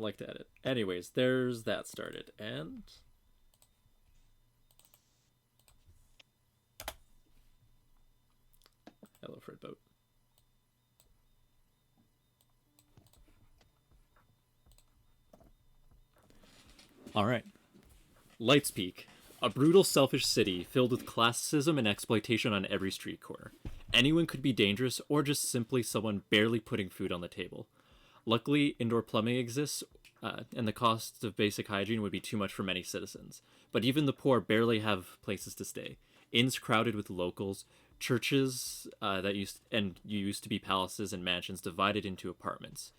like to edit. Anyways, there's that started. And hello, Fred Boat. All right. Lights Peak, a brutal, selfish city filled with classism and exploitation on every street corner. Anyone could be dangerous or just simply someone barely putting food on the table. Luckily, indoor plumbing exists, and the cost of basic hygiene would be too much for many citizens. But even the poor barely have places to stay. Inns crowded with locals, churches that used to be palaces and mansions divided into apartments.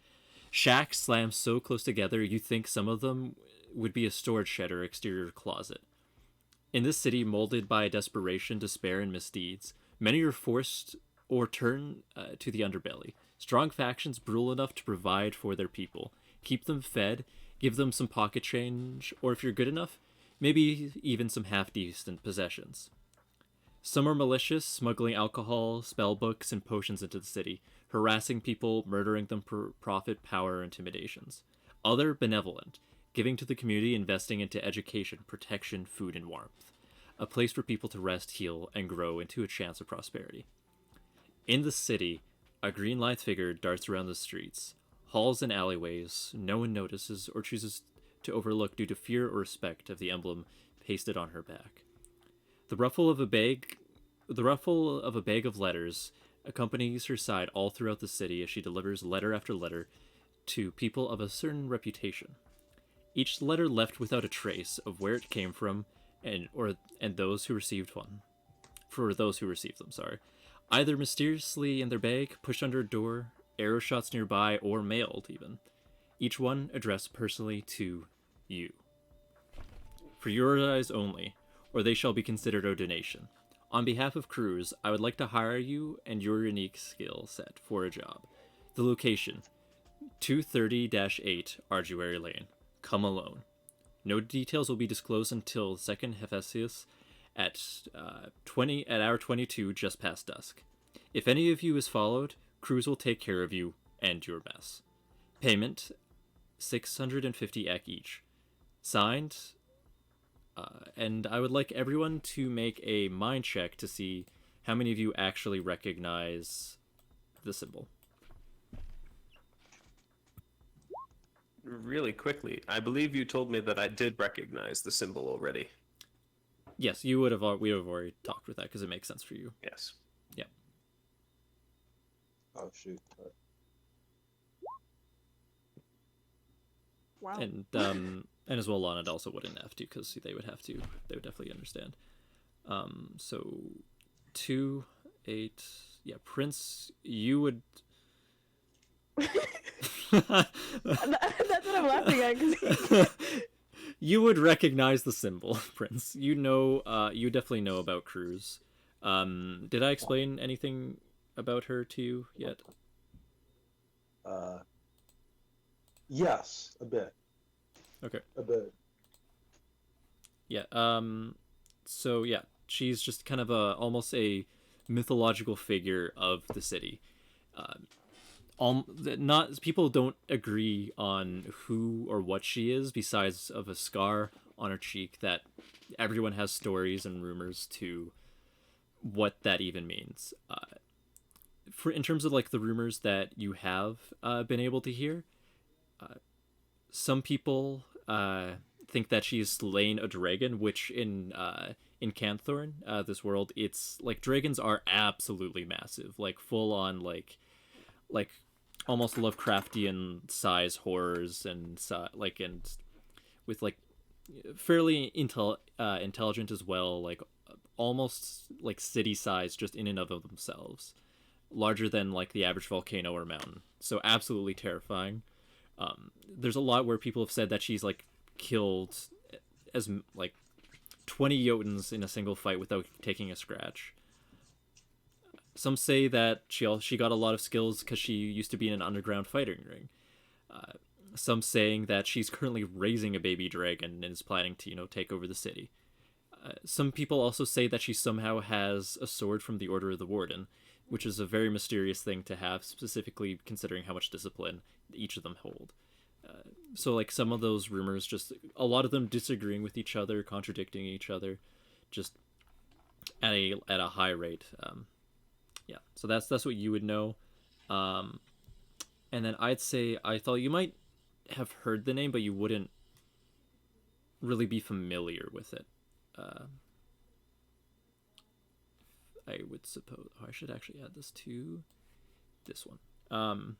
Shacks slammed so close together you think some of them would be a storage shed or exterior closet. In this city, molded by desperation, despair, and misdeeds, many are forced or turn to the underbelly. Strong factions brutal enough to provide for their people, keep them fed, give them some pocket change, or if you're good enough, maybe even some half-decent possessions. Some are malicious, smuggling alcohol, spell books, and potions into the city, harassing people, murdering them for profit, power, or intimidations. Other benevolent, giving to the community, investing into education, protection, food, and warmth. A place for people to rest, heal, and grow into a chance of prosperity. In the city, a green-lithe figure darts around the streets, halls and alleyways no one notices or chooses to overlook due to fear or respect of the emblem pasted on her back. The ruffle of a bag of letters accompanies her side all throughout the city as she delivers letter after letter to people of a certain reputation. Each letter left without a trace of where it came from and those who received one. For those who received them, sorry. Either mysteriously in their bag, pushed under a door, arrow shots nearby, or mailed even. Each one addressed personally to you. For your eyes only, or they shall be considered a donation. On behalf of Cruz, I would like to hire you and your unique skill set for a job. The location, 230-8 Arduary Lane. Come alone. No details will be disclosed until the second Hephaestus at hour 22 just past dusk. If any of you is followed, Cruz will take care of you and your mess. Payment, 650 ek each. Signed, and I would like everyone to make a mind check to see how many of you actually recognize the symbol. Really quickly, I believe you told me that I did recognize the symbol already. Yes, we would have already talked with that because it makes sense for you. Yes. Yeah. Oh shoot. Wow. And as well, Lana also wouldn't have to because they would definitely understand. So 2, 8, yeah, Prince, you would. That's what I'm laughing at. 'Cause You would recognize the symbol, Prince. You definitely know about Cruz. Did I explain anything about her to you yet? Yes, a bit. Okay. A bit. Yeah. So yeah, she's just kind of almost a mythological figure of the city. Not people don't agree on who or what she is, besides of a scar on her cheek that everyone has stories and rumors to what that even means. In terms of like the rumors that you have been able to hear, some people think that she's slain a dragon, which in Canthorn, this world, it's like dragons are absolutely massive, like full on like almost Lovecraftian size horrors and with like fairly intelligent as well, like almost like city size just in and of themselves, larger than like the average volcano or mountain. So absolutely terrifying. There's a lot where people have said that she's like killed as like 20 Jotuns in a single fight without taking a scratch. Some say that she got a lot of skills because she used to be in an underground fighting ring. Some saying that she's currently raising a baby dragon and is planning to, take over the city. Some people also say that she somehow has a sword from the Order of the Warden, which is a very mysterious thing to have, specifically considering how much discipline each of them hold. So like some of those rumors, just a lot of them disagreeing with each other, contradicting each other, just at a high rate. Yeah, so that's what you would know. Um, and then I'd say I thought you might have heard the name, but you wouldn't really be familiar with it. Uh, I would suppose. Oh, I should actually add this to this one.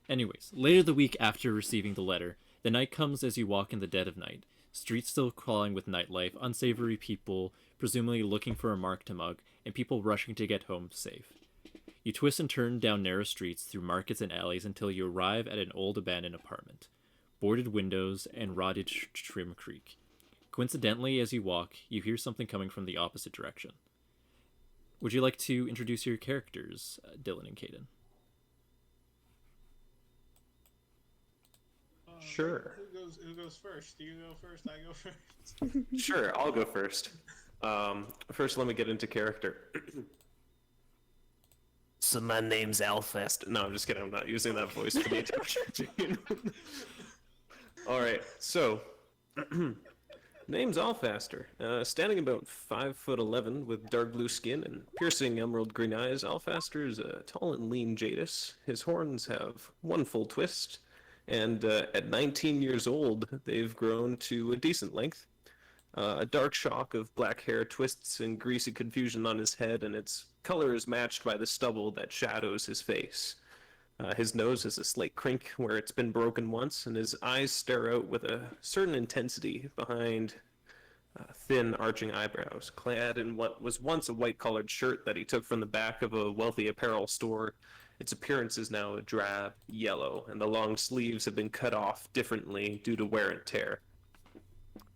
Anyways, later the week after receiving the letter, the night comes as you walk in the dead of night. Streets still crawling with nightlife, unsavory people, presumably looking for a mark to mug, and people rushing to get home safe. You twist and turn down narrow streets through markets and alleys until you arrive at an old abandoned apartment. Boarded windows and rotted trim creak. Coincidentally, as you walk, you hear something coming from the opposite direction. Would you like to introduce your characters, Dylan and Caden? Sure. Who goes first? Do you go first? I go first. Sure, I'll go first. First, let me get into character. So my name's Alfest. No, I'm just kidding. I'm not using that voice for the attention. All right, so name's Alfaster. Standing about 5'11" with dark blue skin and piercing emerald green eyes, Alfaster is a tall and lean Jadis. His horns have one full twist, and at 19 years old, they've grown to a decent length. A dark shock of black hair twists in greasy confusion on his head, and its color is matched by the stubble that shadows his face. His nose has a slight crink where it's been broken once, and his eyes stare out with a certain intensity behind thin, arching eyebrows. Clad in what was once a white-collared shirt that he took from the back of a wealthy apparel store, its appearance is now a drab yellow, and the long sleeves have been cut off differently due to wear and tear.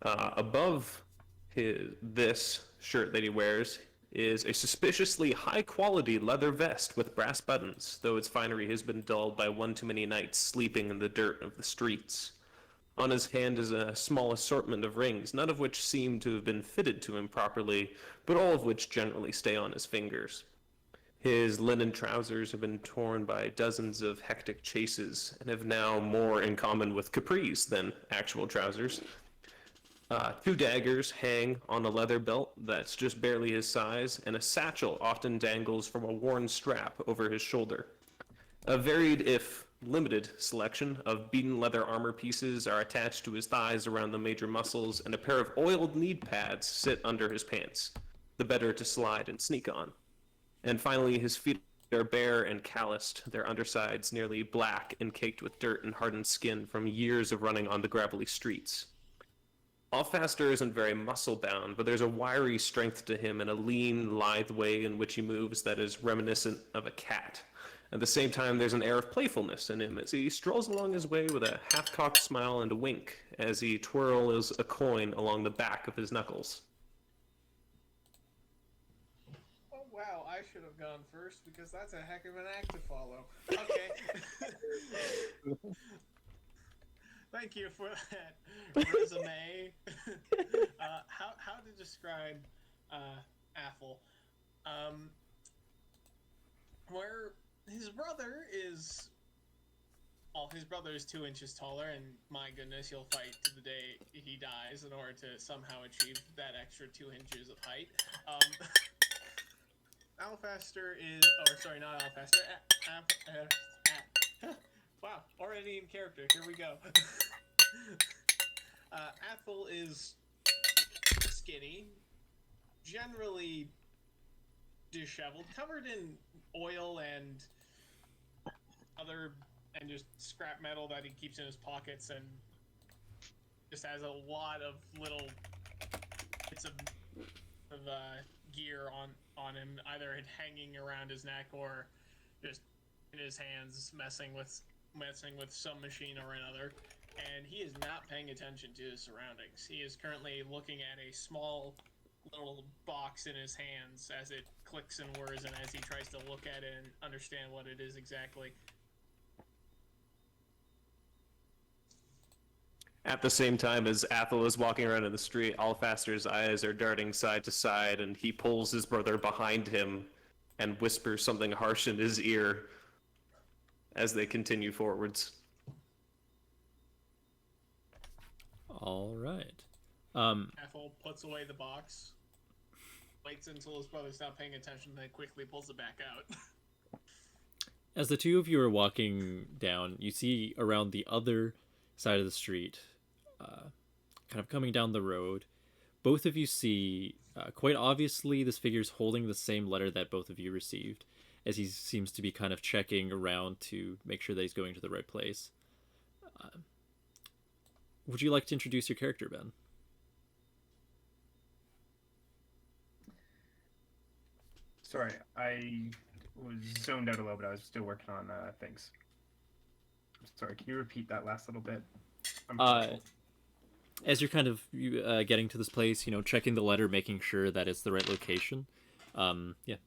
Above this shirt that he wears is a suspiciously high-quality leather vest with brass buttons, though its finery has been dulled by one too many nights sleeping in the dirt of the streets. On his hand is a small assortment of rings, none of which seem to have been fitted to him properly, but all of which generally stay on his fingers. His linen trousers have been torn by dozens of hectic chases and have now more in common with capris than actual trousers. Two daggers hang on a leather belt that's just barely his size, and a satchel often dangles from a worn strap over his shoulder. A varied, if limited, selection of beaten leather armor pieces are attached to his thighs around the major muscles, and a pair of oiled knee pads sit under his pants, the better to slide and sneak on. And finally, his feet are bare and calloused, their undersides nearly black and caked with dirt and hardened skin from years of running on the gravelly streets. Alfaster isn't very muscle-bound, but there's a wiry strength to him and a lean, lithe way in which he moves that is reminiscent of a cat. At the same time, there's an air of playfulness in him as he strolls along his way with a half-cocked smile and a wink as he twirls a coin along the back of his knuckles. Oh wow, I should have gone first because that's a heck of an act to follow. Okay. Thank you for that resume. How to describe Athel? Where his brother is, well, his brother is 2 inches taller, and my goodness, he'll fight to the day he dies in order to somehow achieve that extra 2 inches of height. Alfaster is, oh, sorry, not Alfaster. Wow, already in character. Here we go. Athel is skinny, generally disheveled, covered in oil and just scrap metal that he keeps in his pockets, and just has a lot of little bits of gear on him, either hanging around his neck or just in his hands, messing with some machine or another. And he is not paying attention to his surroundings. He is currently looking at a small little box in his hands as it clicks and whirs, and as he tries to look at it and understand what it is exactly. At the same time as Athel is walking around in the street, Alfaster's eyes are darting side to side, and he pulls his brother behind him and whispers something harsh in his ear as they continue forwards. All right. Ethel puts away the box, waits until his brother's not paying attention, then quickly pulls it back out. As the two of you are walking down, you see around the other side of the street, kind of coming down the road, both of you see quite obviously this figure's holding the same letter that both of you received, as he seems to be kind of checking around to make sure that he's going to the right place. Would you like to introduce your character, Ben? Sorry, I was zoned out a little bit. I was still working on things. Sorry, can you repeat that last little bit? As you're kind of getting to this place, checking the letter, making sure that it's the right location,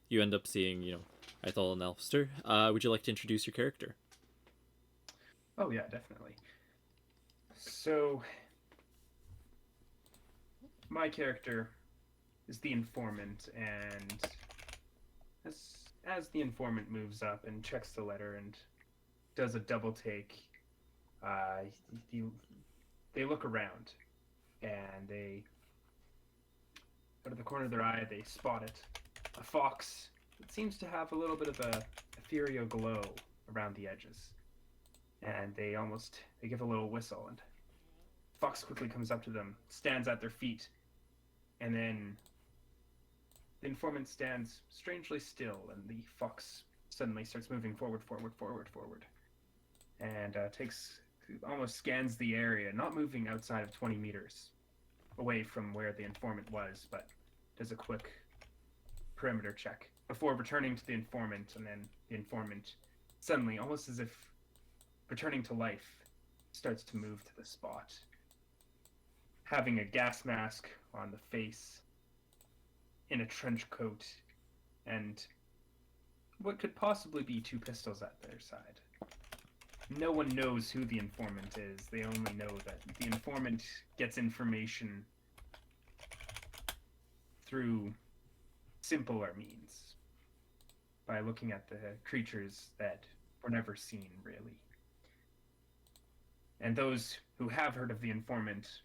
you end up seeing, Ethel and Elfster. Would you like to introduce your character? Oh, yeah, definitely. So, my character is the informant, and as the informant moves up and checks the letter and does a double take, they look around, and out of the corner of their eye, they spot it. A fox that seems to have a little bit of a ethereal glow around the edges. And they give a little whistle, and fox quickly comes up to them, stands at their feet, and then the informant stands strangely still, and the fox suddenly starts moving forward, and almost scans the area, not moving outside of 20 meters away from where the informant was, but does a quick perimeter check before returning to the informant, and then the informant suddenly, almost as if returning to life, starts to move to the spot, having a gas mask on the face, in a trench coat, and what could possibly be 2 pistols at their side. No one knows who the informant is. They only know that the informant gets information through simpler means, by looking at the creatures that were never seen, really. And those who have heard of the informant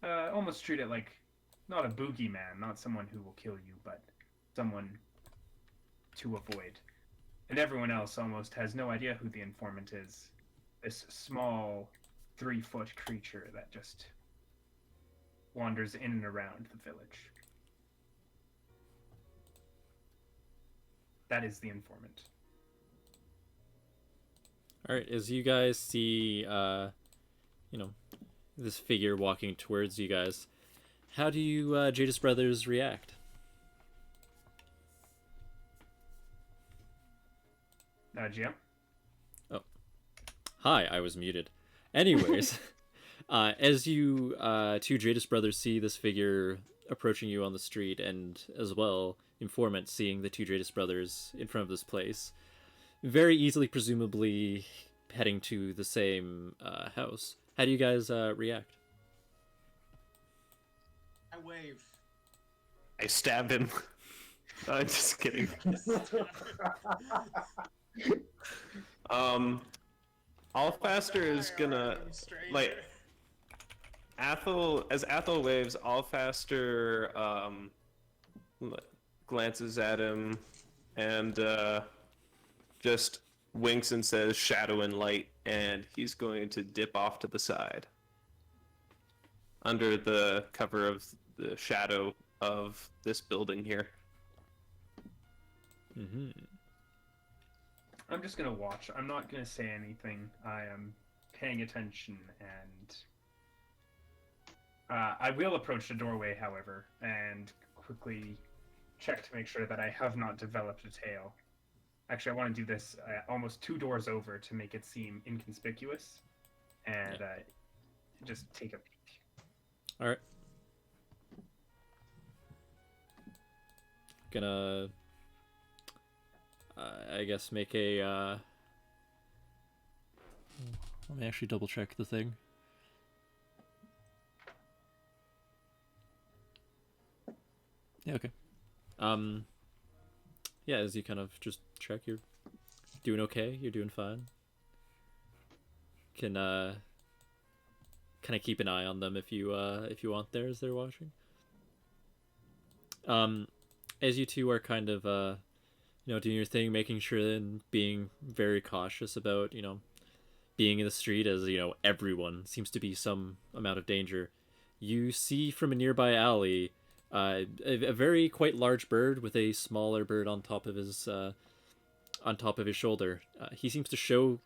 almost treat it like not a boogeyman, not someone who will kill you, but someone to avoid. And everyone else almost has no idea who the informant is. This small 3-foot creature that just wanders in and around the village. That is the informant. All right, as you guys see, this figure walking towards you guys, how do you Jadis Brothers react? GM? Oh. Hi, I was muted. Anyways, as you two Jadis Brothers see this figure approaching you on the street, and as well, informant seeing the two Jadis Brothers in front of this place, very easily, presumably, heading to the same house. How do you guys react? I wave. I stab him. I'm just kidding. Allfaster is gonna like as Athel waves. Allfaster glances at him and just winks and says "shadow and light," and he's going to dip off to the side under the cover of the shadow of this building here. Mm-hmm. I'm just gonna watch. I'm not gonna say anything. I am paying attention, and I will approach the doorway, however, and quickly check to make sure that I have not developed a tail. Actually, I want to do this almost 2 doors over to make it seem inconspicuous, and just take a peek. All right. Gonna, I guess, make a. Let me actually double check the thing. Yeah. Okay. Yeah, as you kind of just check, you're doing okay. You're doing fine. Can kind of keep an eye on them if you want there as they're watching. As you two are kind of doing your thing, making sure and being very cautious about being in the street, as everyone seems to be some amount of danger. You see from a nearby alley a very quite large bird with a smaller bird on top of his shoulder. He seems to show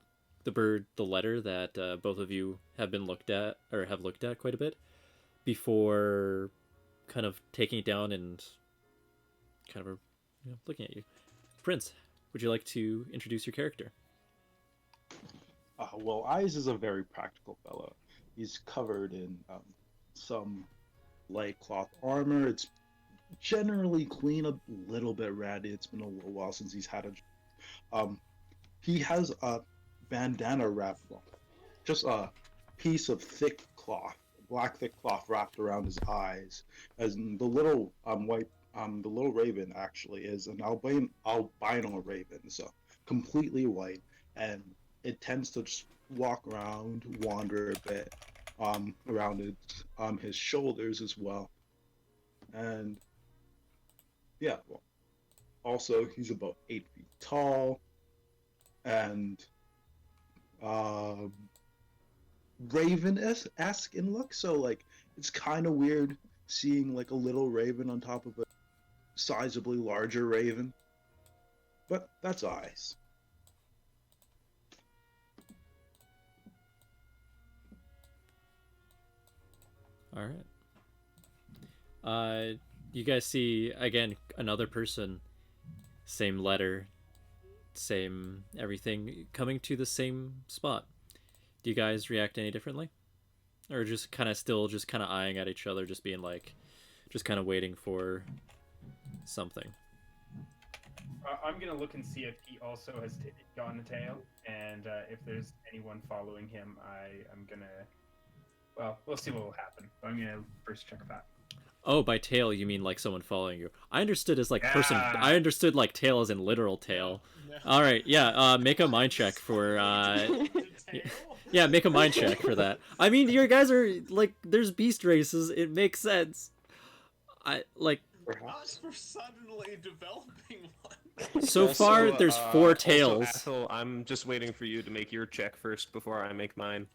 the bird the letter that both of you have looked at quite a bit before kind of taking it down and kind of looking at you. Prince, would you like to introduce your character? Well, Eyes is a very practical fellow. He's covered in some light cloth armor. It's generally clean, a little bit ratty. It's been a little while since he's had a. He has a bandana wrapped, just a piece of thick cloth, black thick cloth wrapped around his eyes. As the little the little raven actually is an albino raven, so completely white, and it tends to just walk around, wander a bit, around his shoulders as well. And yeah, well, also he's about 8 feet tall, and raven-esque in look. So like, it's kind of weird seeing like a little raven on top of a sizably larger raven. But that's Eyes. All right. You guys see again another person, same letter, same everything, coming to the same spot. Do you guys react any differently, or just kind of eyeing at each other, just being like, just kind of waiting for something? I'm gonna look and see if he also has gotten a tail, and if there's anyone following him, I'm gonna. Well, we'll see what will happen. But I'm gonna first check that. Oh, by tail you mean like someone following you? I understood as like person. Yeah. I understood like tail as in literal tail. No. All right, yeah. Make a mind check for. Yeah, make a mind check for that. I mean, your guys are like, there's beast races. It makes sense. I like. Us for suddenly developing one. So far, there's 4 tails. Also, Athel, I'm just waiting for you to make your check first before I make mine.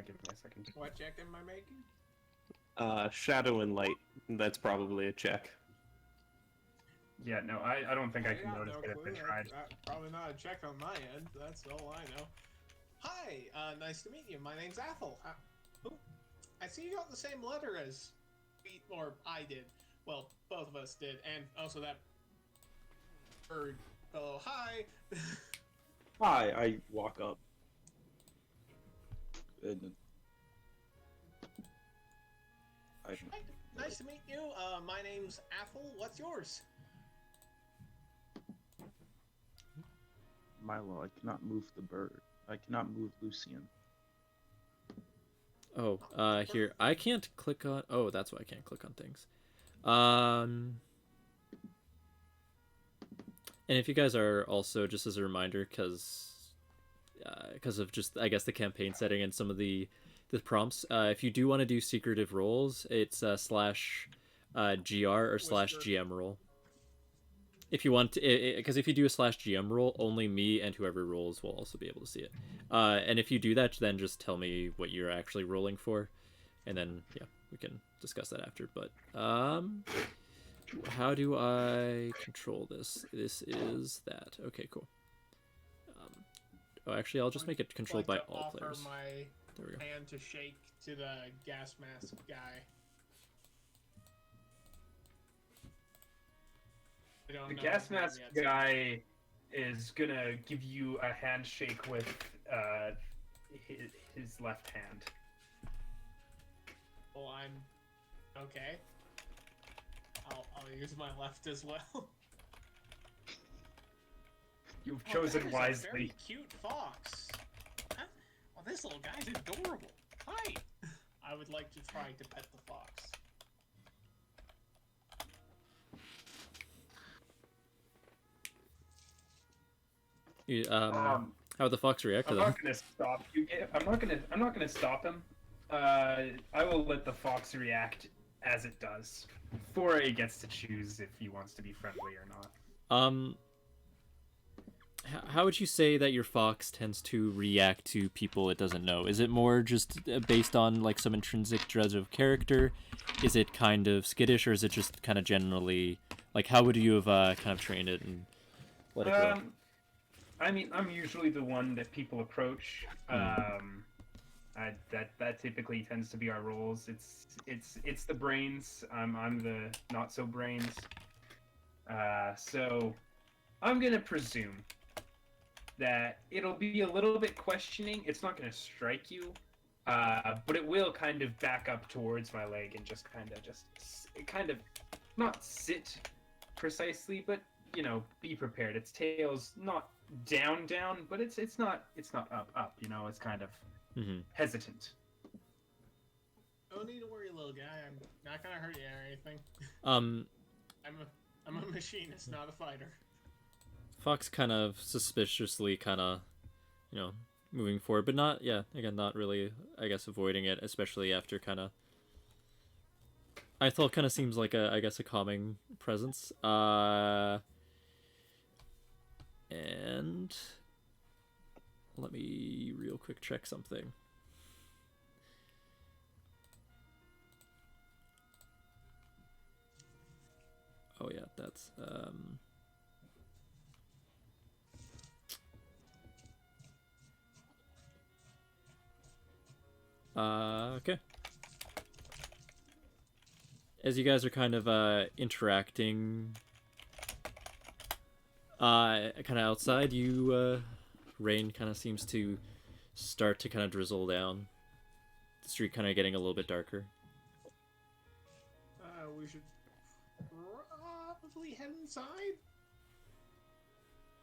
Give me a second. What check am I making? Shadow and light. That's probably a check. Yeah, no, I don't think I can got notice no it if clue. I tried. Probably not a check on my end. That's all I know. Hi, nice to meet you. My name's Athel. I see you got the same letter as or I did. Well, both of us did, and also that bird fellow. Hi. Hi, I walk up. And Hi, nice to meet you. My name's Athel. What's yours? Milo, I cannot move the bird. I cannot move Lucian. Oh, here I can't click on. Oh, that's why I can't click on things. And if you guys are also, just as a reminder, because of just, I guess, the campaign setting and some of the prompts, if you do want to do secretive roles, it's slash GR or slash GM roll. If you want, because if you do a slash GM roll, only me and whoever rolls will also be able to see it. And if you do that, then just tell me what you're actually rolling for, and then yeah, we can discuss that after. But how do I control this? This is that. Okay, cool. Oh, actually, I'll just make it controlled by all players. My There we go. hand to shake to the gas mask guy. The gas mask guy is gonna give you a handshake with his left hand. Well, I'm okay. I'll use my left as well. You've chosen there's wisely. A very cute fox. Huh? Well, this little guy's adorable. Hi. I would like to try to pet the fox. How would the fox react to I'm that? not gonna stop you. I'm not gonna stop him. I will let the fox react as it does. Foray gets to choose if he wants to be friendly or not. How would you say that your fox tends to react to people it doesn't know? Is it more just based on like some intrinsic dread of character? Is it kind of skittish, or is it just kind of generally like how would you have kind of trained it and let it grow? I mean, I'm usually the one that people approach. That typically tends to be our roles. It's the brains. I'm the not so brains. So I'm gonna presume that it'll be a little bit questioning. It's not gonna strike you, but it will kind of back up towards my leg and just kind of not sit precisely, but you know, be prepared. Its tail's not down, but it's not up. You know, it's kind of hesitant. No need to worry, little guy. I'm not gonna hurt you or anything. Um, I'm a machinist, not a fighter. Fox kind of suspiciously moving forward, but not not really, I guess, avoiding it, especially after Ithel kind of seems like a calming presence. And let me real quick check something. Oh yeah, that's okay. As you guys are kind of interacting kind of outside, rain kind of seems to start to kind of drizzle down. The street kind of getting a little bit darker. We should probably head inside.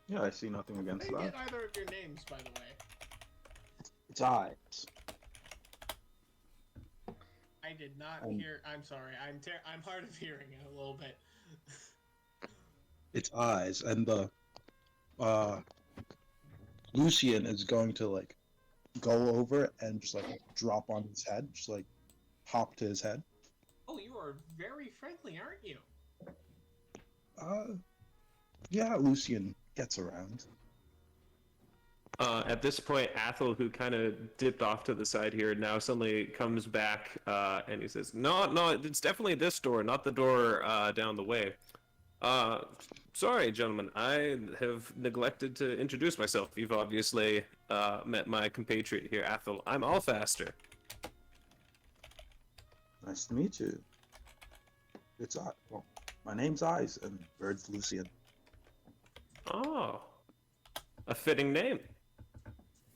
Yeah, I see nothing I against didn't that. get either of your names, by the way. It's eyes. I did not hear. I'm sorry. I'm hard of hearing a little bit. It's eyes, and the Lucian is going to like go over and just like drop on his head, just like hop to his head. Oh, you are very friendly, aren't you? Yeah, Lucian gets around. At this point, Athel, who kind of dipped off to the side here, now suddenly comes back and he says, No, it's definitely this door, not the door down the way. Sorry, gentlemen, I have neglected to introduce myself. You've obviously met my compatriot here, Athel. I'm Allfaster. Nice to meet you. It's well, my name's Eyes, and Bird's Lucian. Oh, a fitting name.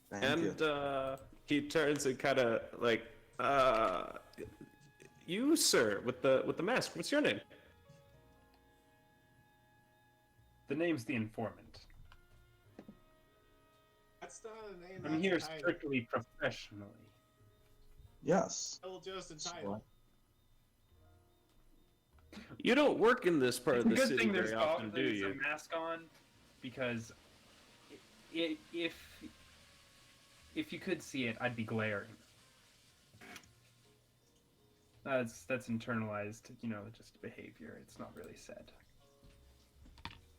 Thank you. He turns and kind of like, you, sir, with the mask. What's your name? The name's the informant. That's not a name. I'm that's here a title. strictly professionally. Yes. Well, just a title. You don't work in this part It's of a the good city thing very often, do there's you? a mask on, because if you could see it, I'd be glaring. That's internalized, you know, just behavior. It's not really said.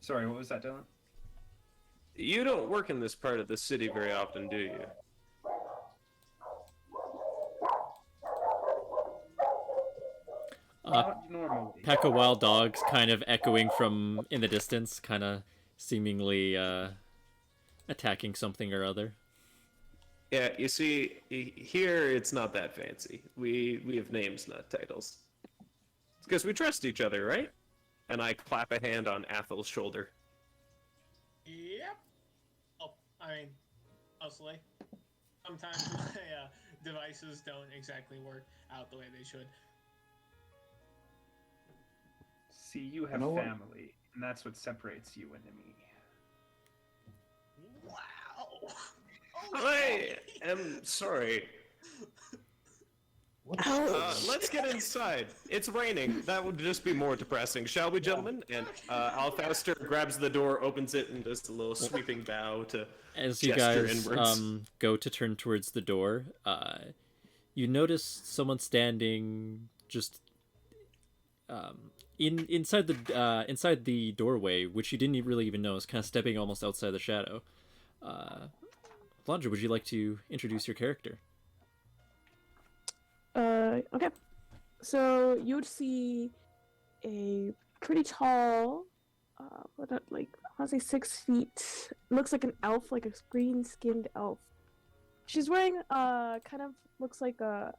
Sorry, what was that, Dylan? You don't work in this part of the city very often, do you? Not normally. Pack of wild dogs kind of echoing from in the distance, kind of seemingly attacking something or other. Yeah, you see, here it's not that fancy. We have names, not titles. It's because we trust each other, right? And I clap a hand on Athel's shoulder. Yep. Oh, I mean, mostly. Sometimes my devices don't exactly work out the way they should. See, you have You know what? family, and that's what separates you and me. Wow. I am sorry. Let's get inside. It's raining. That would just be more depressing, shall we, gentlemen? And Alfaster grabs the door, opens it, and does a little sweeping bow to As you gesture guys inwards. go to turn towards the door, you notice someone standing just inside the doorway, which you didn't really even know is kind of stepping almost outside the shadow. Blandra, would you like to introduce your character? Okay. So you would see a pretty tall, like I want to say 6 feet. Looks like an elf, like a green-skinned elf. She's wearing kind of looks like a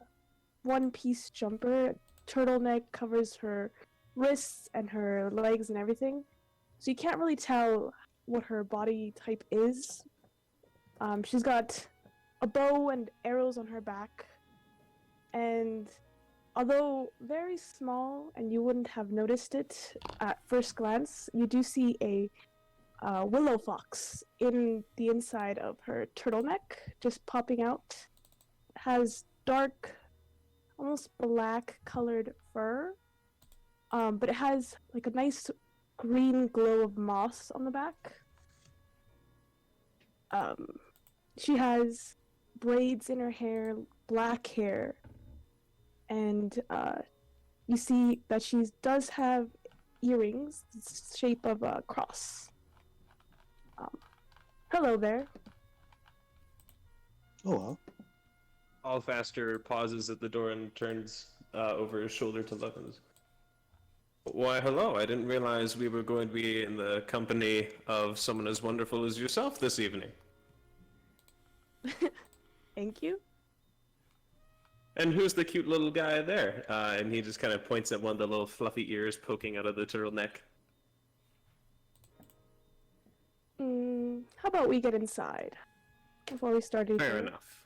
one-piece jumper. Turtleneck covers her wrists and her legs and everything, so you can't really tell what her body type is. She's got a bow and arrows on her back. And although very small and you wouldn't have noticed it at first glance, you do see a willow fox in the inside of her turtleneck, just popping out. It has dark, almost black colored fur, but it has like a nice green glow of moss on the back. She has braids in her hair, black hair. And you see that she does have earrings, the shape of a cross. Hello there. Oh well. Alfaster pauses at the door and turns over his shoulder to look. Why, hello. I didn't realize we were going to be in the company of someone as wonderful as yourself this evening. Thank you. And who's the cute little guy there? And he just kind of points at one of the little fluffy ears poking out of the turtleneck. How about we get inside before we start eating? Fair enough.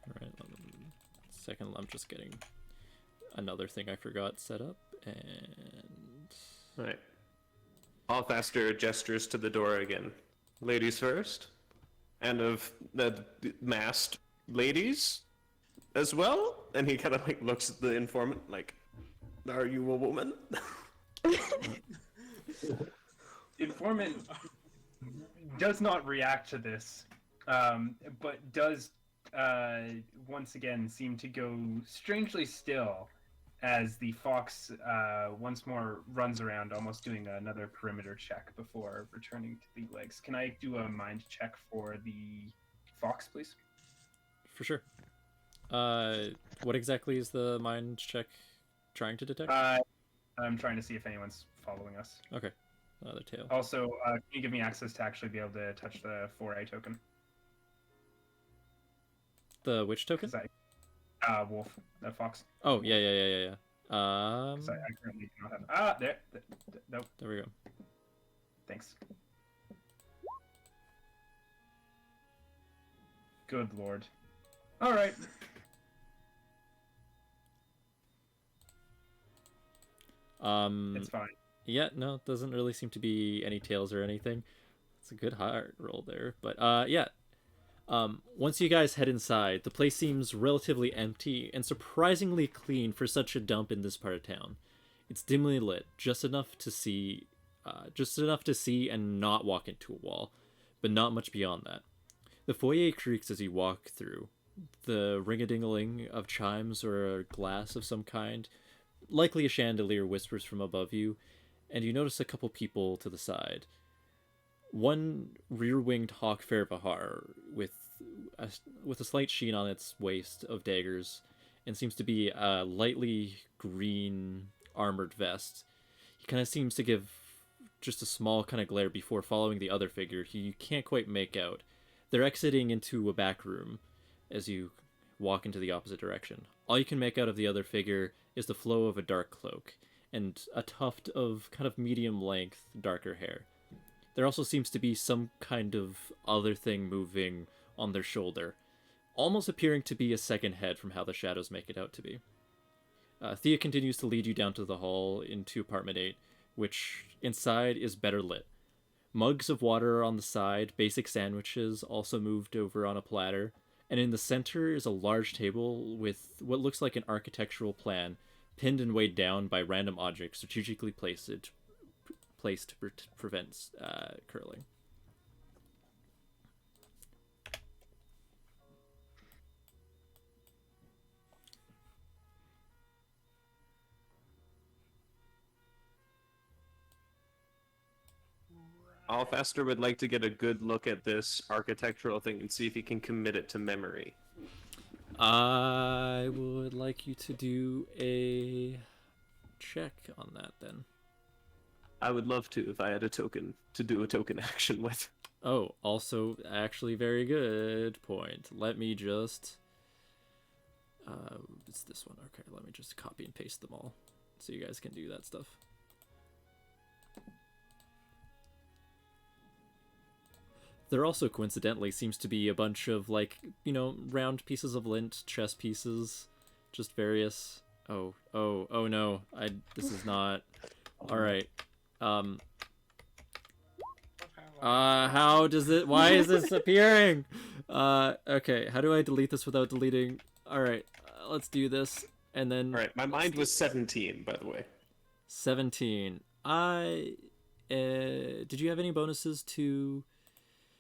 Alright, second, I'm just getting another thing I forgot set up, and... Right. Alfaster gestures to the door again. Ladies first. And of the masked ladies as well? And he kind of like looks at the informant like, are you a woman? Informant does not react to this, but does once again seem to go strangely still as the fox once more runs around, almost doing another perimeter check before returning to the legs. Can I do a mind check for the fox, please? For sure. What exactly is the mind check trying to detect? I'm trying to see if anyone's following us. Okay. Another tail. Also, can you give me access to actually be able to touch the 4A token? The which token? Wolf, that fox. Oh, yeah. 'Cause I currently do not have. There. Nope. There we go. Thanks. Good lord. All right. It's fine. Yeah, no, it doesn't really seem to be any tails or anything. It's a good heart roll there, but yeah. Once you guys head inside, the place seems relatively empty and surprisingly clean for such a dump in this part of town. It's dimly lit, just enough to see and not walk into a wall, but not much beyond that. The foyer creaks as you walk through. The ring-a-ding-a-ling of chimes or a glass of some kind, likely a chandelier, whispers from above you, and you notice a couple people to the side. One rear-winged hawk fair Vahar with a slight sheen on its waist of daggers, and seems to be a lightly green armored vest. He kind of seems to give just a small kind of glare before following the other figure you can't quite make out. They're exiting into a back room as you walk into the opposite direction. All you can make out of the other figure is the flow of a dark cloak and a tuft of kind of medium length darker hair. There also seems to be some kind of other thing moving on their shoulder, almost appearing to be a second head from how the shadows make it out to be. Thea continues to lead you down to the hall into apartment 8, which inside is better lit. Mugs of water are on the side, basic sandwiches also moved over on a platter, and in the center is a large table with what looks like an architectural plan, pinned and weighed down by random objects strategically placed to prevent curling. Alfaster would like to get a good look at this architectural thing and see if he can commit it to memory. I would like you to do a check on that then. I would love to if I had a token to do a token action with. Oh, also, actually, very good point. Let me just... it's this one. Okay, let me just copy and paste them all so you guys can do that stuff. There also, coincidentally, seems to be a bunch of, like, you know, round pieces of lint, chess pieces, just various... Oh no, this is not... Alright, how does it... Why is this appearing? Okay, how do I delete this without deleting... Alright, let's do this, and then... Alright, my mind was 17, by the way. 17. Did you have any bonuses to...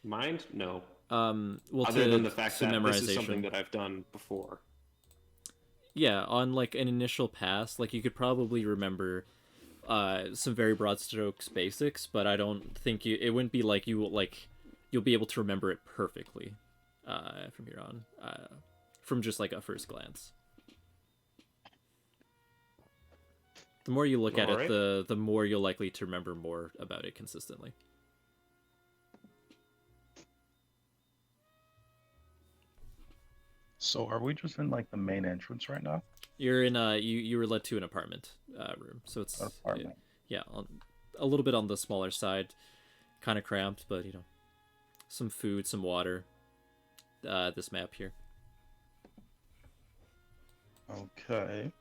Mind? No. Well, Other than the fact to that memorization. this is something that I've done before. Yeah, on like an initial pass, like you could probably remember some very broad strokes basics, but I don't think it wouldn't be like you'll be able to remember it perfectly from here on, from just like a first glance. The more you look at Alright. it, the more you're likely to remember more about it consistently. So are we just in like the main entrance right now? You're in you were led to an apartment room, so it's An apartment. a little bit on the smaller side, kind of cramped, but you know, some food, some water. This map here. Okay.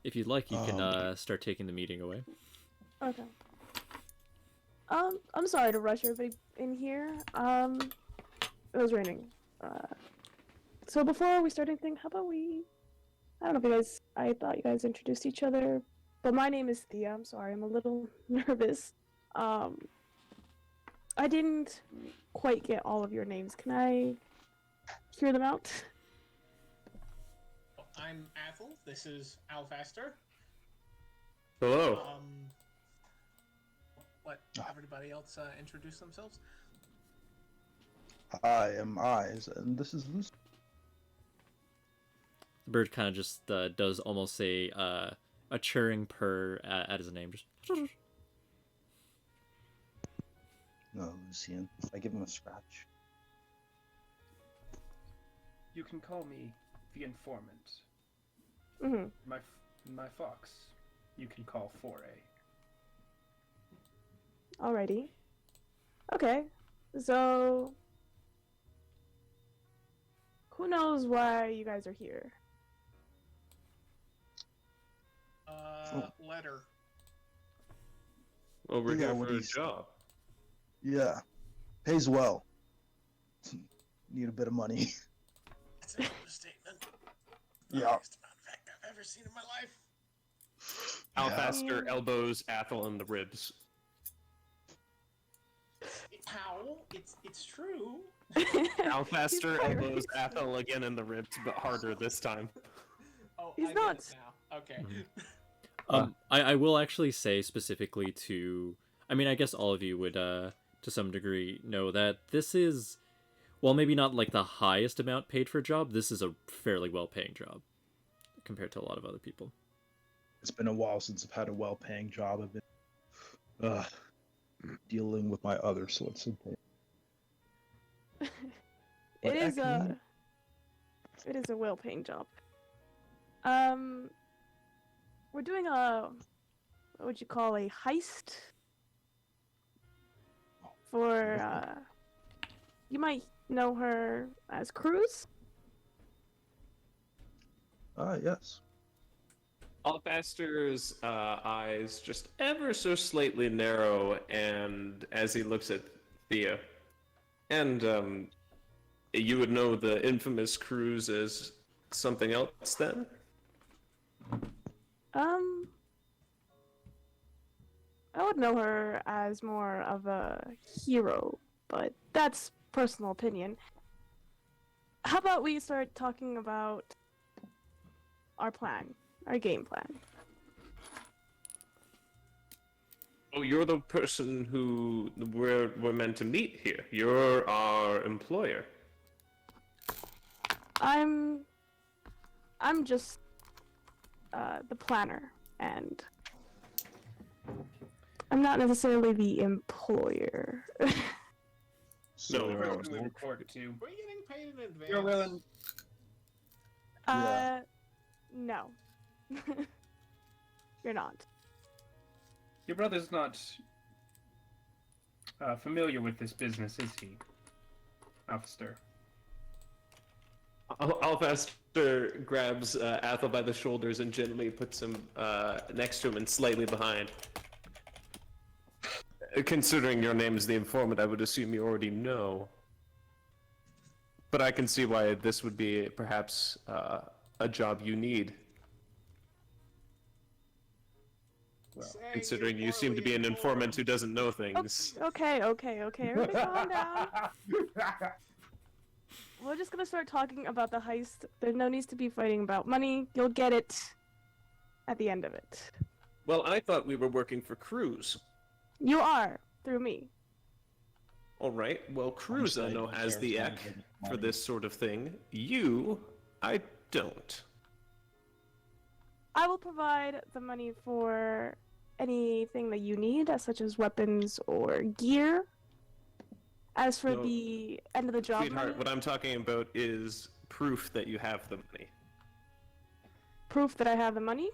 If you'd like, you can start taking the meeting away. Okay. I'm sorry to rush everybody in here. It was raining. So before we start anything, how about I don't know if you guys, I thought you guys introduced each other, but my name is Thea. I'm sorry, I'm a little nervous. I didn't quite get all of your names. Can I hear them out? I'm Athel. This is Alfaster. Hello. Let everybody else introduce themselves. I am Eyes, and this is Lucy. The bird kind of just does almost a churring purr at his name. Just... No, Lucian. I give him a scratch. You can call me the informant. Mm-hmm. My fox, you can call Foray. Alrighty. Okay. So, who knows why you guys are here? Letter. Well, we're Yeah, here what for a is- job. Yeah. Pays well. Need a bit of money. That's an understatement. Yeah. Biggest amount of fact I've ever seen in my life. Alfaster elbows Athel in the ribs. How? It's true. Alfaster He's quite elbows right. Athel again in the ribs, but harder this time. Oh, He's I not- get it now. Okay. I will actually say specifically to, I mean, I guess all of you would, to some degree, know that this is, while maybe not like the highest amount paid for a job, this is a fairly well-paying job compared to a lot of other people. It's been a while since I've had a well-paying job. I've been dealing with my other sorts of things. It What is acne? a well-paying job. We're doing what would you call a heist for you might know her as Cruz. Ah, yes. Alabaster's eyes just ever so slightly narrow, and as he looks at Thea, and you would know the infamous Cruz as something else then? I would know her as more of a hero, but that's personal opinion. How about we start talking about our plan, our game plan? Oh, you're the person who we're meant to meet here. You're our employer. I'm just the planner, and I'm not necessarily the employer. So, No, Who we report to. We're getting paid in advance. You're willing. Yeah. No. You're not. Your brother's not familiar with this business, is he, Officer? Alabaster grabs Athel by the shoulders and gently puts him next to him and slightly behind. Considering your name is the informant, I would assume you already know. But I can see why this would be perhaps a job you need. Saying Considering you're you seem to be an poorly informant who doesn't know things. Okay. Everybody calm down. We're just gonna start talking about the heist. There's no need to be fighting about money. You'll get it at the end of it. Well, I thought we were working for Cruz. You are, through me. All right. Well, Cruz I know has the Cares ec more for than this sort of thing. You, I don't. I will provide the money for anything that you need, such as weapons or gear. As for No. the end of the job Sweetheart, money, what I'm talking about is proof that you have the money. proof that I have the money?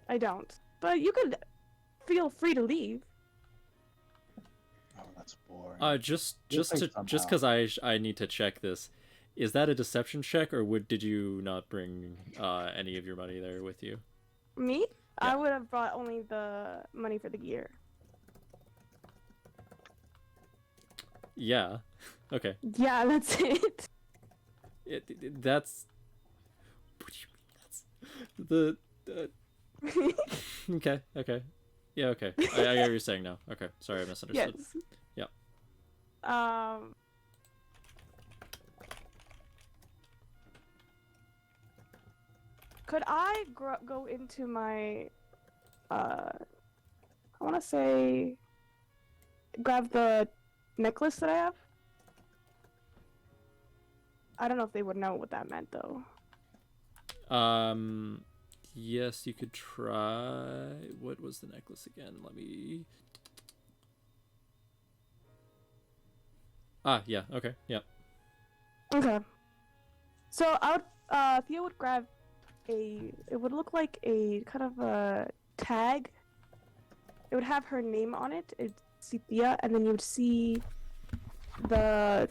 I don't. But you could feel free to leave. Oh, that's boring. Just You'll think just somehow. because I need to check this, is that a deception check, or did you not bring any of your money there with you? Me? Yeah. I would have brought only the money for the gear. Yeah. Okay. Yeah, that's it. That's. What do you mean? That's the. Okay. Okay. Yeah. Okay. I get what you're saying now. Okay. Sorry, I misunderstood. Yes. Yeah. Could I go into my, I want to say, grab the necklace that I have? I don't know if they would know what that meant, though. Yes, you could try. What was the necklace again? Let me. Ah, yeah. Okay. Yeah. Okay. So I would, Theo would grab it would look like a kind of a tag. It would have her name on it. It'd see Thea, and then you would see the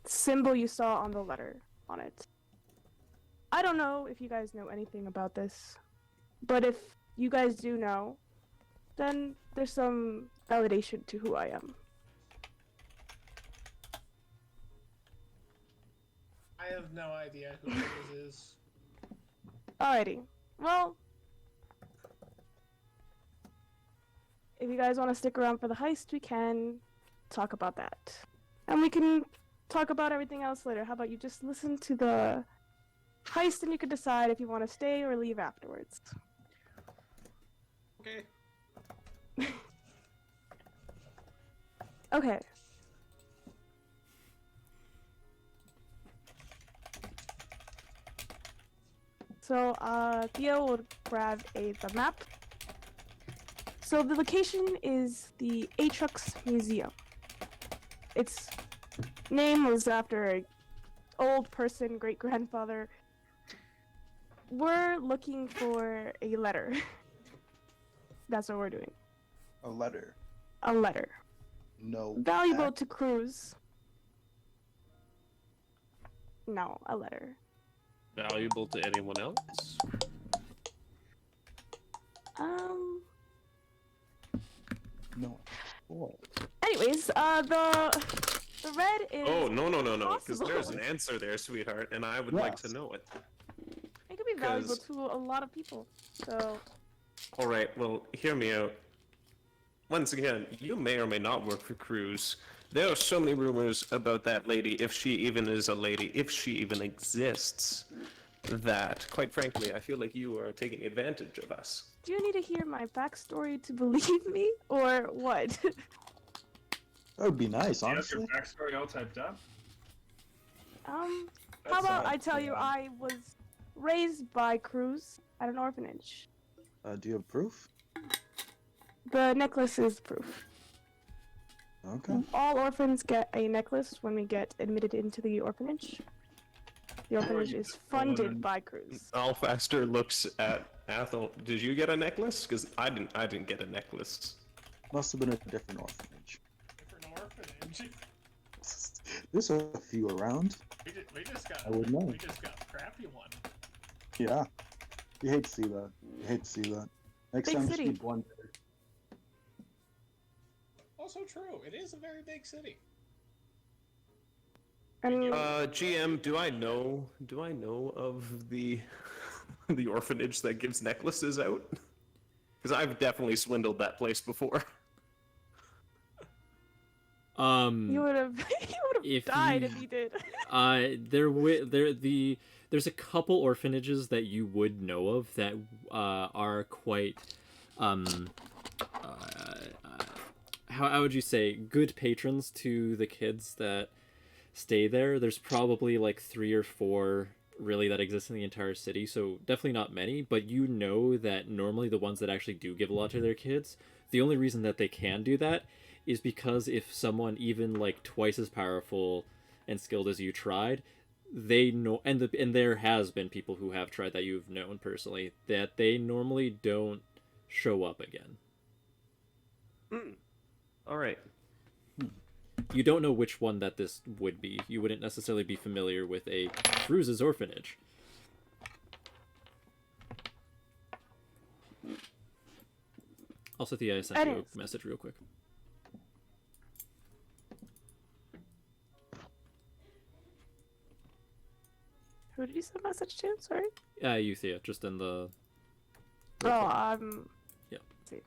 symbol you saw on the letter on it. I don't know if you guys know anything about this, but if you guys do know, then there's some validation to who I am. I have no idea who this is. Alrighty. Well, if you guys want to stick around for the heist, we can talk about that. And we can talk about everything else later. How about you just listen to the heist and you can decide if you want to stay or leave afterwards. Okay. Okay. So, Theo would grab the map. So the location is the Atrux Museum. Its name was after an old person, great-grandfather. We're looking for a letter. That's what we're doing. A letter. A letter. No. Valuable act- to Cruz. No, a letter. Valuable to anyone else? No. What? Anyways, the red is. Oh, no, because possible. there's an answer there, sweetheart, and I would like to Yes. know it. It could be valuable 'Cause- to a lot of people. So Alright, well, hear me out. Once again, you may or may not work for Cruz. There are so many rumors about that lady, if she even is a lady, if she even exists, that, quite frankly, I feel like you are taking advantage of us. do you need to hear my backstory to believe me, or what? That would be nice, Do you have your honestly. backstory all typed up? How That's about not I tell you bad. I was raised by Cruz at an orphanage. Do you have proof? The necklace is proof. Okay. All orphans get a necklace when we get admitted into the orphanage. The orphanage is funded by Cruz. Alfaster looks at Athel. Did you get a necklace? Because I didn't get a necklace. Must have been a different orphanage. Different orphanage. There's a few around. We just got. I would know. We just got a crappy one. Yeah. You hate to see that. You hate to see that. Next Big time, just city. keep one. Also true. It is a very big city. And GM, do I know of the the orphanage that gives necklaces out? Because I've definitely swindled that place before. you would have if died you- if you did. There's a couple orphanages that you would know of that are quite how would you say, good patrons to the kids that stay there. There's probably like 3 or 4 really that exist in the entire city, so definitely not many, but you know that normally the ones that actually do give a lot to their kids, the only reason that they can do that is because if someone even like twice as powerful and skilled as you tried, they know, and there has been people who have tried that you've known personally, that they normally don't show up again. All right. You don't know which one that this would be. You wouldn't necessarily be familiar with a Cruz's orphanage. Also, Thea, I sent you a message real quick. Who did you send a message to? Sorry. You, Thea, just in the... Oh, Yep. let's see.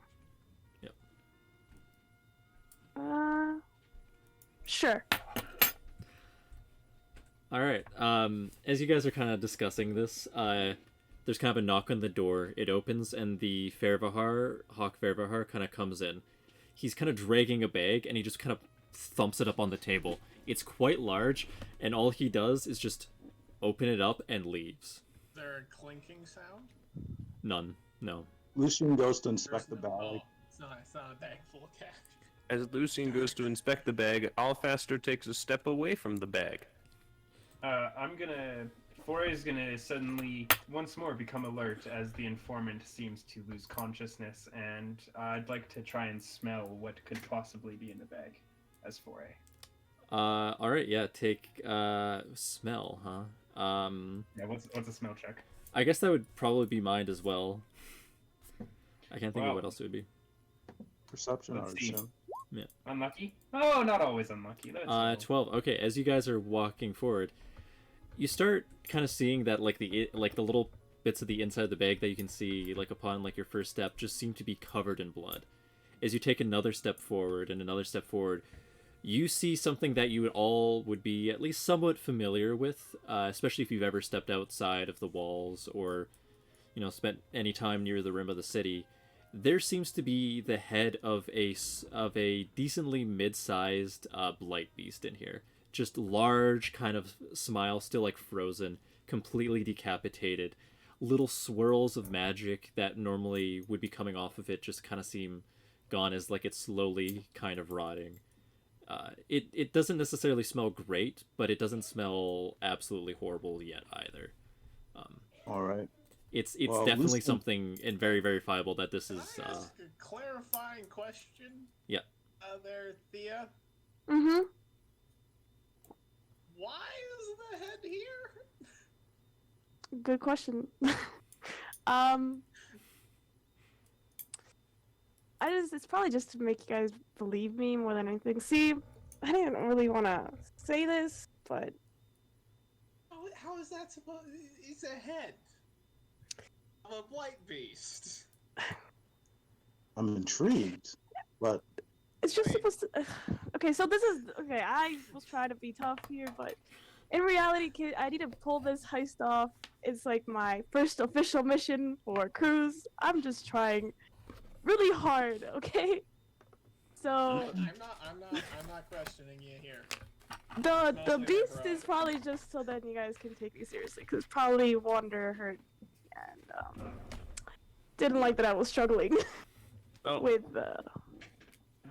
Yep. Sure. All right. As you guys are kind of discussing this, there's kind of a knock on the door. It opens, and the Hawk Fairvahar, kind of comes in. He's kind of dragging a bag, and he just kind of thumps it up on the table. It's quite large, and all he does is just open it up and leaves. Is there a clinking sound? None. No. Lucian goes to inspect the There's no- bag. Oh, it's not a bag full of cash. As Lucian goes to inspect the bag, Alfaster takes a step away from the bag. Foray is gonna suddenly once more become alert as the informant seems to lose consciousness, and I'd like to try and smell what could possibly be in the bag as Foray. All right. Yeah. Take smell, huh? Yeah, what's a smell check? I guess that would probably be mine as well. I can't think of Wow. what else it would be. Perception, I Let's would see. assume. Unlucky? Oh, not always unlucky. That's 12. Okay, as you guys are walking forward, you start kind of seeing that like the little bits of the inside of the bag that you can see like upon like your first step just seem to be covered in blood. As you take another step forward and another step forward, you see something that you all would be at least somewhat familiar with, especially if you've ever stepped outside of the walls or, spent any time near the rim of the city. There seems to be the head of a decently mid-sized blight beast in here. Just large, kind of smile, still like frozen, completely decapitated. Little swirls of magic that normally would be coming off of it just kind of seem gone as like it's slowly kind of rotting. It doesn't necessarily smell great, but it doesn't smell absolutely horrible yet either. All right. It's Well, definitely Lucian- something and very verifiable that this Can is. I ask a clarifying question? Yeah. There, Thea. Mm-hmm. Why is the head here? Good question. um, it's probably just to make you guys believe me more than anything. See, I didn't really want to say this, but How is that supposed? He's a head of a blight beast. I'm intrigued, but it's just supposed to. Okay, so this is okay. I was trying to be tough here, but in reality, kid, I need to pull this heist off. It's like my first official mission for Cruz. I'm just trying really hard, okay? So I'm not questioning you here. the Mostly beast my is probably just so that you guys can take me seriously, because probably Wander hurt and didn't like that I was struggling Oh, with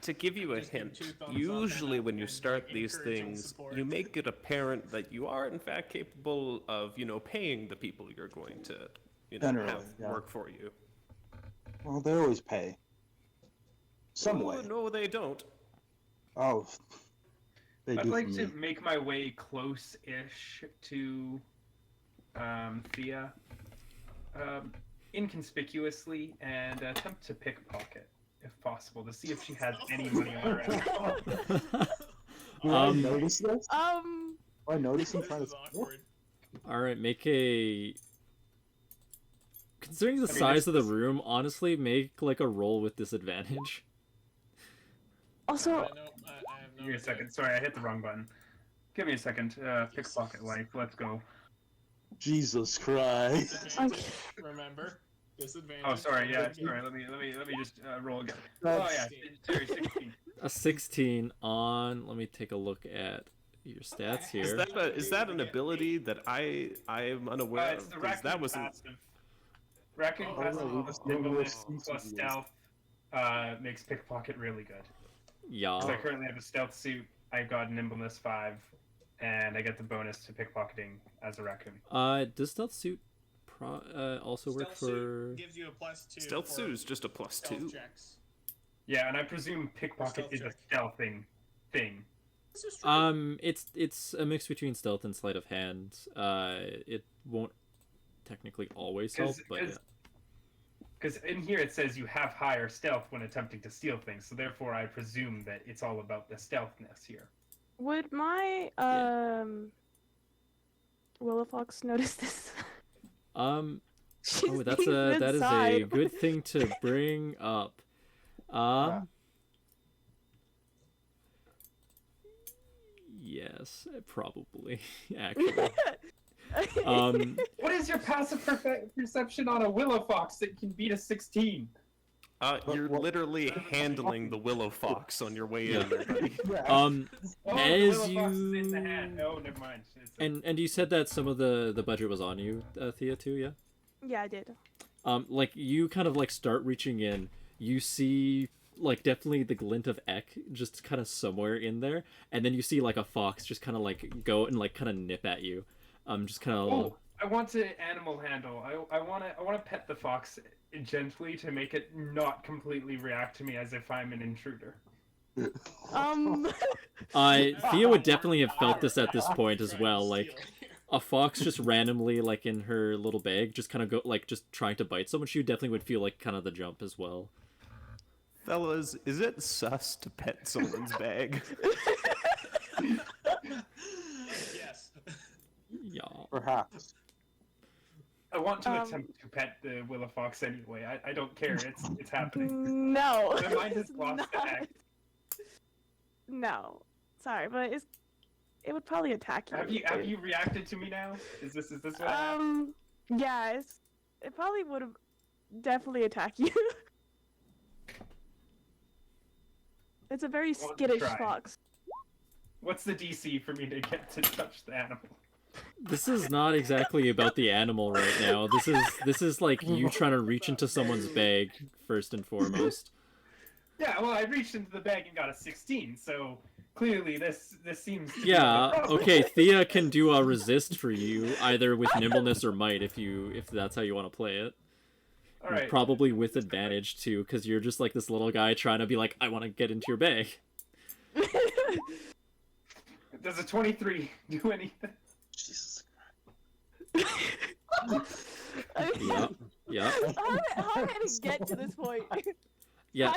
to give you a Just give hint, 2 thumbs up usually and when you and, start like, these encouraging things, support. you make it apparent that you are in fact capable of, paying the people you're going to, Generally, have yeah. work for you. well, they always pay. Some Oh, way. no, they don't. Oh, they I'd do like for to me. make my way close-ish to Thea, inconspicuously, and attempt to pickpocket, if possible, to see if she has any money on her. Do I Um, notice this? Do I notice him This trying to is awkward. All right, make a. Considering the I mean, size this- of the room, honestly, make like a roll with disadvantage. also I have no Give me a idea. second. Sorry, I hit the wrong button. Give me a second. Pickpocket life. Let's go. Jesus Christ. Disadvantage, remember? Disadvantage. Oh, sorry. Yeah, Again. sorry. Let me just roll again. That's- Oh yeah, sorry, 16. A 16 on. Let me take a look at your stats here. Is that an ability that I am unaware It's of? the 'Cause raccoon that wasn't. passive. Raccoon Oh, passive no, we plus just didn't nimbleness know plus if stealth makes pickpocket really good. Yeah. So I currently have a stealth suit. I got nimbleness 5, and I get the bonus to pickpocketing as a raccoon. Does stealth suit also work Stealth suit for? gives you a +2. Stealth for suit is just a plus stealth 2. checks. Yeah, and I presume pickpocket stealth is a check. stealthing thing. This is true. It's a mix between stealth and sleight of hand. It won't technically always help, but yeah. Because in here it says you have higher stealth when attempting to steal things, so therefore I presume that it's all about the stealthness here. would my Willow Fox notice this? She's Oh, that is a inside. good thing to bring up. Yes, probably actually. What is your passive perception on a willow fox that can beat a 16? You're what- literally handling the willow fox on your way in there, buddy. Yeah. Oh, As the willow fox is in the you- hand. Oh, never mind. And you said that some of the budget was on you, Thea, too, yeah? Yeah, I did. Like you kind of like start reaching in, you see like definitely the glint of Eck just kind of somewhere in there, and then you see like a fox just kind of like go and like kind of nip at you. Just kind of. Oh, I want to animal handle. I want to pet the fox gently to make it not completely react to me as if I'm an intruder. Thea would definitely have felt this at this point as well. Like a fox just randomly like in her little bag just kind of go like just trying to bite someone. She definitely would feel like kind of the jump as well. Fellas, is it sus to pet someone's bag? Yes. Yeah. Perhaps. I want to Um, attempt to pet the willow fox anyway. I don't care. It's happening. No. My mind has it's lost the not. act. No. Sorry, but it would probably attack you. Have you reacted to me now? Is this what happened? Yeah, it probably would have definitely attack you. It's a very Want to skittish try. fox. What's the DC for me to get to touch the animal? This is not exactly about the animal right now. This is like you trying to reach into someone's bag first and foremost. Yeah, well, I reached into the bag and got a 16, so clearly this seems. To be Yeah, the problem. okay, Thea can do a resist for you, either with nimbleness or might if that's how you want to play it. All right. Probably with advantage too, because you're just like this little guy trying to be like, I want to get into your bag. Does a 23 do anything? Jesus Yeah. Yeah. How did it get to this point? Yeah.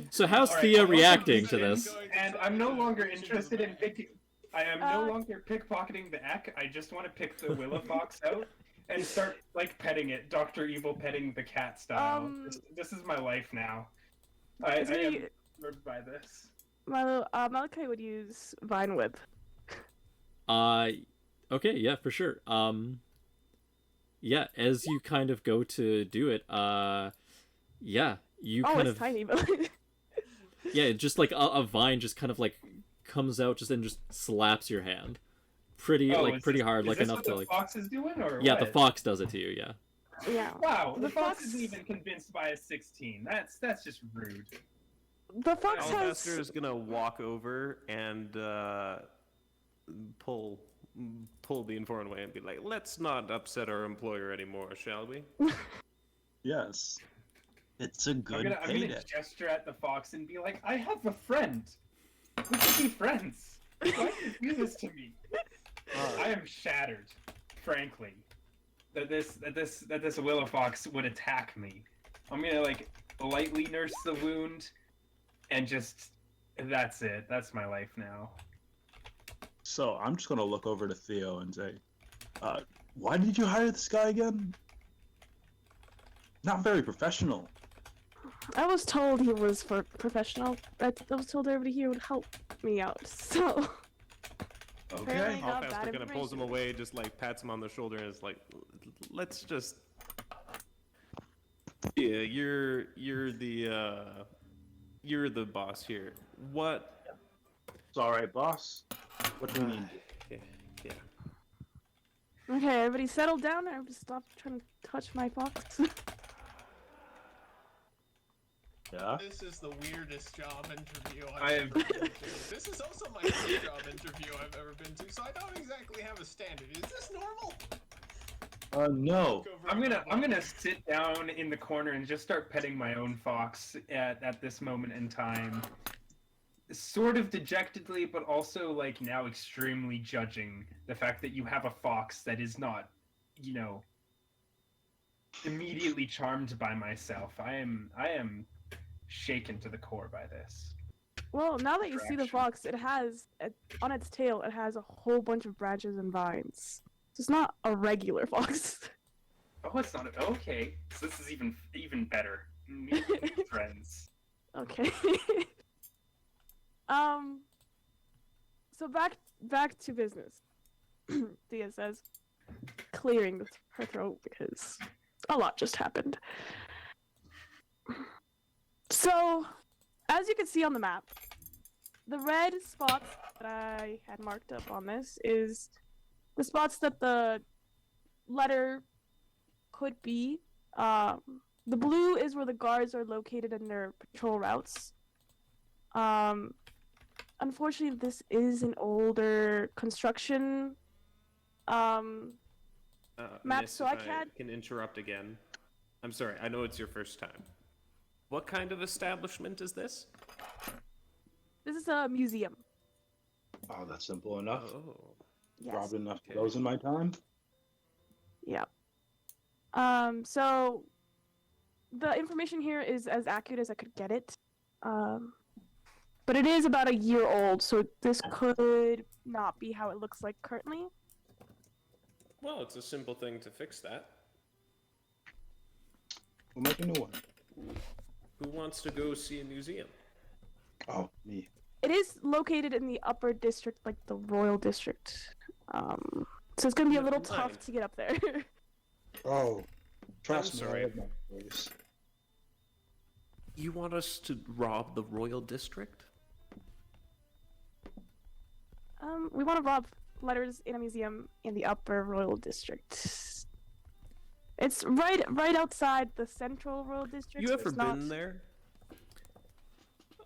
So how's All right, Thea I'm reacting to interested in- this? And I'm no longer interested in picking. I am no longer pickpocketing the Eck. I just want to pick the Willow Fox out and start like petting it, Doctor Evil petting the cat style. This is my life now. I am moved by this. Malachi would use Vine Whip. Okay, yeah, for sure. Yeah, as you kind of go to do it, yeah, you kind it's of tiny, but yeah, just like a vine just kind of like comes out just and just slaps your hand, pretty hard, like enough what to the like. fox is doing, or Yeah, what? the fox does it to you. Yeah. yeah. Wow, the fox fox isn't even convinced by a 16. That's just rude. The fox Alabaster has is gonna walk over and pull the informant away and be like, "Let's not upset our employer anymore, shall we?" Yes. It's a good I'm gonna payday. gesture at the fox and be like, I have a friend. We should be friends. Why do you do this to me? I am shattered, frankly, that this willow fox would attack me. I'm gonna like lightly nurse the wound, and just that's it. That's my life now. So I'm just gonna look over to Theo and say, why did you hire this guy again? Not very professional. I was told he was for professional. I was told everybody here would help me out. So Okay. Got Alfaster bad kind of pulls him information. away, just like pats him on the shoulder, and is like, "Let's just." Yeah, you're the boss here. What? It's all right, boss. What do you need? Yeah. okay, everybody settle down and stop trying to touch my fox. Yeah. This is the weirdest job interview I I've have- ever been to. This is also my first job interview I've ever been to, so I don't exactly have a standard. Is this normal? No. Go for I'm it. gonna sit down in the corner and just start petting my own fox at this moment in time. Sort of dejectedly, but also like now extremely judging the fact that you have a fox that is not, immediately charmed by myself. I am shaken to the core by this. Well, now that you see the Attraction. fox, it has on its tail. It has a whole bunch of branches and vines. So it's not a regular fox. Oh, it's not okay. So this is even better. New friends. Okay. So back to business. Thea says, clearing her throat because a lot just happened. So, as you can see on the map, the red spots that I had marked up on this is the spots that the letter could be. The blue is where the guards are located in their patrol routes. Unfortunately, this is an older construction map, Miss, so if I can't. can interrupt again. I'm sorry. I know it's your first time. What kind of establishment is this? This is a museum. Oh, that's simple enough. Oh. Yes. Robbed enough Okay. those in my time. Yeah. So the information here is as accurate as I could get it. But it is about a year old, so this could not be how it looks like currently. Well, it's a simple thing to fix that. We'll make a new one. Who wants to go see a museum? Oh, me. It is located in the upper district, like the Royal District. So it's gonna be a little Never mind. tough to get up there. Oh, trust I'm me. sorry. I have my voice. You want us to rob the royal district? We want to rob letters in a museum in the upper Royal District. It's right outside the central Royal District. You so ever it's been not... there?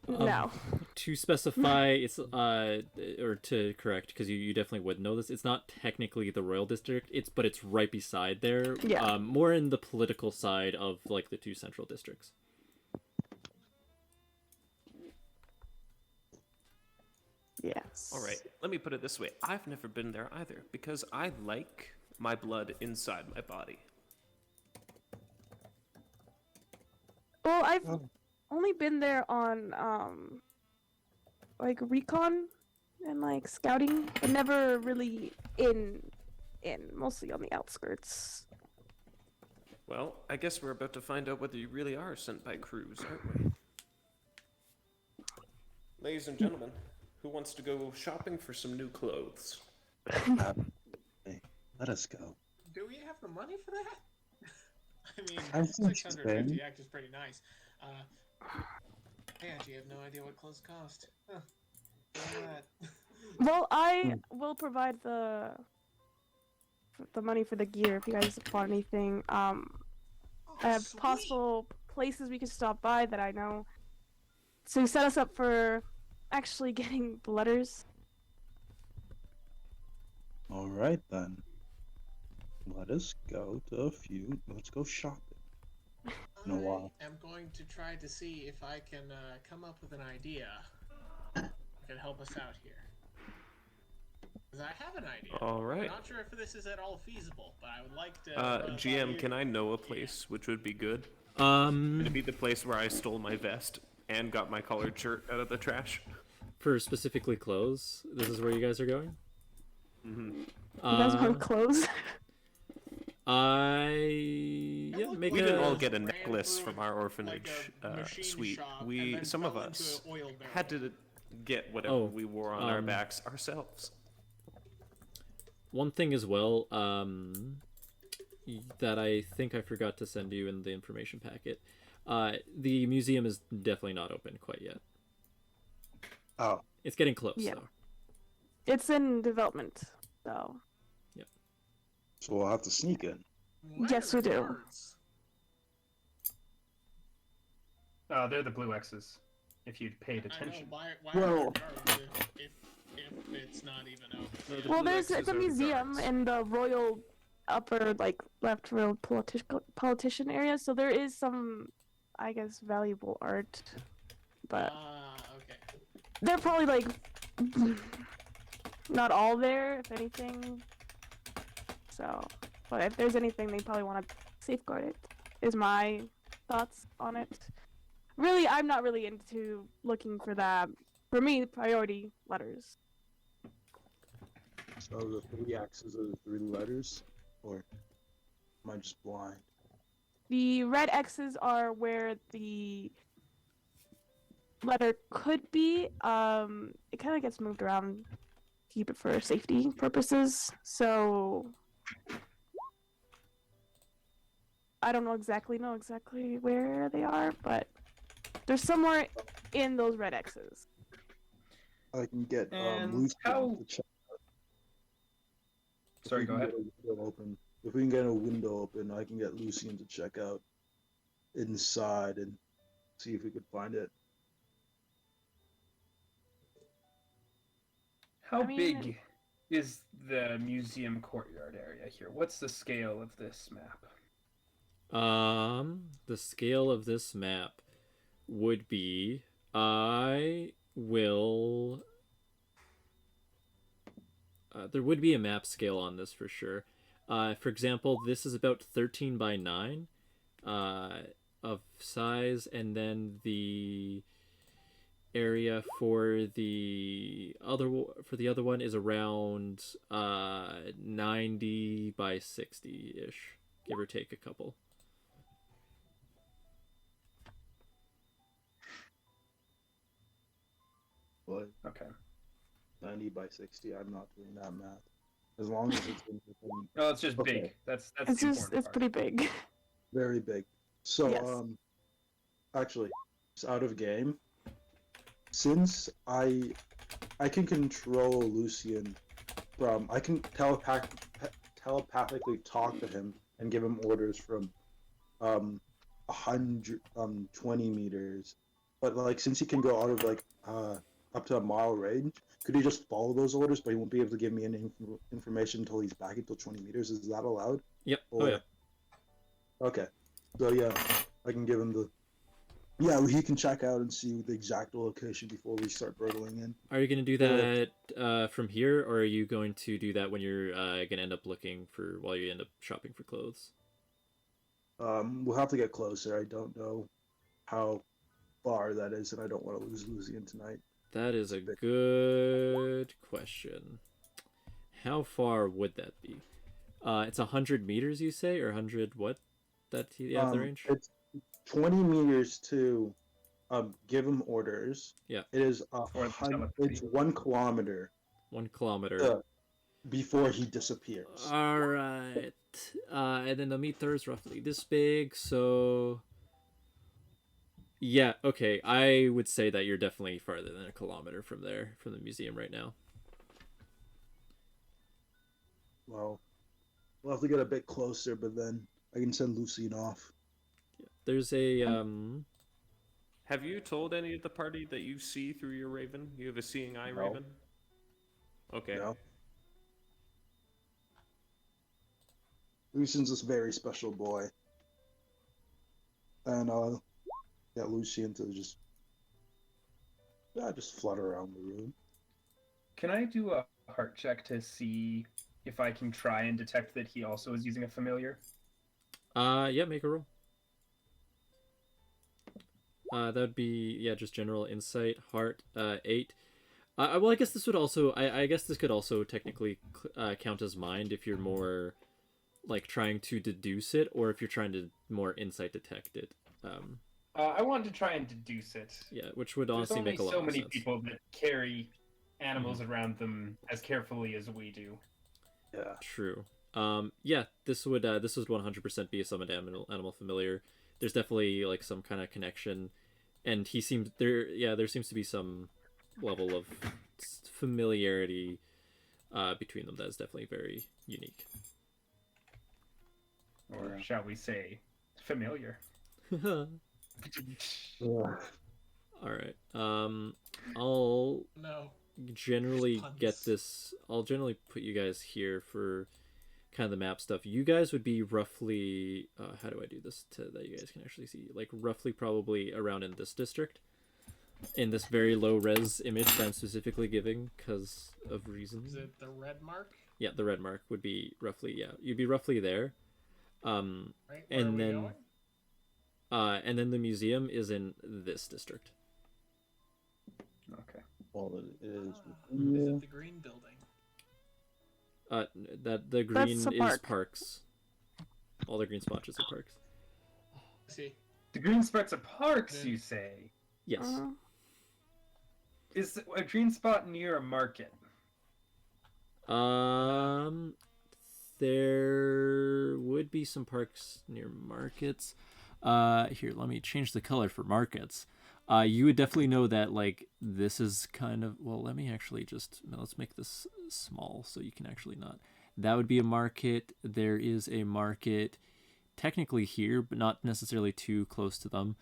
No. To specify, it's or to correct, because you definitely would know this. It's not technically the royal district. But it's right beside there. Yeah. More in the political side of like the two central districts. Yes. All right, let me put it this way. I've never been there either because I like my blood inside my body. Well, I've Oh. only been there on like recon and like scouting, but never really in mostly on the outskirts. Well, I guess we're about to find out whether you really are sent by Cruz, aren't we? Ladies and gentlemen, who wants to go shopping for some new clothes? Hey, let us go. Do we have the money for that? I mean, I think 650 so. act is pretty nice. I actually have no idea what clothes cost. Huh. Look at that. Well, I will provide the money for the gear if you guys want anything. I have Sweet. possible places we could stop by that I know. So set us up for actually getting the letters. All right then. Let us go to a few. Let's go shopping. In a while. I am going to try to see if I can come up with an idea that can help us out here. Because I have an idea. All right. I'm not sure if this is at all feasible, but I would like to. run it by GM, you. can I know a place which would be good? Would it be the place where I stole my vest and got my collared shirt out of the trash? For specifically clothes, this is where you guys are going? Mm-hmm. You guys want clothes? Yeah, look make We a... didn't all Just get a ran necklace through from our like orphanage a machine suite. shop and We, then some of fell into us, an oil barrel. had to get whatever Oh, we wore on our um, backs ourselves. One thing as well, that I think I forgot to send you in the information packet. The museum is definitely not open quite yet. Oh, It's getting close, Yeah. though. It's in development, so. so we'll have to sneak in. Yes, we do. Guards. They're the blue X's. If you'd paid I know, attention. why Well- are there guards if it's not even open? No, yet? the Well, blue it's X's a are the museum guards. in the royal upper, like, left royal politician area, so there is some, I guess, valuable art. But Okay. they're probably, like, not all there, if anything. So, but if there's anything, they probably want to safeguard it, is my thoughts on it. Really, I'm not really into looking for that. For me, priority letters. So the three X's are the three letters, or am I just blind? The red X's are where the letter could be. It kind of gets moved around, keep it for safety purposes. So I don't know exactly where they are, but they're somewhere in those red X's. I can get And Lucy how- to check. If Sorry, we go can ahead. get a window open. If we can get a window open, I can get Lucian to check out inside and see if we could find it. How I mean- big is the museum courtyard area here? What's the scale of this map? The scale of this map would be... I will... there would be a map scale on this for sure. For example, this is about 13 by 9 of size, and then the area for the other one is around 90 by 60-ish, give or take a couple. But Okay. 90 by 60, I'm not doing that math. As long as it's within No, it's just Okay. big. That's It's the just important it's part. pretty big. very big. So, Yes. Actually, it's out of game. Since I can control Lucian from, I can telepathically talk to him and give him orders from 120 meters. But like, since he can go out of like up to a mile range, could he just follow those orders? But he won't be able to give me any information until he's back until 20 meters. Is that allowed? Yep. Or... Oh yeah. Okay. So yeah, I can give him the Yeah, he can check out and see the exact location before we start burgling in. Are you going to do that from here, or are you going to do that when you're going to end up looking for while you end up shopping for clothes? We'll have to get closer. I don't know how far that is, and I don't want to lose Lucian tonight. That is a good question. How far would that be? It's 100 meters, you say, or 100 what? That you have the range? It's 20 meters to give him orders. Yeah. It is the telepathy. it's 1 kilometer 1 kilometer. before he disappears. All right. And then the meter is roughly this big, so yeah, okay. I would say that you're definitely farther than a kilometer from there, from the museum right now. Well, we'll have to get a bit closer, but then I can send Lucian off. There's a Have you told any of the party that you see through your raven? You have a seeing eye No. raven? Okay. You know? Lucian's this very special boy. And I'll get Lucian to just flutter around the room. Can I do a heart check to see if I can try and detect that he also is using a familiar? yeah, make a roll. That would be just general insight, heart, 8. Well, I guess this would also I guess this could also technically count as mind if you're more like trying to deduce it, or if you're trying to more insight detect it. I wanted to try and deduce it. Yeah, which would There's honestly only make a lot so more many sense. people that carry animals around them as carefully as we do. Yeah. True. Yeah, this would 100% be a summoned animal familiar. There's definitely like some kind of connection, and he seems there. Yeah, there seems to be some level of familiarity between them that is definitely very unique. Or shall we say, familiar. All Yeah. right. I'll No. generally Puns. get this. I'll generally put you guys here for kind of the map stuff. You guys would be roughly. How do I do this to that you guys can actually see? Like roughly, probably around in this district, in this very low res image that I'm specifically giving because of reasons. Is it the red mark? Yeah, the red mark would be roughly. Yeah, you'd be roughly there. Right? Where And are we then- going? And then the museum is in this district. Okay. Well, it is. Is Yeah. it the green building? That the green the is park. parks. All the green spots are parks. See, The green spots are parks, Yeah. you say? Yes. Is a green spot near a market? There would be some parks near markets. Here, let me change the color for markets. You would definitely know that, like, this is kind of, well, let me actually let's make this small so you can actually not. That would be a market. There is a market technically here, but not necessarily too close to them.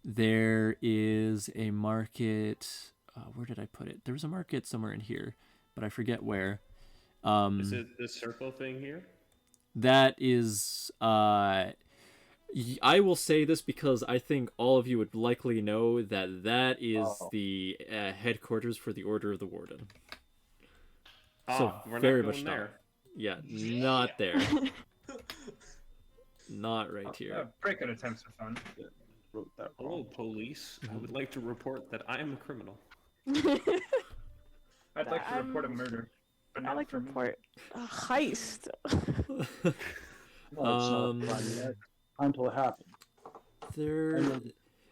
There is a market, where did I put it? There was a market somewhere in here, but I forget where. Is it this circle thing here? That is, I will say this because I think all of you would likely know that that is the headquarters for the Order of the Warden. So We're very not much going not. there. Yeah, not there. Not right here. Breakout attempts are fun. Wrote that Hello, wrong. police. I would like to report that I am a criminal. I'd like to report a murder, but I not like to for me. report a heist. No, it's not fun yet. Until it happens.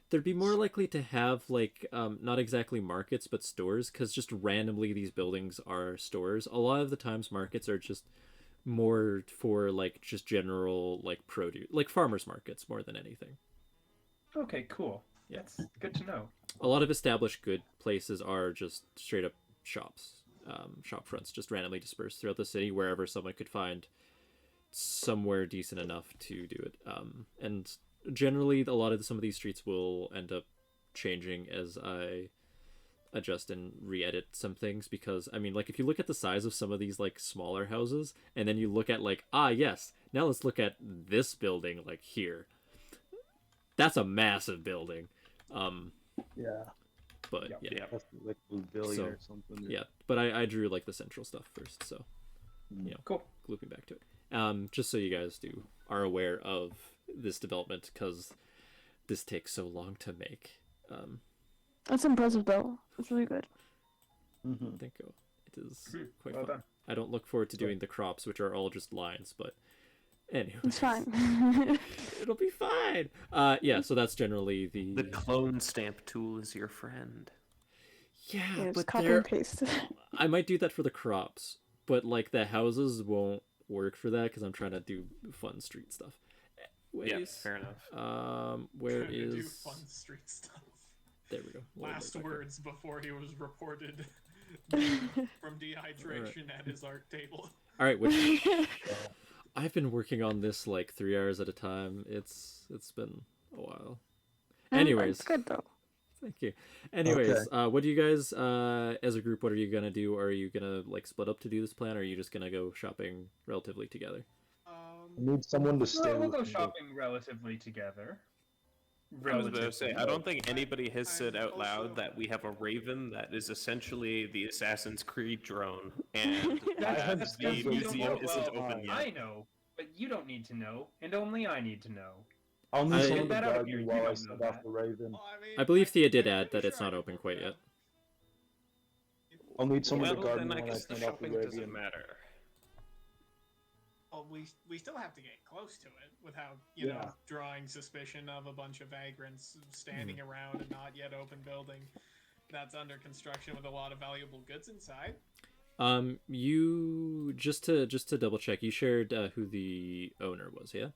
There'd be more likely to have like not exactly markets but stores, because just randomly these buildings are stores. A lot of the times markets are just more for like just general like produce, like farmers markets more than anything. Okay, cool. Yeah. That's good to know. A lot of established good places are just straight up shops, shop fronts just randomly dispersed throughout the city wherever someone could find somewhere decent enough to do it. And generally a lot of some of these streets will end up changing as I adjust and re-edit some things, because I mean, like, if you look at the size of some of these like smaller houses and then you look at like, yes, now let's look at this building like here. That's a massive building. Yeah. But Yep. yeah, Yeah. That's like Luvillia So, or something. yeah. But I drew like the central stuff first, so Cool. looping back to it. Just so you guys are aware of this development, because this takes so long to make. That's impressive, though. It's really good. Mm-hmm. Thank you. It is quite Well fun. done. I don't look forward to doing the crops, which are all just lines, but anyway, It's fine. it'll be fine. Yeah. So that's generally The clone stamp tool is your friend. Yeah, Yeah, just but copy there, and paste. I might do that for the crops, but like the houses won't work for that because I'm trying to do fun street stuff. Yeah, Ways. fair enough. Where Trying to do is? fun street stuff. There we go. Last words before he was reported from dehydration at his art table. All right, which I've been working on this like 3 hours at a time. It's been a while. Anyways, It's good though. thank you. Anyways, what do you guys, as a group, what are you gonna do? Are you gonna like split up to do this plan, or are you just gonna go shopping relatively together? I need someone to stay We'll with go me. shopping relatively together. I was about to say, I don't think anybody has said I'm out loud also- that we have a Raven that is essentially the Assassin's Creed drone, and That's the because you don't museum know. isn't Well, open I yet. know, but you don't need to know, and only I need to know. I'll need I- someone to Get that out guard of here, me you while I don't send know off that. the Raven. Well, I mean, I believe Thea did I'm add that pretty it's sure not I open can quite work yet. out. I'll need someone to Well, guard then me I when I guess the send off the shopping doesn't Raven. matter. Well, we still have to get close to it without, you know, drawing suspicion of a bunch of vagrants standing around and not yet open building that's under construction with a lot of valuable goods inside. You just to double check, you shared who the owner was, yeah?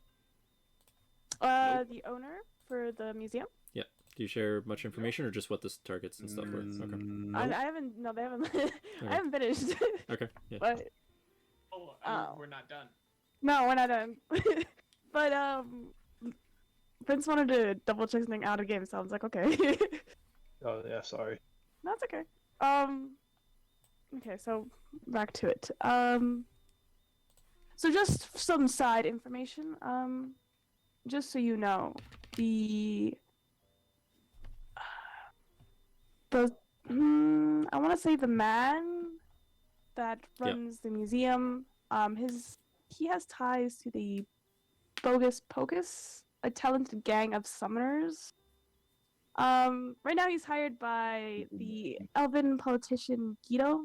The owner for the museum. Yeah. Do you share much information, or just what the targets and stuff were? Okay. Nope. I haven't. No, they haven't. I haven't finished. Okay. Yeah. But Oh, I mean, Oh. we're not done. no, we're not done. But Prince wanted to double check something out of game, so I was like, okay. Oh yeah, sorry. That's okay. Okay, so back to it. So just some side information. Just so you know, I want to say the man that runs the museum. He has ties to the Bogus Pocus, a talented gang of summoners. Right now he's hired by the elven politician Guido,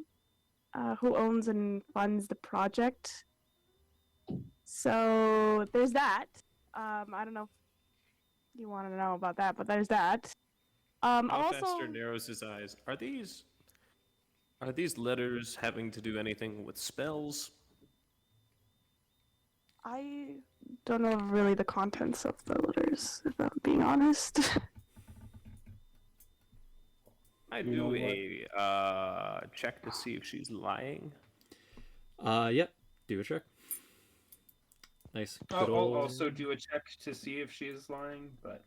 who owns and funds the project. So there's that. I don't know if you want to know about that, but there's that. Also, Outmaster narrows his eyes. Are these letters having to do anything with spells? I don't know really the contents of the letters, if I'm being honest. I You know do what? a check to see if she's lying. Yep. Do a check. Nice. Good I'll old... also do a check to see if she is lying, but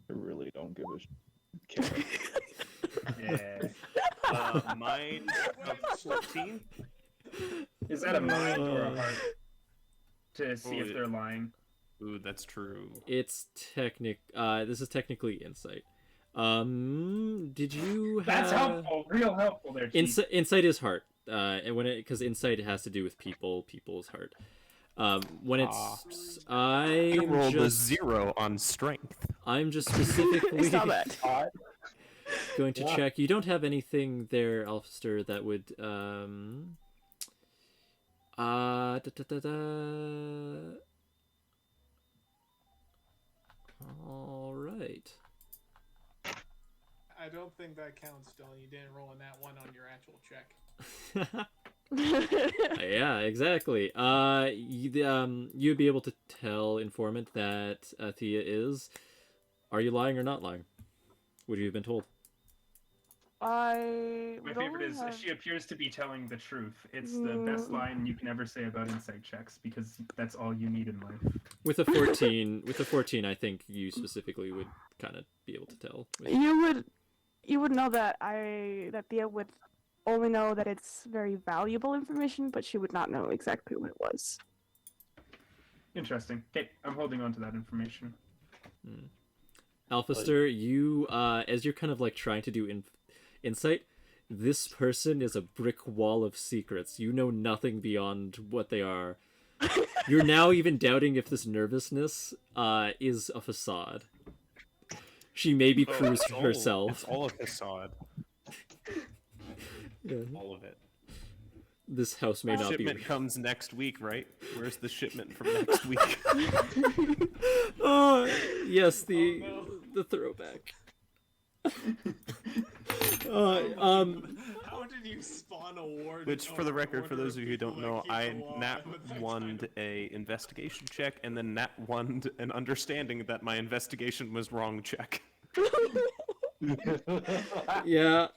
I really don't give a care. yeah. Mine of 14. Is that a mind or a heart? To see Oh, if they're lying. Ooh, that's true. It's this is technically insight. Did you have... That's helpful, real helpful there. Chief. Insight is heart. And because insight has to do with people's heart. When it's I rolled a 0 on strength. I'm just specifically Saw that. going to Yeah. check. You don't have anything there, Alfister, that would All right. I don't think that counts, Dylan. You didn't roll in that one on your actual check. Yeah, exactly. You'd be able to tell informant that Thea is. Are you lying or not lying? Would you have been told? I My would favorite only is have- she appears to be telling the truth. It's the best line you can ever say about insight checks because that's all you need in life. With a 14, I think you specifically would kind of be able to tell. You would know that Thea would only know that it's very valuable information, but she would not know exactly what it was. Interesting. Okay, I'm holding on to that information. Alphaster, you as you're kind of like trying to do insight, this person is a brick wall of secrets. You know nothing beyond what they are. You're now even doubting if this nervousness is a facade. She may be Cruz herself. It's all a facade. Yeah. All of it. This house may not be. Shipment comes next week, right? Where's the shipment from next week? Oh yes, no. the throwback. How did you spawn a ward? Which, for the record, for those of you who don't know, I nat one. won a investigation check and then nat won an understanding that my investigation was wrong check. Yeah,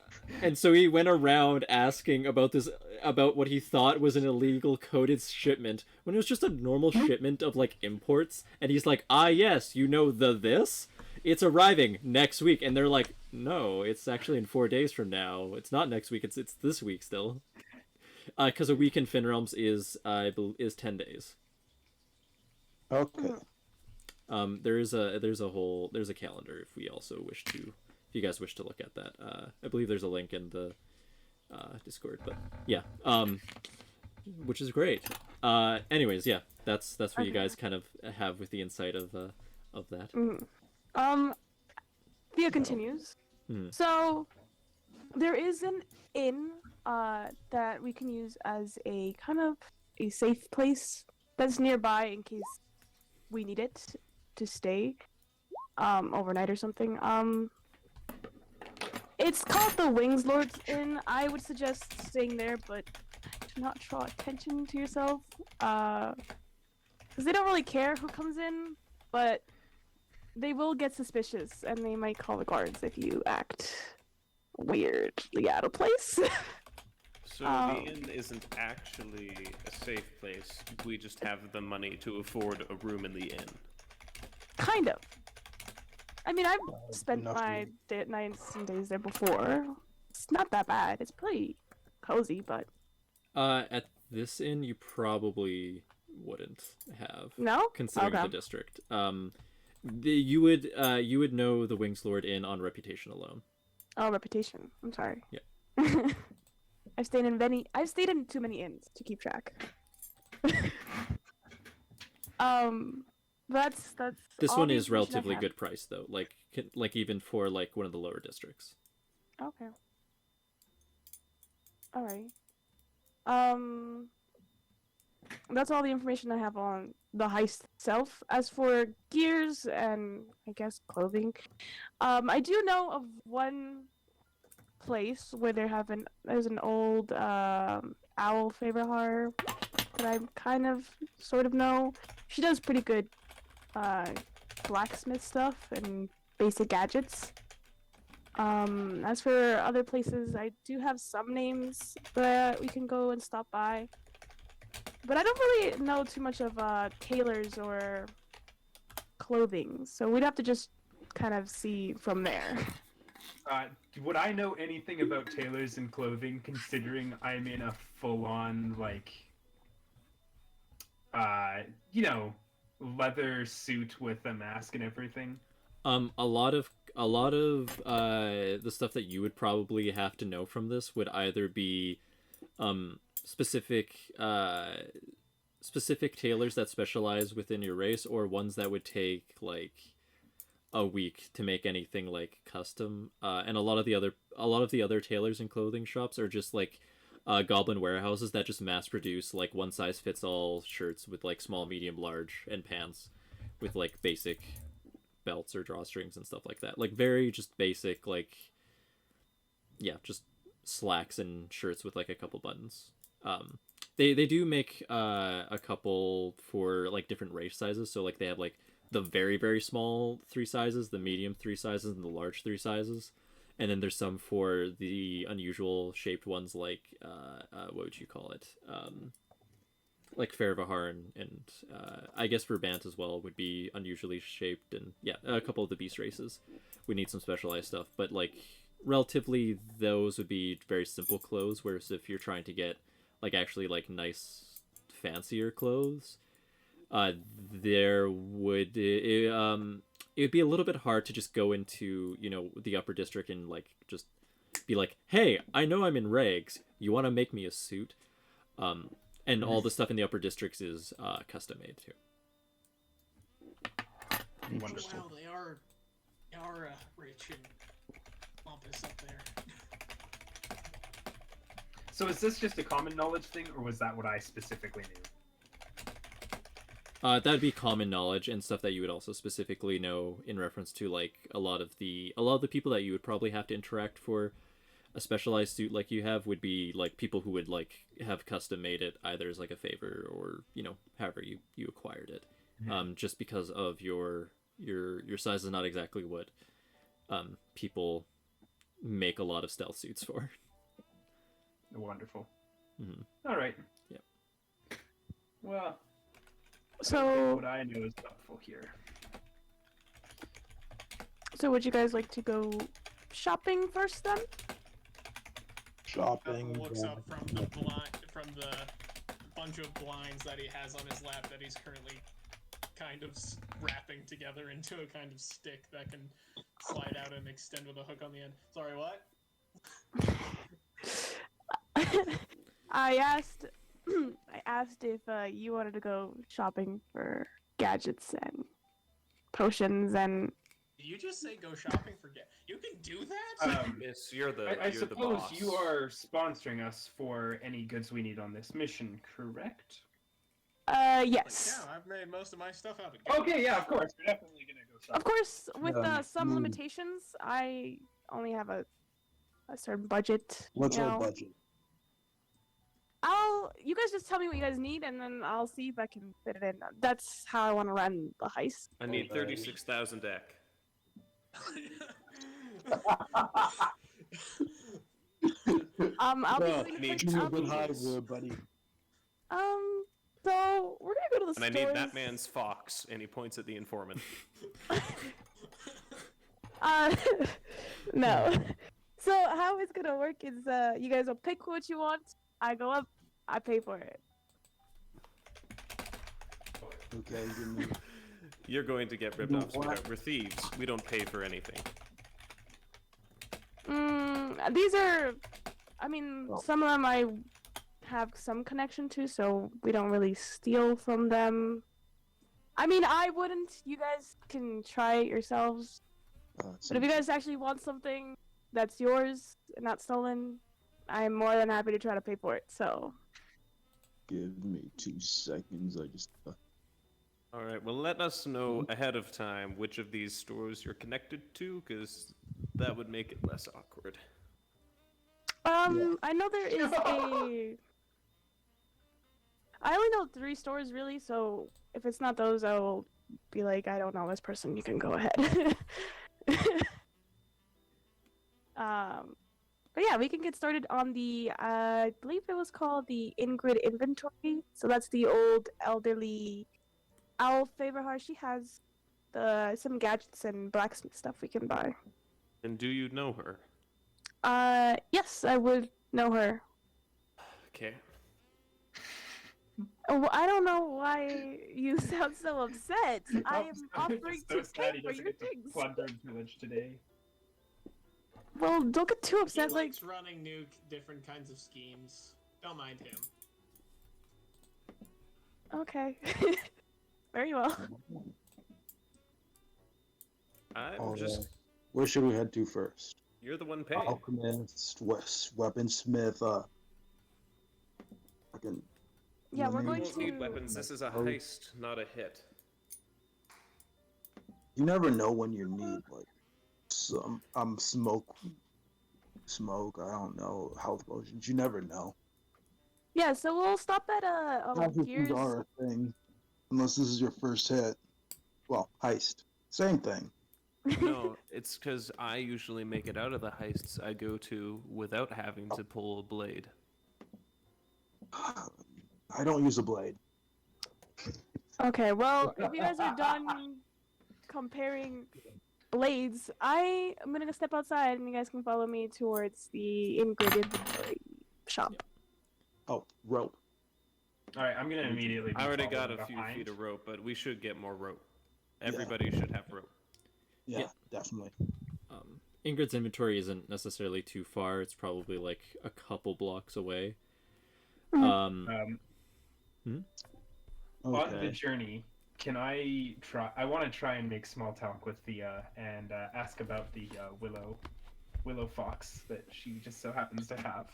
and so he went around asking about what he thought was an illegal coded shipment when it was just a normal shipment of like imports, and he's like, ah yes, you know this? It's arriving next week, and they're like, no, it's actually in 4 days from now. It's not next week, it's this week still. Because a week in Finrealms is 10 days. Okay. There's a calendar if we also wish to, if you guys wish to look at that. I believe there's a link in the Discord, but yeah, which is great. Anyways, yeah, that's what you guys kind of have with the insight of that. Thea continues. So there is an inn that we can use as a kind of a safe place that's nearby in case we need it to stay overnight or something. It's called the Wings Lord's Inn. I would suggest staying there, but do not draw attention to yourself, because they don't really care who comes in, but they will get suspicious, and they might call the guards if you act weirdly out of place. So the inn isn't actually a safe place. We just have the money to afford a room in the inn. Kind of. I mean, I've spent enough my room. nights and days there before. It's not that bad. It's pretty cozy, but At this inn, you probably wouldn't have, no. considering Okay. the district. You would know the Wings Lord Inn on reputation alone. Oh, reputation. I'm sorry. Yeah. I've stayed in too many inns to keep track. That's This all one the is information I relatively have. good price though, like even for like one of the lower districts. Okay. All right. That's all the information I have on the heist itself. As for gears and I guess clothing, I do know of one place where there's an old owl favorite horror that I kind of sort of know. She does pretty good blacksmith stuff and basic gadgets. As for other places, I do have some names that we can go and stop by. But I don't really know too much of tailors or clothing, so we'd have to just kind of see from there. Would I know anything about tailors and clothing, considering I'm in a full-on, like, leather suit with a mask and everything? A lot of the stuff that you would probably have to know from this would either be specific tailors that specialize within your race, or ones that would take like a week to make anything like custom. And a lot of the other tailors and clothing shops are just like goblin warehouses that just mass produce like one size fits all shirts with like small, medium, large, and pants with like basic belts or drawstrings and stuff like that. Like very just basic, like, yeah, just slacks and shirts with like a couple buttons. They do make a couple for like different race sizes. So like they have like the very, very small 3 sizes, the medium 3 sizes, and the large 3 sizes. And then there's some for the unusual shaped ones, like what would you call it? Like Fairvahar and I guess Verbant as well would be unusually shaped, and yeah, a couple of the beast races would need some specialized stuff. But like relatively, those would be very simple clothes. Whereas if you're trying to get like actually like nice, fancier clothes, there would it would be a little bit hard to just go into, the upper district and like just be like, hey, I know I'm in regs, you want to make me a suit? And all the stuff in the upper districts is custom made too. Wonderful. Wow, they are rich and pompous up there. So is this just a common knowledge thing, or was that what I specifically knew? That'd be common knowledge and stuff that you would also specifically know in reference to like a lot of the people that you would probably have to interact for a specialized suit like you have would be like people who would like have custom made it either as like a favor or however you acquired it. Just because of your size is not exactly what people make a lot of stealth suits for. Wonderful. Mm-hmm. All right. Yeah. Well, I So- think what I know is helpful here. So would you guys like to go shopping first then? Shopping. Looks up from the bunch of blinds that he has on his lap that he's currently kind of wrapping together into a kind of stick that can slide out and extend with a hook on the end. Sorry, what? I asked if you wanted to go shopping for gadgets and potions and Did you just say go shopping for You can do that? Miss, you're the I you're the suppose boss. you are sponsoring us for any goods we need on this mission, correct? yes. Yeah, I've made most of my stuff out of Okay, yeah, of course. We're definitely gonna go shopping. Of course, with some mm. limitations, I only have a certain budget. What's you our know. budget? You guys just tell me what you guys need, and then I'll see if I can fit it in. That's how I want to run the heist. I need 36,000 deck. I'll be Well, doing need quick- two I'll be- good high there, buddy. So we're gonna go to the And I stores. need that man's fox, and he points at the informant. No. So how it's gonna work is you guys will pick what you want. I go up, I pay for it. Okay, give me. You're going to get ripped Do off, sweetheart. what? We're thieves. We don't pay for anything. These are, I mean, Oh. some of them I have some connection to, so we don't really steal from them. I mean, I wouldn't. You guys can try it yourselves. But if you guys actually want something that's yours and not stolen, I'm more than happy to try to pay for it. So, Give me 2 seconds. I just. All right. Well, let us know ahead of time which of these stores you're connected to, because that would make it less awkward. I know there is a. I only know 3 stores really, so if it's not those, I will be like, I don't know this person. You can go ahead. But yeah, we can get started on the. I believe it was called the Ingrid Inventory. So that's the old elderly owl favor. She has some gadgets and blacksmith stuff we can buy. And do you know her? Yes, I would know her. Okay. Oh, I don't know why you sound so upset. I am offering so to sad pay he for doesn't your get to things. plunder the village today. Well, don't get too He upset. Like, likes running new, different kinds of schemes. Don't mind him. okay, very well. I'm just. Where should we head to first? You're the one paying. Alchemist, weaponsmith. Fucking. Yeah, we're We going won't need to. weapons. This is a Oh. heist, not a hit. You never know when you need like some smoke. I don't know, health potions. You never know. Yeah, so we'll stop at Health Gears. potions are a thing, unless this is your first hit. Well, heist, same thing. No, it's because I usually make it out of the heists I go to without having to pull a blade. I don't use a blade. Okay, well, if you guys are done comparing blades, I am gonna go step outside, and you guys can follow me towards the Ingrid Inventory shop. Oh, rope. All right, I'm gonna immediately. Be I already got following a few behind. feet of rope, but we should get more rope. Everybody should have rope. Yeah, definitely. Ingrid's inventory isn't necessarily too far. It's probably like a couple blocks away. Um, On the Okay. journey, can I try? I want to try and make small talk with Thea and ask about the willow fox that she just so happens to have.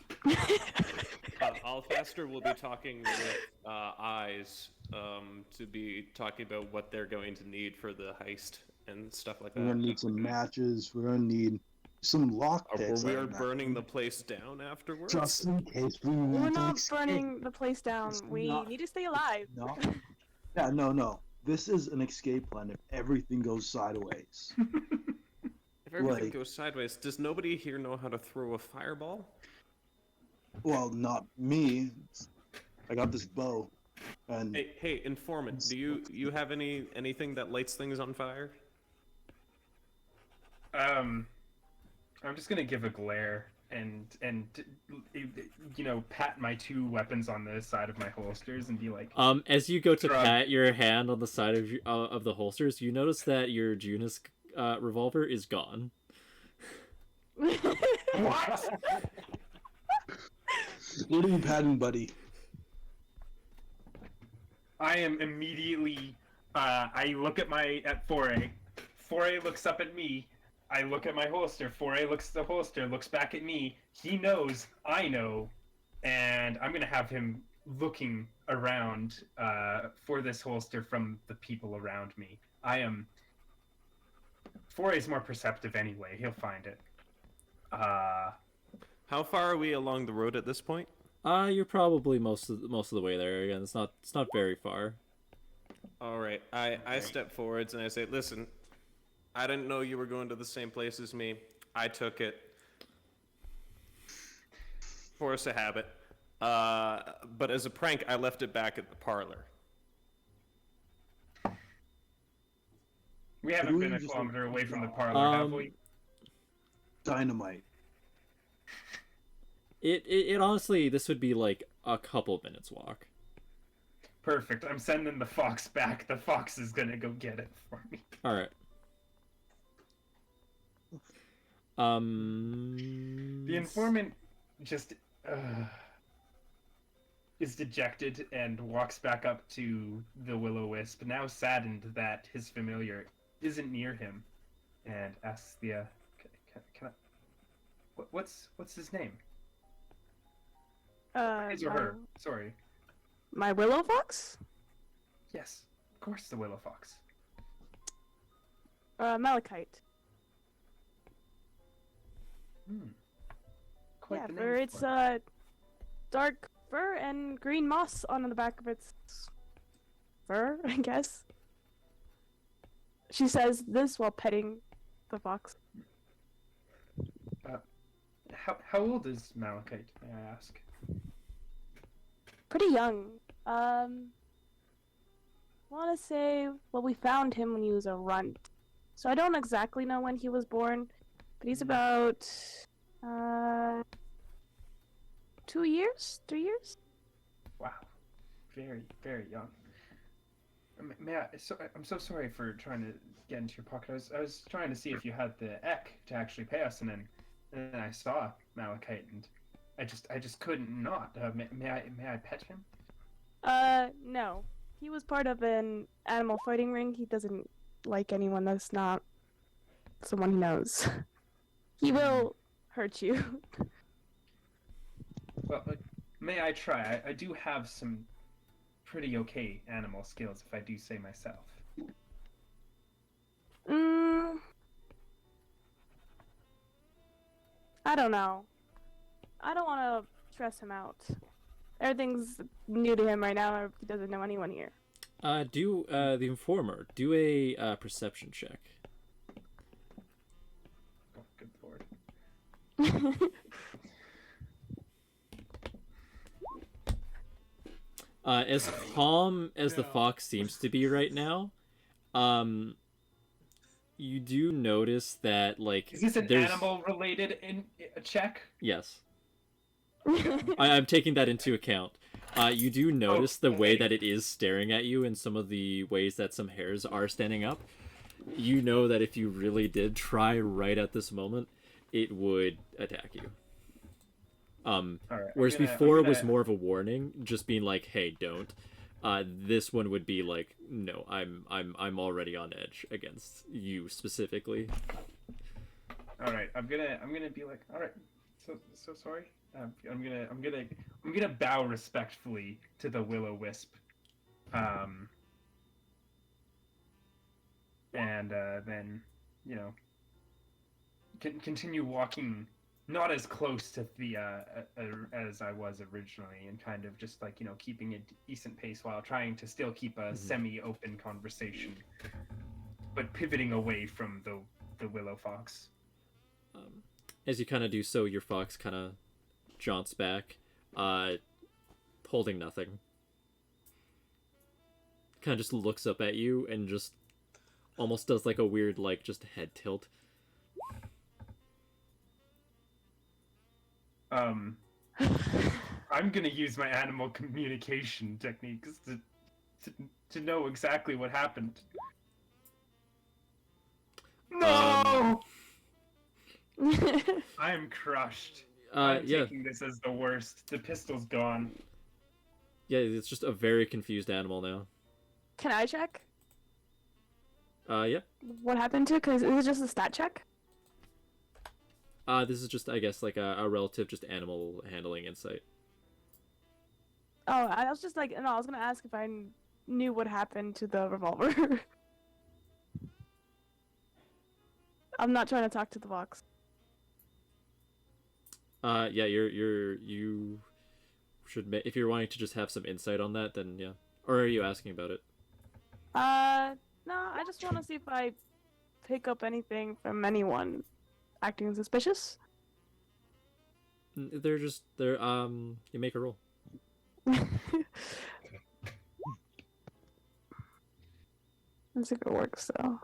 Alfaster will be talking with Eyes to be talking about what they're going to need for the heist and stuff like that. We're gonna need some matches. We're gonna need some lockpicks. We I are burning imagine, the place down afterwards. just in case we We're want to not escape. burning the place down. It's We not- need to stay alive. No. Yeah, no. This is an escape plan if everything goes sideways. If everything Like- goes sideways, does nobody here know how to throw a fireball? Well, not me. I got this bow, and Hey, informant, do you have anything that lights things on fire? I'm just gonna give a glare and pat my two weapons on the side of my holsters and be like, as you go to Shrug. pat your hand on the side of the holsters, you notice that your Junus revolver is gone. "What?" what are you patting, buddy? I am immediately. I look at Foray. Foray looks up at me. I look at my holster. Foray looks at the holster, looks back at me. He knows, I know, and I'm gonna have him looking around for this holster from the people around me. Foray's more perceptive anyway. He'll find it. How far are we along the road at this point? You're probably most of the way there. Again, it's not very far. All right, I step forwards and I say, listen, I didn't know you were going to the same place as me. I took it. Force a habit. But as a prank, I left it back at the parlor. We haven't Ooh, been a just kilometer like- away from the parlor, have we? Dynamite. It honestly, this would be like a couple minutes walk. Perfect. I'm sending the fox back. The fox is gonna go get it for me. All right. The informant just is dejected and walks back up to the will-o-wisp, now saddened that his familiar isn't near him, and asks the can I, what's his name? His or her? Sorry. My willow fox? Yes, of course, the willow fox. Malachite. Quite Yeah, the for name its for it. dark fur and green moss on the back of its fur, I guess. She says this while petting the fox. How old is Malachite, may I ask? Pretty young. Want to say, well, we found him when he was a runt. So I don't exactly know when he was born, but he's about 2 years, 3 years. Wow, very, very young. I'm so sorry for trying to get into your pocket. I was trying to see if you had the ek to actually pay us, and then I saw Malachite, and I just couldn't not. May I pet him? No. He was part of an animal fighting ring. He doesn't like anyone that's not someone he knows. He will hurt you. Well, may I try? I do have some pretty okay animal skills, if I do say myself. I don't know. I don't want to stress him out. Everything's new to him right now. He doesn't know anyone here. Do the informer do a perception check. Oh, good lord. As calm as the fox seems to be right now, you do notice that like Is this an there's... animal-related check? Yes, I'm taking that into account. You do notice the way that it is staring at you, and some of the ways that some hairs are standing up. you know that if you really did try right at this moment, it would attack you. All right, Whereas I'm before it was gonna- more of a warning, just being like, "Hey, don't." This one would be like, "No, I'm already on edge against you specifically." All right, I'm gonna be like, all right, so sorry. I'm gonna bow respectfully to the Will-O-Wisp, and then continue walking, not as close to the as I was originally, and kind of just like keeping a decent pace while trying to still keep a semi-open conversation, but pivoting away from the Willow Fox. As you kind of do so, your fox kind of jaunts back, holding nothing. Kind of just looks up at you and just almost does like a weird, like, just head tilt. I'm gonna use my animal communication techniques to know exactly what happened. No! I am crushed. I'm Yeah. taking this as the worst. The pistol's gone. Yeah, it's just a very confused animal now. Can I check Yeah. what happened to it? Because it was just a stat check. This is just, I guess, like a relative just animal handling insight. Oh, I was just like, no, I was gonna ask if I knew what happened to the revolver. I'm not trying to talk to the fox. Yeah, you should, if you're wanting to just have some insight on that, then yeah. Or are you asking about it? No, I just want to see if I pick up anything from anyone acting suspicious. They're you make a roll. Let's see if it works though.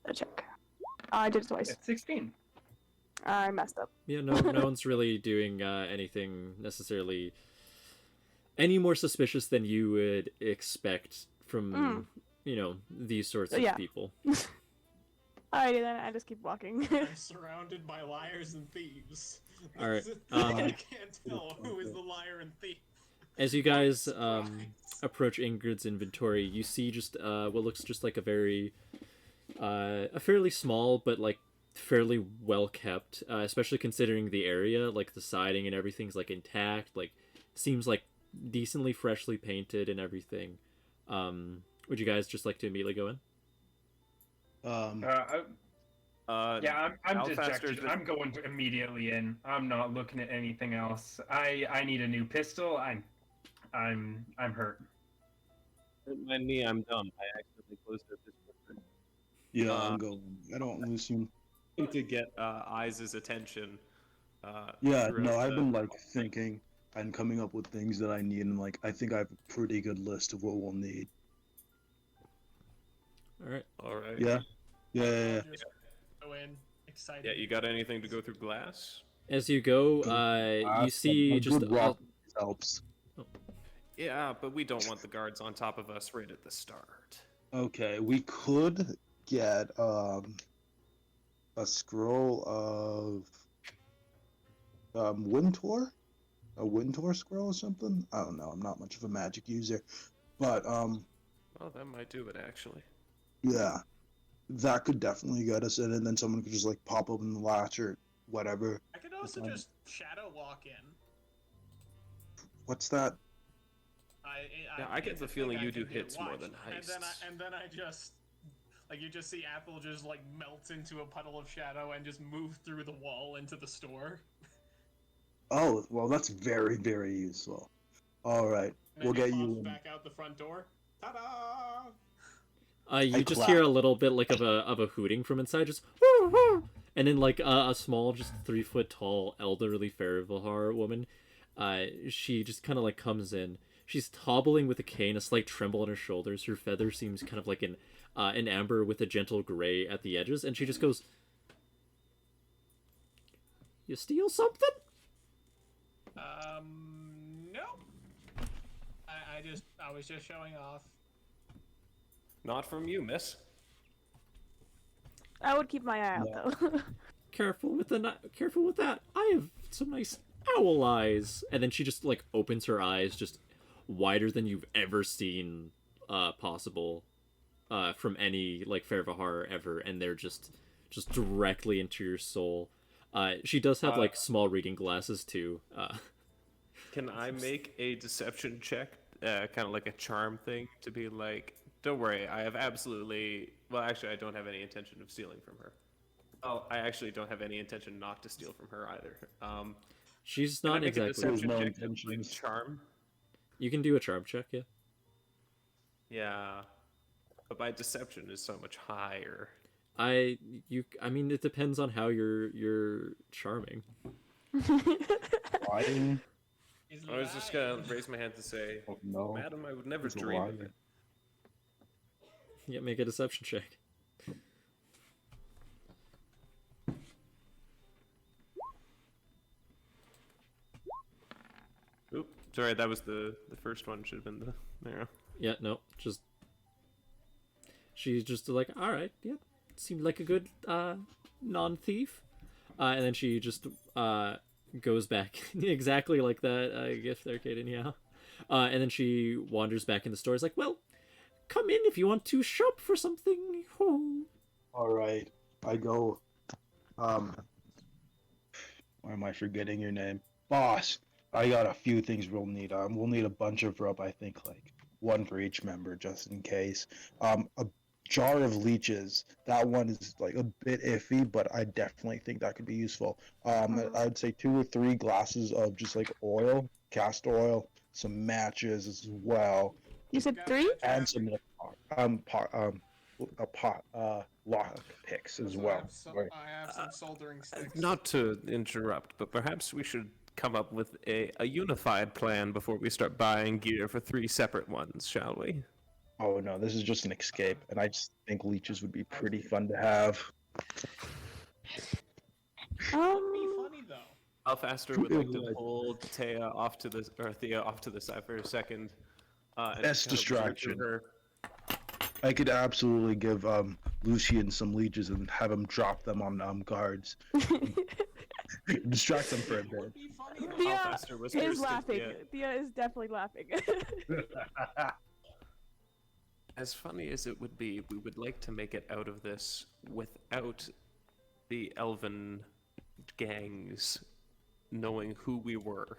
A check. I did it twice. It's 16. I messed up. Yeah, no one's really doing anything necessarily any more suspicious than you would expect from these sorts of Yeah. people. Alrighty then, I just keep walking. I'm surrounded by liars and thieves. All right, I can't tell who is the liar and thief. As you guys Surprise. approach Ingrid's inventory, you see just what looks just like a fairly small but like fairly well kept, especially considering the area, like the siding and everything's like intact, like seems like decently freshly painted and everything. Would you guys just like to immediately go in? Yeah, I'm how fast dejected. is it? I'm going immediately in. I'm not looking at anything else. I need a new pistol. I'm hurt. Don't mind me, I'm dumb. I accidentally closed up this button. Yeah, I'm going. I don't assume. To get Eyes' attention. Yeah, throughout no, I've the- been like thinking and coming up with things that I need, and like I think I have a pretty good list of what we'll need. All right. All right. Yeah, yeah. Just go in, excited. Yeah, you got anything to go through glass? As you go, you see a just good rock helps. Yeah, but we don't want the guards on top of us right at the start. Okay, we could get a scroll of Wintor, a Wintor scroll or something. I don't know. I'm not much of a magic user, but Well, that might do it, actually. yeah, that could definitely get us in, and then someone could just like pop open the latch or whatever. I could also just shadow walk in. What's that? I get the feeling you do get hits more watched, than heists. And then I just, like, you just see Apple just like melt into a puddle of shadow and just move through the wall into the store. Oh, well, that's very, very useful. All right, And we'll then get he you pops in. back out the front door. Ta-da! you I just clap. hear a little bit like of a hooting from inside, just woo, woo. And then like a small, just 3 foot tall, elderly Ferrivahar woman. She just kind of like comes in. She's hobbling with a cane, a slight tremble on her shoulders. Her feather seems kind of like an amber with a gentle gray at the edges, and she just goes, "You steal something?" No. I was just showing off. Not from you, miss. I would keep my eye out though. Careful with careful with that. I have some nice owl eyes. And then she just like opens her eyes just wider than you've ever seen possible from any like fair of a horror ever, and they're just directly into your soul. She does have like small reading glasses too. Can I make a deception check, kind of like a charm thing, to be like, don't worry, I have absolutely... Well, actually, I don't have any intention of stealing from her. Oh, I actually don't have any intention not to steal from her either. She's Can I not make a exactly. deception No check to, like, intentions. charm? You can do a charm check, yeah. Yeah. But my deception is so much higher. I mean, it depends on how you're charming. Lying? He's I was just lying. gonna raise my hand to say, Oh, no. Madam, I would never He's a dream of liar. it. Yeah, make a deception check. Oop, sorry, that was the first one. Should have been the there. Yeah, no, just she's just like, all right, yeah, seemed like a good non-thief, and then she just goes back exactly like that gift there, Kaden, yeah, and then she wanders back in the store. Is like, well, come in if you want to shop for something. Oh. All right, I go. Why am I forgetting your name, boss? I got a few things we'll need. We'll need a bunch of rope. I think like one for each member, just in case. A jar of leeches. That one is like a bit iffy, but I definitely think that could be useful. I'd say 2 or 3 glasses of just like oil, castor oil, some matches as well, You said 3? and some lock picks as well. Right. I have some soldering sticks. Not to interrupt, but perhaps we should come up with a unified plan before we start buying gear for 3 separate ones, shall we? Oh no, this is just an escape, and I just think leeches would be pretty fun to have. Be funny though. Alfaster would like to pull Thea off to the side for a second. And Best just kind of distraction. whisper to her, I could absolutely give Lucian some leeches and have him drop them on guards. Distract them for a It would bit. be funny though. Thea Alfaster whispers is to laughing. Thea, Thea is definitely laughing. as funny as it would be, we would like to make it out of this without the elven gangs knowing who we were.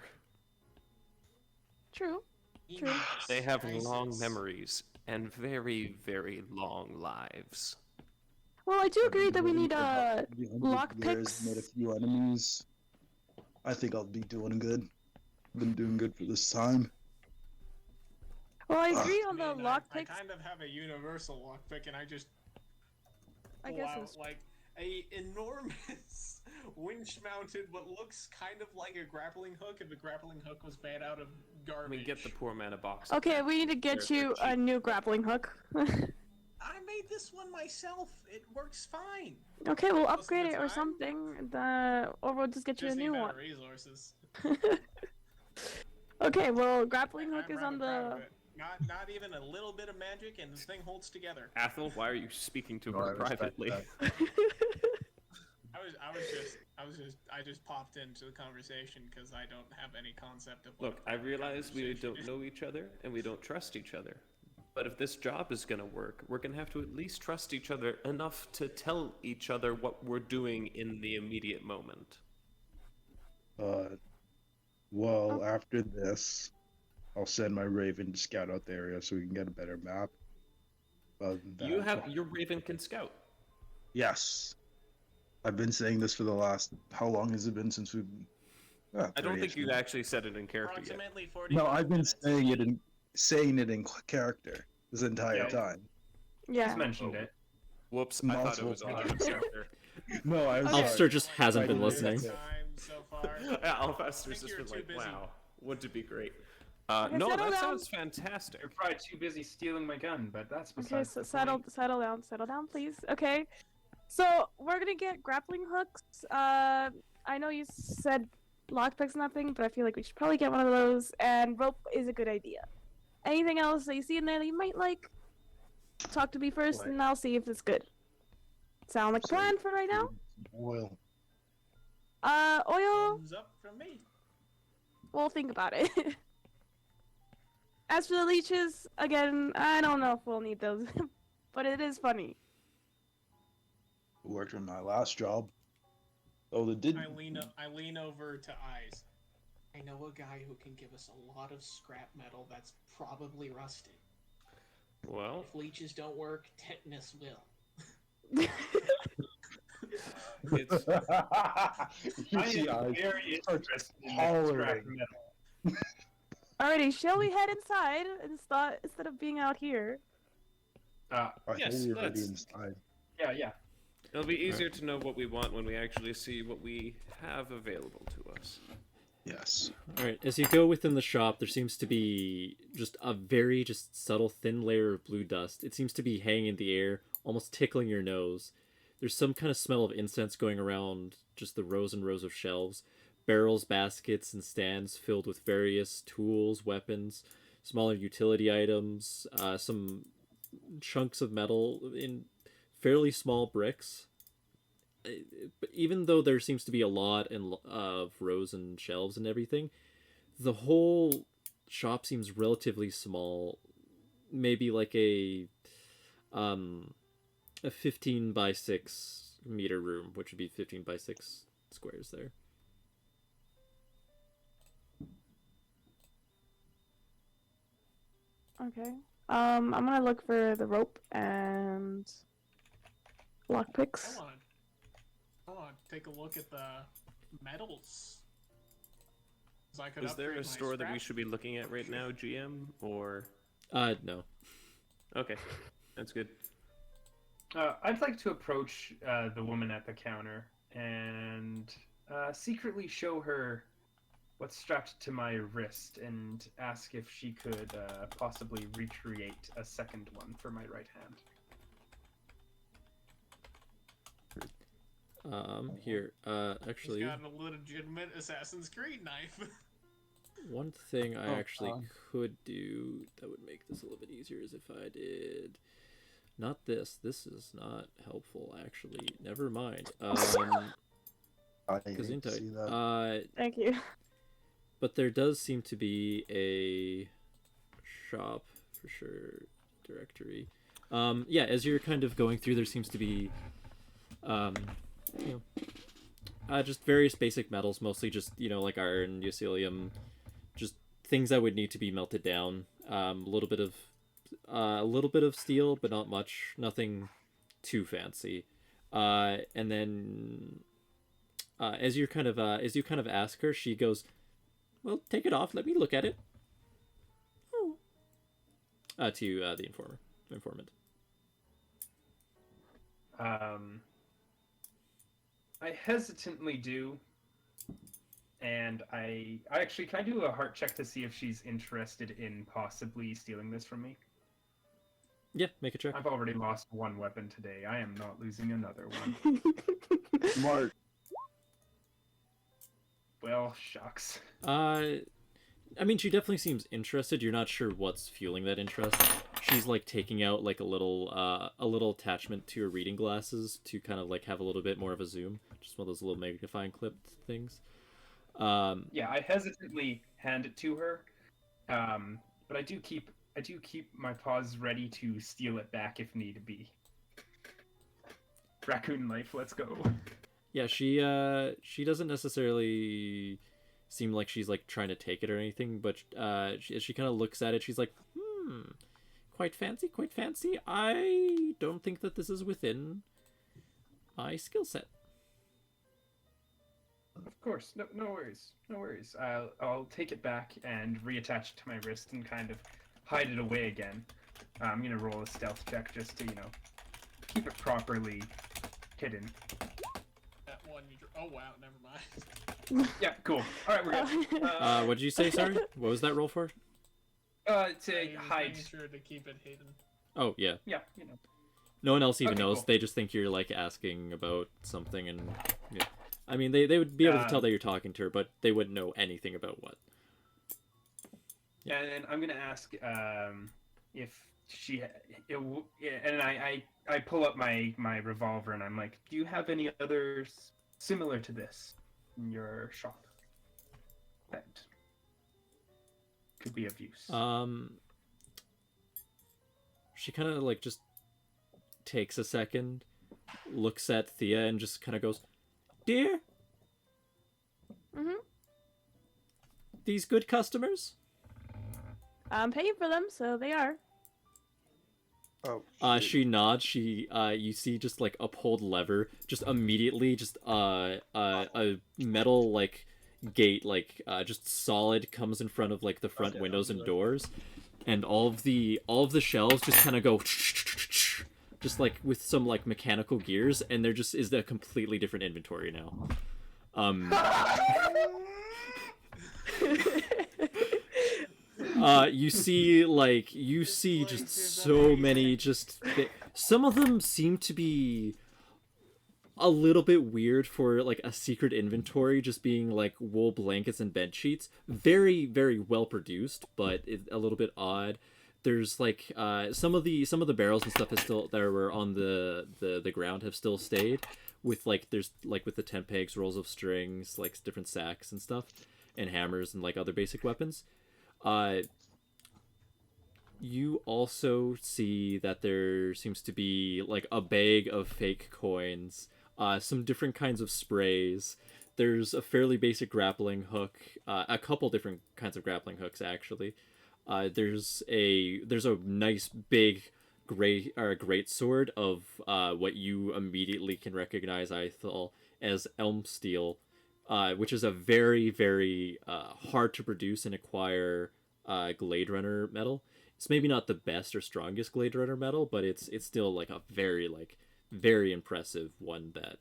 True. True. They have Crisis. long memories and very, very long lives. Well, I do agree that we need lock lockpicks. Made a few enemies. I think I'll be doing good. Been doing good for this time. Well, I agree on the I lockpicks. kind of have a universal lockpick, and I just I pull guess out it's like a enormous winch-mounted, what looks kind of like a grappling hook, if the grappling hook was made out of I garbage. mean, get the poor man a box. okay. We need to get They're you a cheap. new grappling hook. I made this one myself. It works fine. Okay, we'll Most of upgrade the it or time. something. Or we'll just get you a Just need new better one. resources. Okay, well, grappling hook I'm is on rather proud the. of it. Not even a little bit of magic, and the thing holds together. Athel, why are you speaking to No, her I respect privately? that. I just popped into the conversation because I don't have any concept of. Look, I realize we don't know each other and we don't trust each other. But if this job is going to work, we're going to have to at least trust each other enough to tell each other what we're doing in the immediate moment. Well, after this, I'll send my Raven to scout out the area so we can get a better map. Other than You that- have your Raven can scout. Yes. I've been saying this for the last. How long has it been since we've? I don't 30 think you minutes. actually said it in character yet. Approximately 40. No, I've been minutes. saying it in character this entire Yeah. time. Yeah. Just mentioned it. Whoops, I thought it was Multiple all out of character. No, I was. Okay. Officer just hasn't been Like, listening. yeah. Time so far. Yeah, Alfaster's think just you're been too like, busy. wow, wouldn't it be great? Okay, No, settle that down. sounds fantastic. You're probably too busy stealing my gun, but that's Okay, besides so the settle down, please. Okay, so we're gonna get grappling hooks. I know you said lockpicks and nothing, but I feel like we should probably get one of those. And rope is a good idea. Anything else that you see in there that you might like? talk to me first, What? and I'll see if it's good. Sound like a plan for right now? Oil. Oil. Thumbs up from me. We'll think about it. As for the leeches, again, I don't know if we'll need those, but it is funny. Worked on my last job. Oh, they did. I lean over to Eyes. I know a guy who can give us a lot of scrap metal that's probably rusted. Well, If leeches don't work, tetanus will. it's You I see, am I very start interested in hollering. scrap metal. Alrighty, shall we head inside instead of being out here? I Yes, thought we were already let's- inside. Yeah. it'll be easier to know what we want when we actually see what we have available to us. Yes. All right, as you go within the shop, there seems to be just a very subtle thin layer of blue dust. It seems to be hanging in the air, almost tickling your nose. There's some kind of smell of incense going around just the rows and rows of shelves. Barrels, baskets, and stands filled with various tools, weapons, smaller utility items, some chunks of metal in fairly small bricks. But even though there seems to be a lot of rows and shelves and everything, the whole shop seems relatively small. Maybe like a 15 by 6 meter room, which would be 15 by 6 squares there. Okay. I'm gonna look for the rope and lockpicks. Hold on. Take a look at the metals. 'Cause I could Is there upgrade a my store that we scrap. should be looking at right now, GM? Or No. okay, that's good. I'd like to approach the woman at the counter and secretly show her what's strapped to my wrist and ask if she could possibly recreate a second one for my right hand. Here, actually, He's got a legitimate Assassin's Creed knife. one thing I Oh, actually could do that would make this a little bit easier is if I did not this. This is not helpful, actually. Never mind. I hate to Gesundheit. see that. Thank you. But there does seem to be a shop for sure directory. Yeah, as you're kind of going through, there seems to be, just various basic metals, mostly just like iron, eucilium, just things that would need to be melted down. A little bit of steel, but not much. Nothing too fancy. And then, as you kind of ask her, she goes, "Well, take it off. Let me look at it." Oh. To the informant. I hesitantly do, and I actually, can I do a heart check to see if she's interested in possibly stealing this from me? Yeah, make a check. I've already lost one weapon today. I am not losing another one. Smart. Well, shucks. I mean, she definitely seems interested. You're not sure what's fueling that interest. She's like taking out like a little attachment to her reading glasses to kind of like have a little bit more of a zoom. Just one of those little magnifying clipped things. Yeah, I hesitantly hand it to her, but I do keep my paws ready to steal it back if need be. Raccoon life, let's go. Yeah, she doesn't necessarily seem like she's like trying to take it or anything, but as she kind of looks at it, she's like, quite fancy, quite fancy. I don't think that this is within my skill set. Of course, no worries, no worries. I'll take it back and reattach it to my wrist and kind of hide it away again. I'm gonna roll a stealth check just to keep it properly hidden. That one oh wow, never mind. Yeah, cool. All right, we're good. What did you say? Sorry, what was that roll for? To I was hide. making sure to keep it hidden. Oh yeah, Yeah, no one else even Okay, knows. cool. They just think you're like asking about something, and yeah. I mean, they would be able to tell that you're talking to her, but they wouldn't know anything about what. And I'm gonna ask if and I pull up my revolver and I'm like, do you have any others similar to this in your shop that could be of use? She kind of like just takes a second, looks at Thea, and just kind of goes, "Dear, Mm-hmm. these good customers?" I'm paying for them, so they are. Oh, She nods. She, you see, just like a pulled lever, just immediately, just a metal like gate, like just solid, comes in front of like the front windows and doors, and all of the shelves just kind of go, just like with some like mechanical gears, and there just is a completely different inventory now. You see just so many some of them seem to be a little bit weird for like a secret inventory, just being like wool blankets and bed sheets. Very, very well produced, but a little bit odd. There's like some of the barrels and stuff that were on the ground have still stayed, with like there's like with the tent pegs, rolls of strings, like different sacks and stuff, and hammers and like other basic weapons. You also see that there seems to be like a bag of fake coins, some different kinds of sprays. There's a fairly basic grappling hook, a couple different kinds of grappling hooks actually. There's a nice big great sword of what you immediately can recognize, I thought, as elm steel, which is a very, very hard to produce and acquire Glade Runner metal. It's maybe not the best or strongest Glade Runner metal, but it's still like a very impressive one that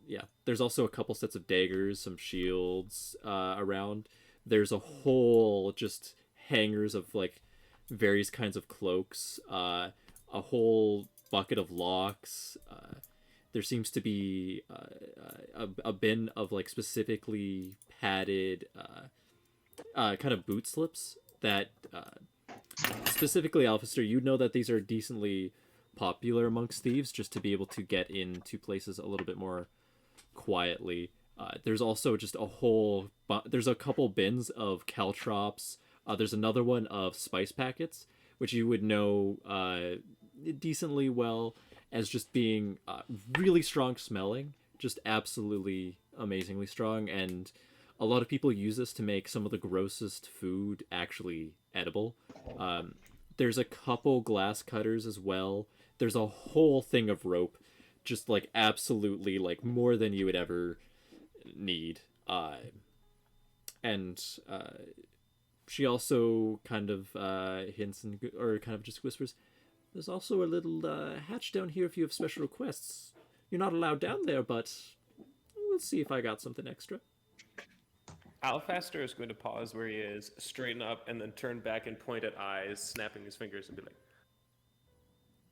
yeah. There's also a couple sets of daggers, some shields around. There's a whole just hangers of like various kinds of cloaks, a whole bucket of locks. There seems to be a bin of like specifically padded kind of boot slips that specifically, officer, you know that these are decently popular amongst thieves, just to be able to get into places a little bit more quietly. There's also just there's a couple bins of caltrops. There's another one of spice packets, which you would know decently well as just being really strong smelling, just absolutely amazingly strong. And a lot of people use this to make some of the grossest food actually edible. There's a couple glass cutters as well. There's a whole thing of rope, just like absolutely like more than you would ever need. And she also kind of hints or kind of just whispers, "There's also a little hatch down here if you have special requests. You're not allowed down there, but we'll see if I got something extra." Alfaster is going to pause where he is, straighten up, and then turn back and point at eyes, snapping his fingers and be like,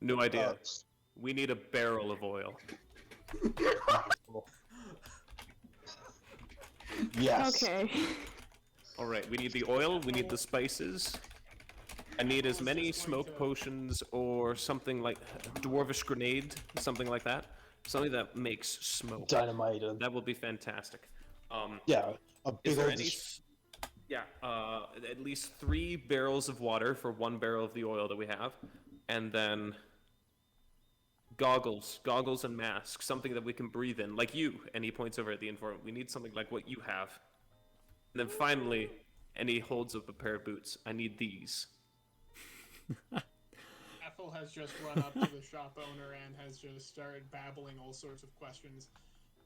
"No idea. We need a barrel of oil." yes. Okay. All right, we need the oil, we need the spices. I need as many smoke potions or something like dwarvish grenade, something like that. Something that makes smoke. Dynamite. And, That will be fantastic. yeah, a Is big there old. any? Yeah, at least 3 barrels of water for 1 barrel of the oil that we have, and then goggles and masks, something that we can breathe in, like you. And he points over at the informant. We need something like what you have. And then finally, and he holds up a pair of boots. I need these. Ethel has just run up to the shop owner and has just started babbling all sorts of questions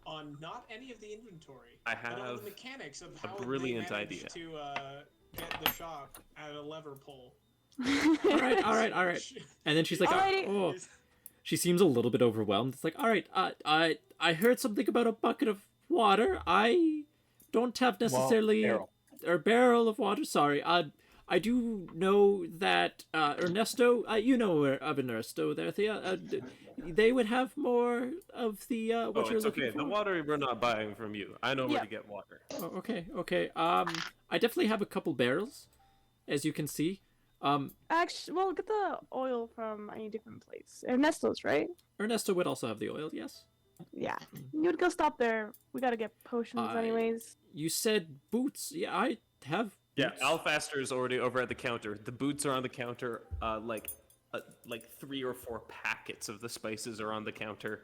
on not any of the inventory, I but on have the mechanics of a how brilliant they idea. managed to get the shop at a lever pull. All right. And then she's like, Alrighty. "Oh." She seems a little bit overwhelmed. It's like, "All right, I heard something about a bucket of water. I don't have necessarily or barrel of water. Sorry. I do know that Ernesto, you know of Ernesto there, Thea. They would have more of the what you're It's looking okay. for." The water we're not buying from you. I know where to get water. Oh, okay. I definitely have a couple barrels, as you can see. Actually, well, get the oil from any different place. Ernesto's, right? Ernesto would also have the oil, yes. Yeah. You would go stop there. We gotta get potions anyways. You said boots. Yeah, I have. Yeah, boots. Alfaster is already over at the counter. The boots are on the counter. Like 3 or 4 packets of the spices are on the counter.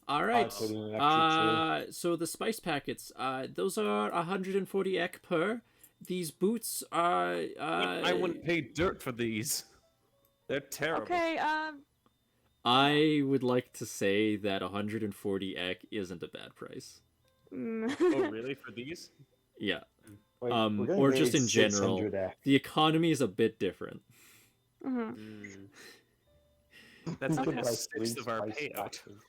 All right. put in an extra So the spice packets. Those are 140 ek per. These boots are. I wouldn't pay dirt for these. They're terrible. Okay, I would like to say that 140 ek isn't a bad price. Oh, really? For these? Yeah. Wait, we're gonna Or need just in 600 general. X. The economy is a bit different. That's We like could a buy sixth of our spice payout. boxes.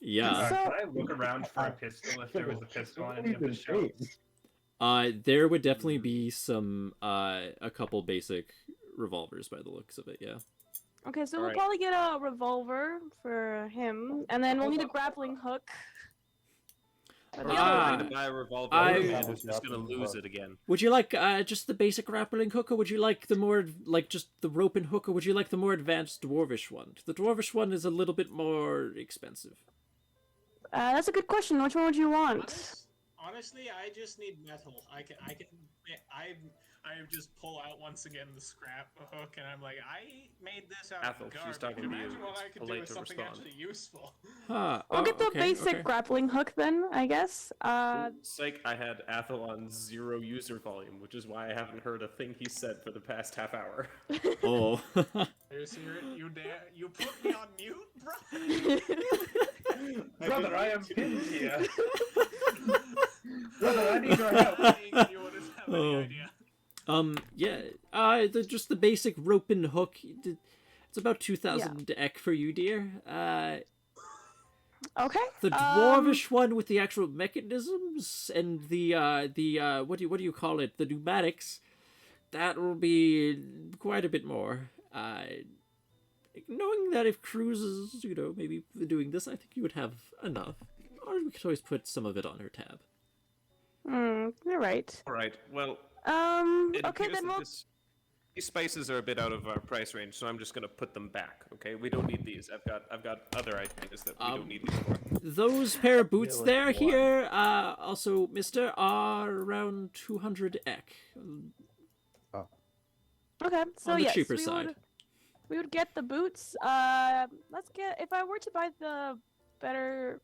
Yeah. Can I look around for a pistol if there was a pistol on any of the shelves? There would definitely be some a couple basic revolvers by the looks of it. Yeah. okay, so we'll Alright. probably get a revolver for him, and then we'll need a grappling hook. For the Or other I'm Ah, one. going to buy a revolver. I- I'm just going to lose it again. Would you like just the basic grappling hook, or would you like the more like just the rope and hook, or would you like the more advanced dwarvish one? The dwarvish one is a little bit more expensive. That's a good question. Which one would you want? Honestly, I just need metal. I just pull out once again the scrap hook, and I'm like, I made this out Ethel, of she's garbage. talking to you. Imagine what I It's could do polite with to something respond. actually useful. Huh. We'll get the okay, basic okay. grappling hook then, I guess. Psych, I had Athel on 0 user volume, which is why I haven't heard a thing he said for the past half hour. Oh. You put me on mute, bro? Brother, I am pinned here. Brother, I need your help. You wouldn't have any Oh. idea. Yeah. Just the basic rope and hook. It's about 2,000 ek for you, dear. Okay. The dwarvish one with the actual mechanisms and the what do you call it? The pneumatics. That will be quite a bit more. Knowing that if Cruz is, maybe doing this, I think you would have enough. Or we could always put some of it on her tab. You're right. Alright, well, it Okay, appears then that we'll. these spices are a bit out of our price range, so I'm just going to put them back, okay? We don't need these. I've got other ideas that we don't need these for. Those pair of boots Yeah, like there what? here, also, mister, are around 200 ek. Okay, so On the yes, cheaper we side. we would get the boots. Let's get. If I were to buy the better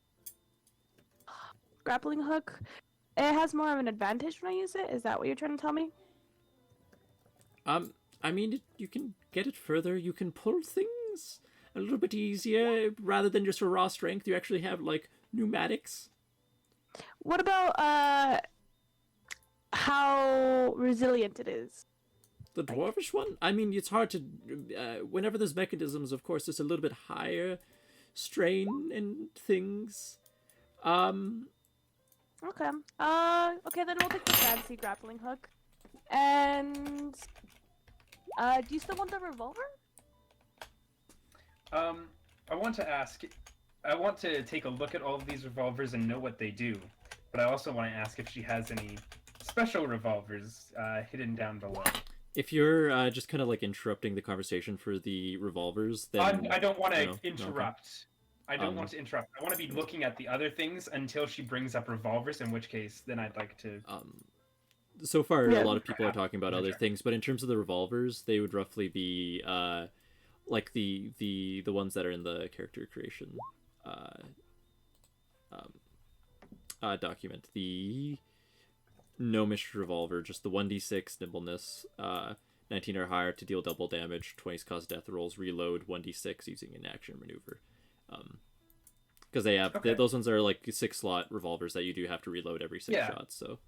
grappling hook, it has more of an advantage when I use it. Is that what you're trying to tell me? I mean, you can get it further. You can pull things a little bit easier rather than just a raw strength. You actually have like pneumatics. What about how resilient it is? The dwarvish one? I mean, it's hard to. Whenever there's mechanisms, of course, there's a little bit higher strain and things. Okay. Okay, then we'll take the fancy grappling hook. And do you still want the revolver? I want to ask. I want to take a look at all of these revolvers and know what they do, but I also want to ask if she has any special revolvers hidden down below. If you're just kind of like interrupting the conversation for the revolvers, then I don't want to no, interrupt. I don't want to interrupt. I want to be looking at the other things until she brings up revolvers, in which case, then I'd like to... So far, Yeah. a lot of people are talking about other things, but in terms of the revolvers, they would roughly be like the ones that are in the character creation document. The gnomish revolver, just the 1d6 nimbleness, 19 or higher to deal double damage, 20s cause death rolls, reload 1d6 using an action maneuver. Because they have those ones are like 6-slot revolvers that you do have to reload every 6 shots. So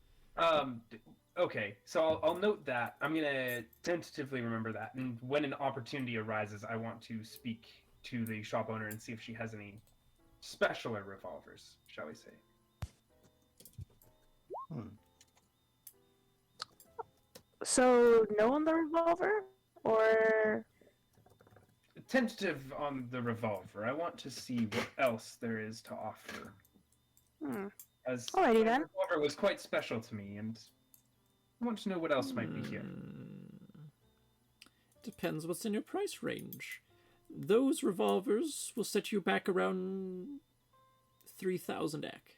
Okay, so I'll note that. I'm gonna tentatively remember that, and when an opportunity arises, I want to speak to the shop owner and see if she has any specialer revolvers, shall we say. So no on the revolver, or Tentative on the revolver. I want to see what else there is to offer. As Alrighty the then. revolver was quite special to me, and I want to know what else might be here. Depends what's in your price range. Those revolvers will set you back around 3,000 ek.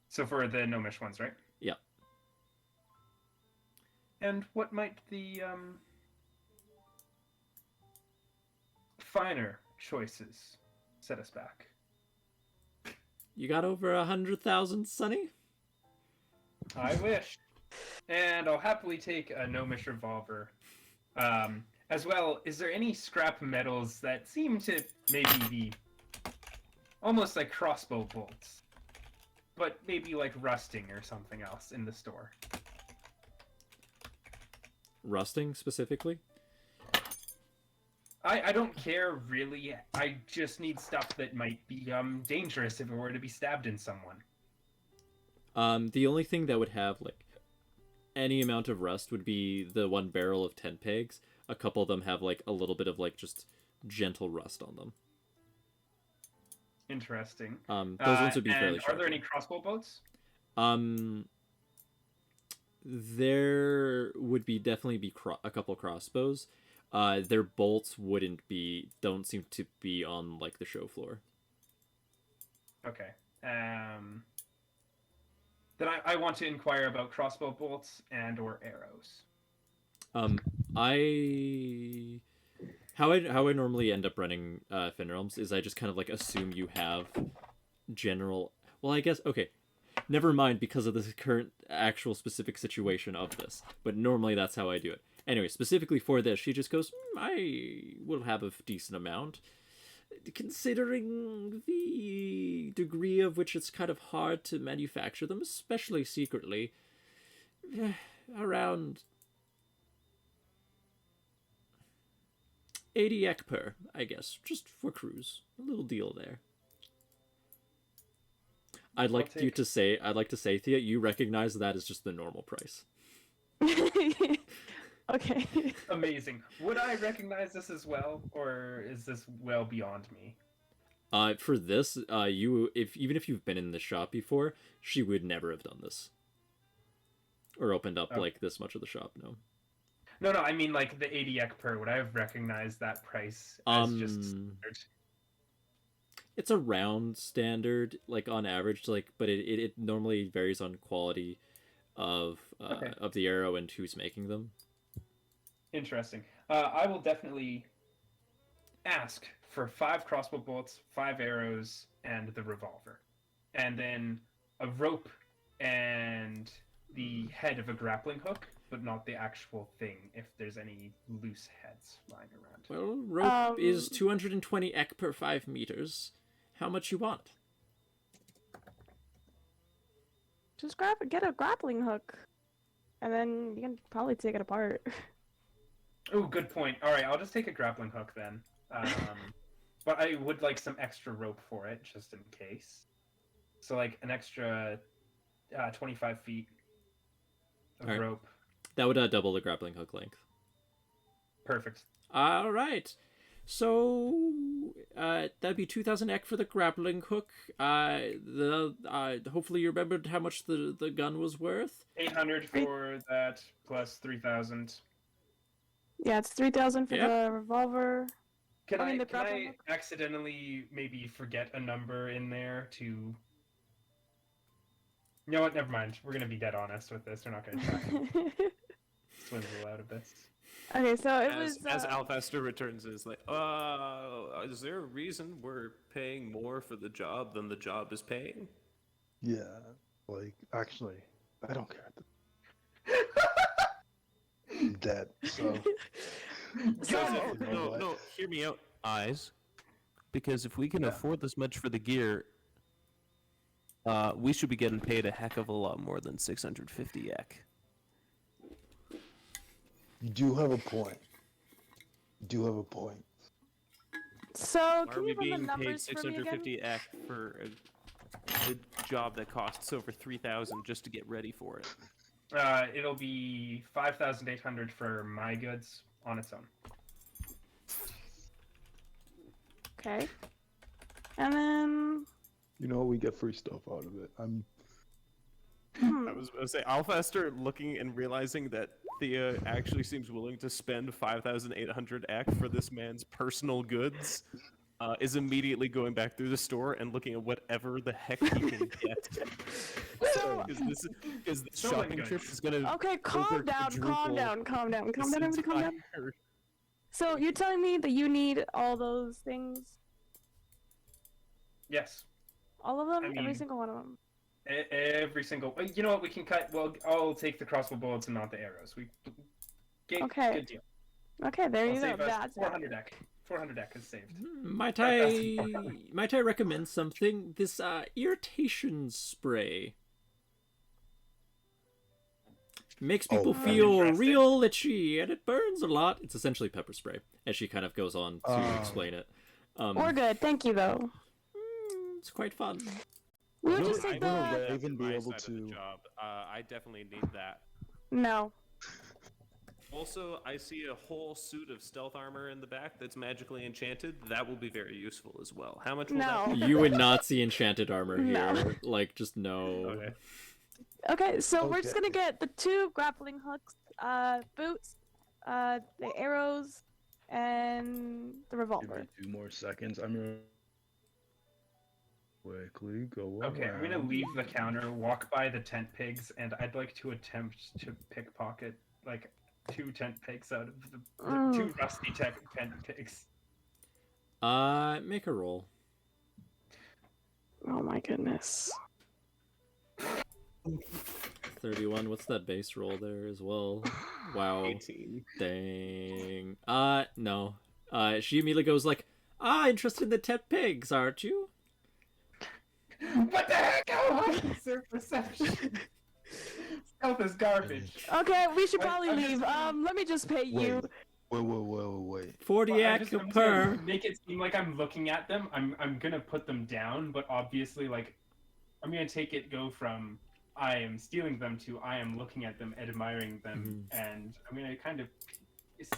So for the gnomish ones, right? Yeah. And what might the finer choices set us back? You got over 100,000, Sonny? I wish. And I'll happily take a gnomish revolver. As well, is there any scrap metals that seem to maybe be almost like crossbow bolts, but maybe like rusting or something else in the store? Rusting, specifically? I don't care, really. I just need stuff that might be dangerous if it were to be stabbed in someone. The only thing that would have, like, any amount of rust would be the one barrel of 10 pegs. A couple of them have, like, a little bit of, like, just gentle rust on them. Interesting. Those ones would be fairly sharp. Are there any crossbow bolts? There would definitely be a couple crossbows. Their bolts don't seem to be on, like, the show floor. Okay. Then I want to inquire about crossbow bolts and or arrows. How I normally end up running Finrealms is I just kind of like assume you have general. Well, I guess okay. Never mind because of the current actual specific situation of this. But normally that's how I do it. Anyway, specifically for this, she just goes, I will have a decent amount. Considering the degree of which it's kind of hard to manufacture them, especially secretly, around 80 ek per, I guess, just for Cruz. A little deal there. I'd like to say, Thea, you recognize that as just the normal price. Okay. Amazing. Would I recognize this as well, or is this well beyond me? For this, even if you've been in the shop before, she would never have done this. Or opened up like this much of the shop, no. No, I mean like the 80 ek per. Would I have recognized that price as just standard? It's around standard, like on average, like, but it normally varies on quality of the arrow and who's making them. Interesting. I will definitely ask for 5 crossbow bolts, 5 arrows, and the revolver. And then a rope and the head of a grappling hook, but not the actual thing, if there's any loose heads lying around. Well, rope is 220 ek per 5 meters. How much you want? Just get a grappling hook, and then you can probably take it apart. Oh, good point. All right, I'll just take a grappling hook then. But I would like some extra rope for it, just in case. So, like, an extra 25 feet of rope. That would double the grappling hook length. Perfect. All right. So, that'd be 2,000 ek for the grappling hook. Hopefully you remembered how much the gun was worth. 800 for that, plus 3,000. Yeah, it's 3,000 for the revolver. Can the I accidentally maybe forget a number in there to... You know what? Never mind. We're going to be dead honest with this. We're not going to try and swindle out of this. Okay, so it As was... Alfester returns, is like, is there a reason we're paying more for the job than the job is paying? Yeah, like, actually, I don't care. I'm dead, so... No, hear me out, eyes. Because if we can afford this much for the gear, we should be getting paid a heck of a lot more than 650 ek. You do have a point. So, Why can are we you run the being paid numbers for me again? 650 ek for a job that costs over 3,000 just to get ready for it? It'll be 5,800 for my goods on its own. Okay. And then... You know, we get free stuff out of it. I was going to say, Alfaster looking and realizing that Thea actually seems willing to spend 5,800 ek for this man's personal goods, is immediately going back through the store and looking at whatever the heck he can get. So, Because this Stolen shopping goods. trip is going to okay, calm down, everybody, calm down, everybody, calm down. So you're telling me that you need all those things? Yes. All of them? I Every mean- single one of them? Every single. You know what? We can cut. Well, I'll take the crossbow bullets and not the arrows. Okay. Good deal. Okay, there I'll you go. save us That's 400 deck. 400 deck is saved. Might I recommend something? This irritation spray makes people Oh, feel interesting. real itchy, and it burns a lot. It's essentially pepper spray, as she kind of goes on to explain it. We're good. Thank you, though. It's quite fun. We would Will- just take will the. Raven be my able side of the to- job. I definitely need that. No. Also, I see a whole suit of stealth armor in the back that's magically enchanted. That will be very useful as well. How much will No. that be? You would not see enchanted armor No. here. Like, just no. Okay. Okay, so we're just Okay. gonna get the 2 grappling hooks, boots, the arrows, and the Give revolver. me 2 more seconds. I'm gonna quickly go Okay, I'm gonna around. leave the counter, walk by the tent pigs, and I'd like to attempt to pickpocket like 2 tent pigs out of the 2 rusty tent pigs. Make a roll. Oh my goodness. 31. What's that base roll there as well? Wow. 18. Dang. No. She immediately goes like, interested in the tent pigs, aren't you? What the heck? How high is their perception? Stealth is garbage. Okay, we should Wait, probably I'm just leave. gonna- Let me just pay you. Wait. 40 Well, I'm ac just gonna per. make it seem like I'm looking at them. I'm gonna put them down, but obviously, like, I'm gonna go from I am stealing them to I am looking at them, admiring them, and I'm gonna kind of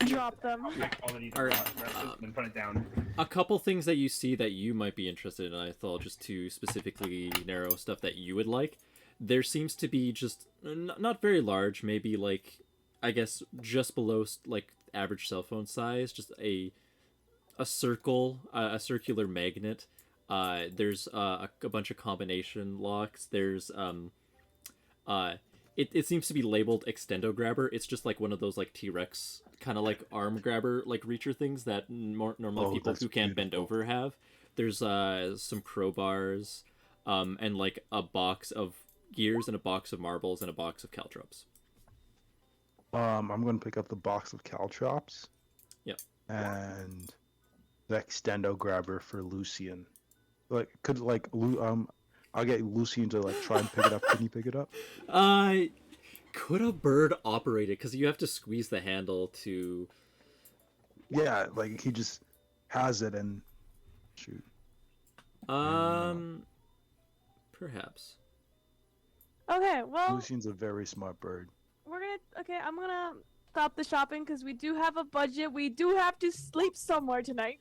Drop them. high quality Alright, and put it down. A couple things that you see that you might be interested in, I thought, just to specifically narrow stuff that you would like. There seems to be just not very large, maybe like, I guess just below like average cell phone size, just a circle, a circular magnet. There's a bunch of combination locks. There's it seems to be labeled extendo grabber. It's just like one of those like T-Rex kind of like arm grabber like reacher things that normally people that's who can't bend beautiful. over have. There's some crowbars, and like a box of gears and a box of marbles and a box of caltrops. I'm gonna pick up the box of caltrops. Yep. And the extendo grabber for Lucian. I'll get Lucian to like try and pick it up. Can you pick it up? Could a bird operate it? Because you have to squeeze the handle to. Yeah, like he just has it and shoot. Perhaps. Okay, well, Lucian's a very smart bird. I'm gonna stop the shopping because we do have a budget. We do have to sleep somewhere tonight.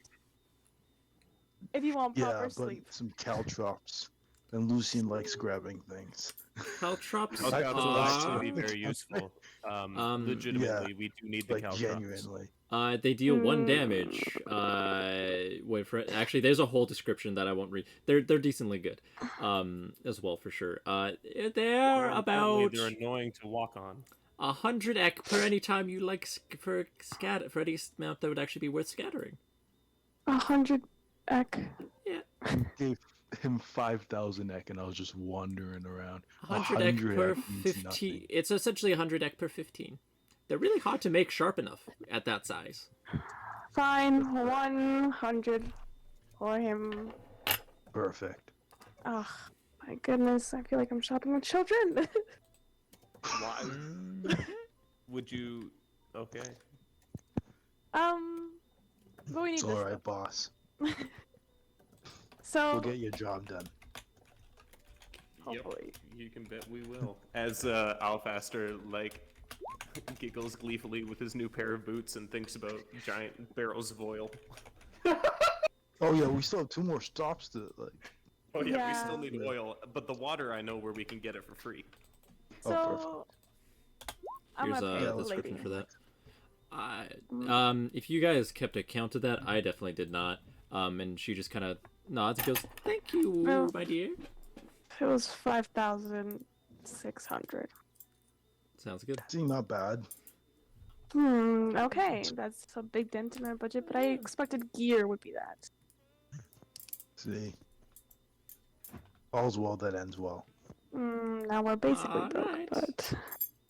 If you want Yeah, proper but sleep. some caltrops. And Lucian likes grabbing things. Caltrops Oh, that will are. actually be very useful. Legitimately, we do need the Like caltrops. genuinely. They deal 1 damage. Wait for it. Actually, there's a whole description that I won't read. They're decently good, as well for sure. They're More about importantly, they're annoying to walk on. 100 ek per any time you like for any amount that would actually be worth scattering. 100 ek. Gave him 5,000 ek and I was just wandering around. 100 ek per means 15. nothing. It's essentially 100 ek per 15. They're really hard to make sharp enough at that size. Fine, 100 for him. Perfect. Oh, my goodness. I feel like I'm shopping with children. Why would you? Okay. But we need It's this alright, stuff. boss. So, We'll get your job done. hopefully. Yep, you can bet we will. As Alfaster like giggles gleefully with his new pair of boots and thinks about giant barrels of oil. Oh yeah, we still have 2 more stops to like. Oh yeah, we Yeah. still need oil, but the water I know where we can get it for free. So I'm Here's gonna pay a the description lady. for that. If you guys kept account of that, I definitely did not. And she just kind of nods and goes, "Thank you, Well, my dear." it was 5,600. Sounds good. Seem not bad. Okay, that's a big dent in our budget, but I expected gear would be that. See. All's well that ends well. Now we're basically broke, Alright. but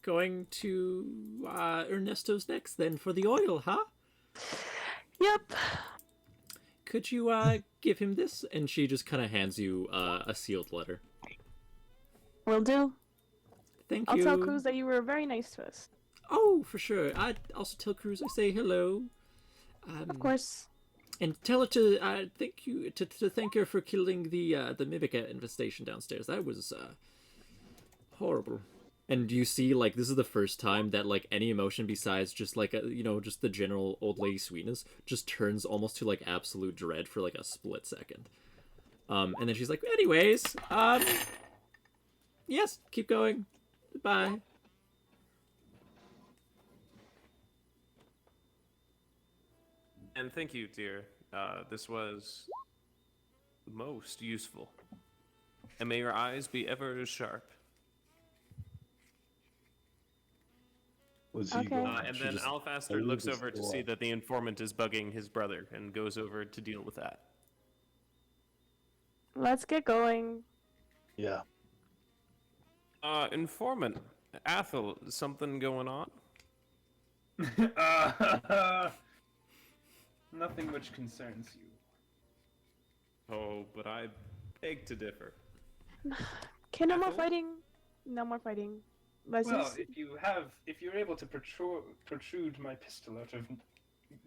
Going to Ernesto's next, then, for the oil, huh? yep. Could you give him this? And she just kind of hands you a sealed letter. Will do. Thank I'll you. tell Cruz that you were very nice to us. Oh, for sure. I'd also tell Cruz I say hello. Of course. And tell her to thank you to thank her for killing the mimic infestation downstairs. That was horrible. And you see, like, this is the first time that, like, any emotion besides just, like, just the general old lady sweetness just turns almost to, like, absolute dread for, like, a split second. And then she's like, anyways, yes, keep going. Bye. And thank you, dear. This was most useful. And may your eyes be ever as sharp. Was he Okay. going? And she then just Alfaster leave looks his over to door? see that the informant is bugging his brother and goes over to deal with that. Let's get going. Yeah. Informant, Athel, something going on? Nothing which concerns you. Oh, but I beg to differ. Okay, no more Ethel? fighting. No more fighting. Let's Well, just... if you're able to protrude my pistol out of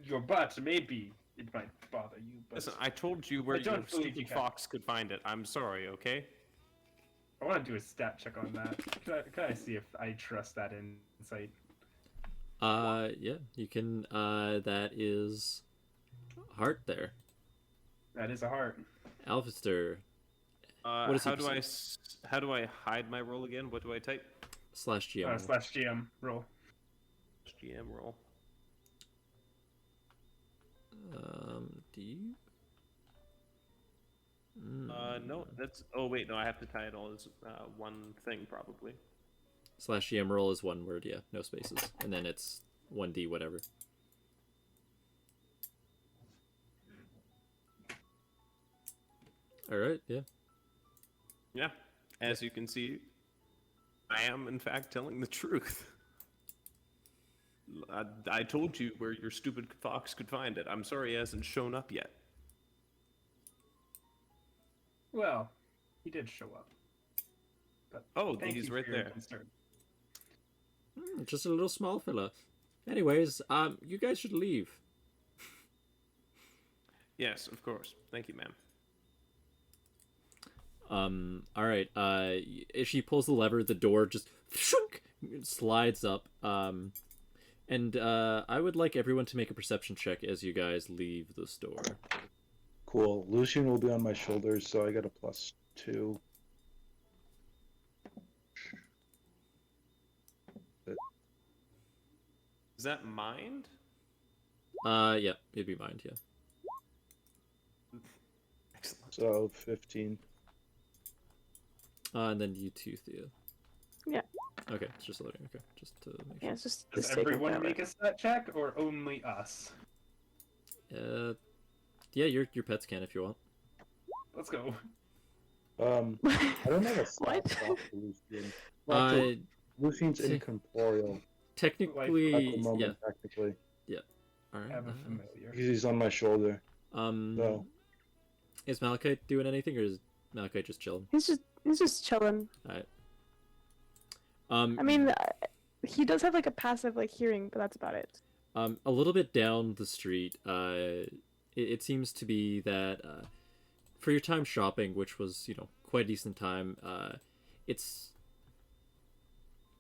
your butt, maybe it might bother you. But Listen, I told you where I don't your believe you stupid can. fox could find it. I'm sorry, okay? I want to do a stat check on that. Can I see if I trust that insight? Yeah, you can, that is heart there. That is a heart. Alphaster, How is he how do I hide my roll again? What do I type? /GM. Slash GM roll. GM roll. Do you? No, that's. Oh wait, no, I have to tie it all as one thing probably. /GM roll is one word, yeah, no spaces. And then it's 1D whatever. Alright, yeah. Yeah, as you can see, I am in fact telling the truth. I told you where your stupid fox could find it. I'm sorry he hasn't shown up yet. Well, he did show up. But Oh, thank he's you right for your there. concern. Just a little small fella. Anyways, you guys should leave. Yes, of course. Thank you, ma'am. Alright, if she pulls the lever, the door just slides up. And I would like everyone to make a perception check as you guys leave the store. Cool. Lucian will be on my shoulders, so I got a +2. Is that mind? Yeah, it'd be mind, yeah. Excellent. So 15. And then you too, Thea. Yeah. Okay, it's just loading. Okay, just to make Yeah, sure. it's just Does taking everyone forever. make a stat check, or only us? Yeah, your pets can if you want. Let's go. I don't have a What? stat block for Lucian. Actually, Lucian's t- incorporeal at Technically, the yeah. moment, technically. Alright. Have a familiar. Because he's on my shoulder. So, Is Malachite doing anything, or is Malachite just chilling? He's just chilling. Alright. I mean, he does have like a passive like hearing, but that's about it. A little bit down the street, it seems to be that for your time shopping, which was, quite a decent time, it's,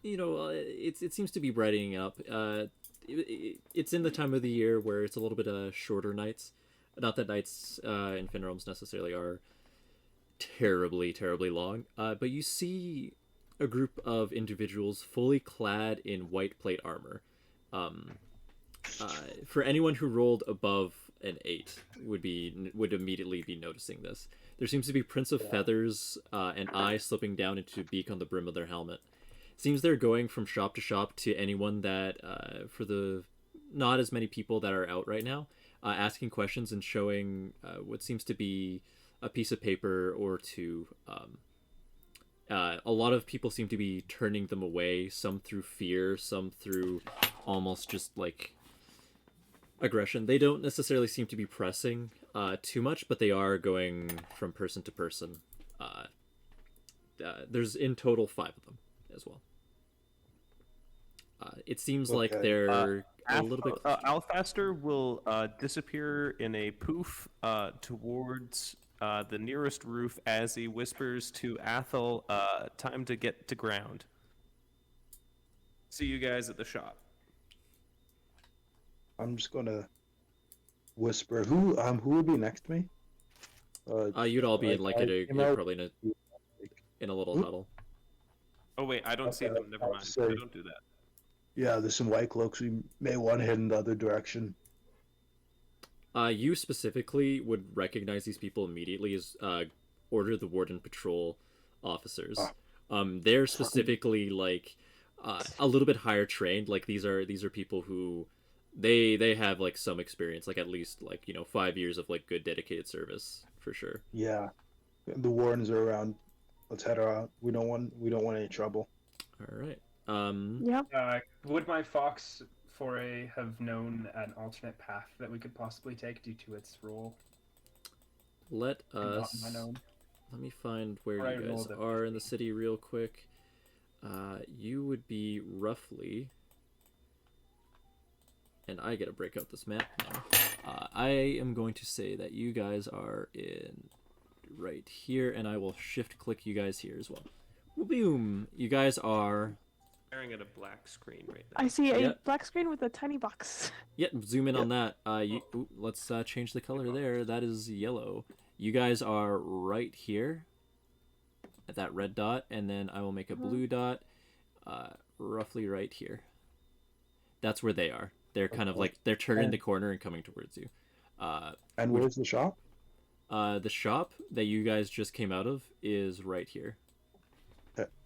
it seems to be brightening up. It's in the time of the year where it's a little bit shorter nights. Not that nights in Finroms necessarily are terribly, terribly long, but you see a group of individuals fully clad in white plate armor. For anyone who rolled above an 8 would immediately be noticing this. There seems to be prints of feathers and eyes slipping down into a beak on the brim of their helmet. Seems they're going from shop to shop to anyone that, for the not as many people that are out right now, asking questions and showing what seems to be a piece of paper or two. A lot of people seem to be turning them away, some through fear, some through almost just like aggression. They don't necessarily seem to be pressing too much, but they are going from person to person. There's in total 5 of them as well. It seems like they're a little bit... Alfaster will disappear in a poof towards the nearest roof as he whispers to Athel, time to get to ground. See you guys at the shop. I'm just gonna whisper. Who would be next to me? You'd all be in like you're probably in a little huddle. Oh wait, I don't see them. Never mind. Sorry. I don't do that. Yeah, there's some white cloaks. We may want to head in the other direction. You specifically would recognize these people immediately as Order the Warden Patrol officers. They're specifically like a little bit higher trained. Like these are people who they have like some experience, like at least like 5 years of like good dedicated service for sure. Yeah, the wardens are around. Let's head out. We don't want any trouble. All right. Yep. Would my fox foray have known an alternate path that we could possibly take due to its role? Let Not us. my own. Let me find where Or I you guys rolled a are in the 50. city real quick. You would be roughly, and I gotta break out this map now. I am going to say that you guys are in right here, and I will shift click you guys here as well. Boom! You guys are. Staring at a black screen right now. I see a Yep. black screen with a tiny box. Yep, zoom in on that. Let's change the color there. That is yellow. You guys are right here at that red dot, and then I will make a blue dot roughly right here. That's where they are. They're kind of like, they're turning the corner and coming towards you. And where's the shop? The shop that you guys just came out of is right here.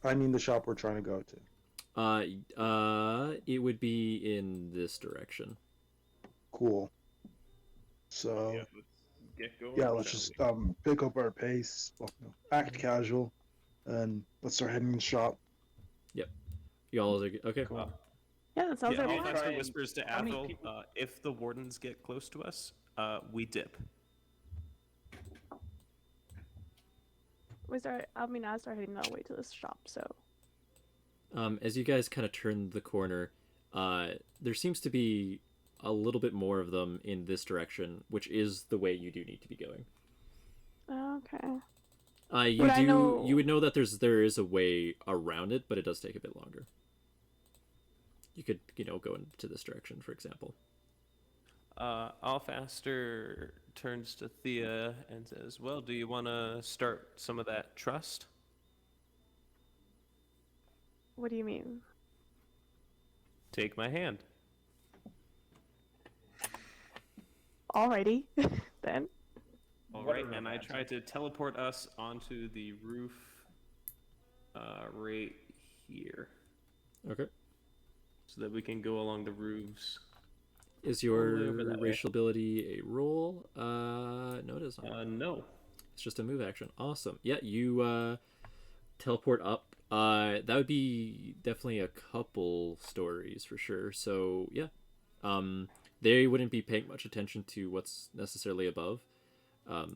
I mean the shop we're trying to go to. It would be in this direction. Cool. So Yeah, let's get going. yeah, let's just pick up our pace, act casual, and let's start heading to the shop. Y'all are okay. Cool. Yeah, that sounds Yeah, like a I'll plan. Alfaster try whispers to how many Athel, people- if the wardens get close to us, we dip. I start heading that way to this shop, so. As you guys kind of turn the corner, there seems to be a little bit more of them in this direction, which is the way you do need to be going. Okay. You would know that there is a way around it, but it does take a bit longer. You could, go into this direction, for example. Alfaster turns to Thea and says, well, do you want to start some of that trust? What do you mean? Take my hand. Alrighty, then. All What a right, and I romantic. try to teleport us onto the roof right here Okay. so that we can go along the roofs. Is All the way your over that way. racial ability a roll? No, it is not. No. It's just a move action. Awesome. Yeah, you teleport up. That would be definitely a couple stories for sure. So yeah, they wouldn't be paying much attention to what's necessarily above. How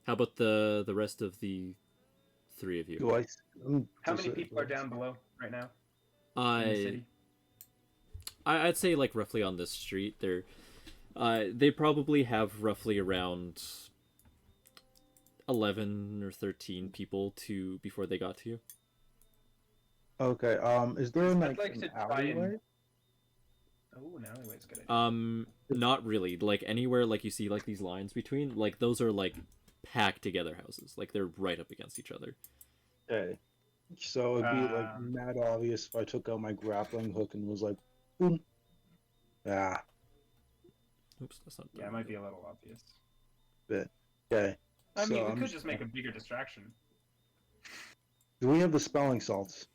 about the rest of the 3 of you? Do I? How many people are down below right now in the I city? I'd say like roughly on this street. They probably have roughly around 11 or 13 people before they got to you. Okay. Is there I'd like like an to try and- alleyway? Oh, an alleyway's a good idea. Not really. Like anywhere like you see like these lines between, like those are like packed together houses. Like they're right up against each other. Okay. So it'd be like Um, mad obvious if I took out my grappling hook and was like, boom. Ah, Oops, that's not. Yeah, it might be a little obvious. bit. Okay. I mean, so we I'm could just make a bigger distraction. Do we have the spelling salts?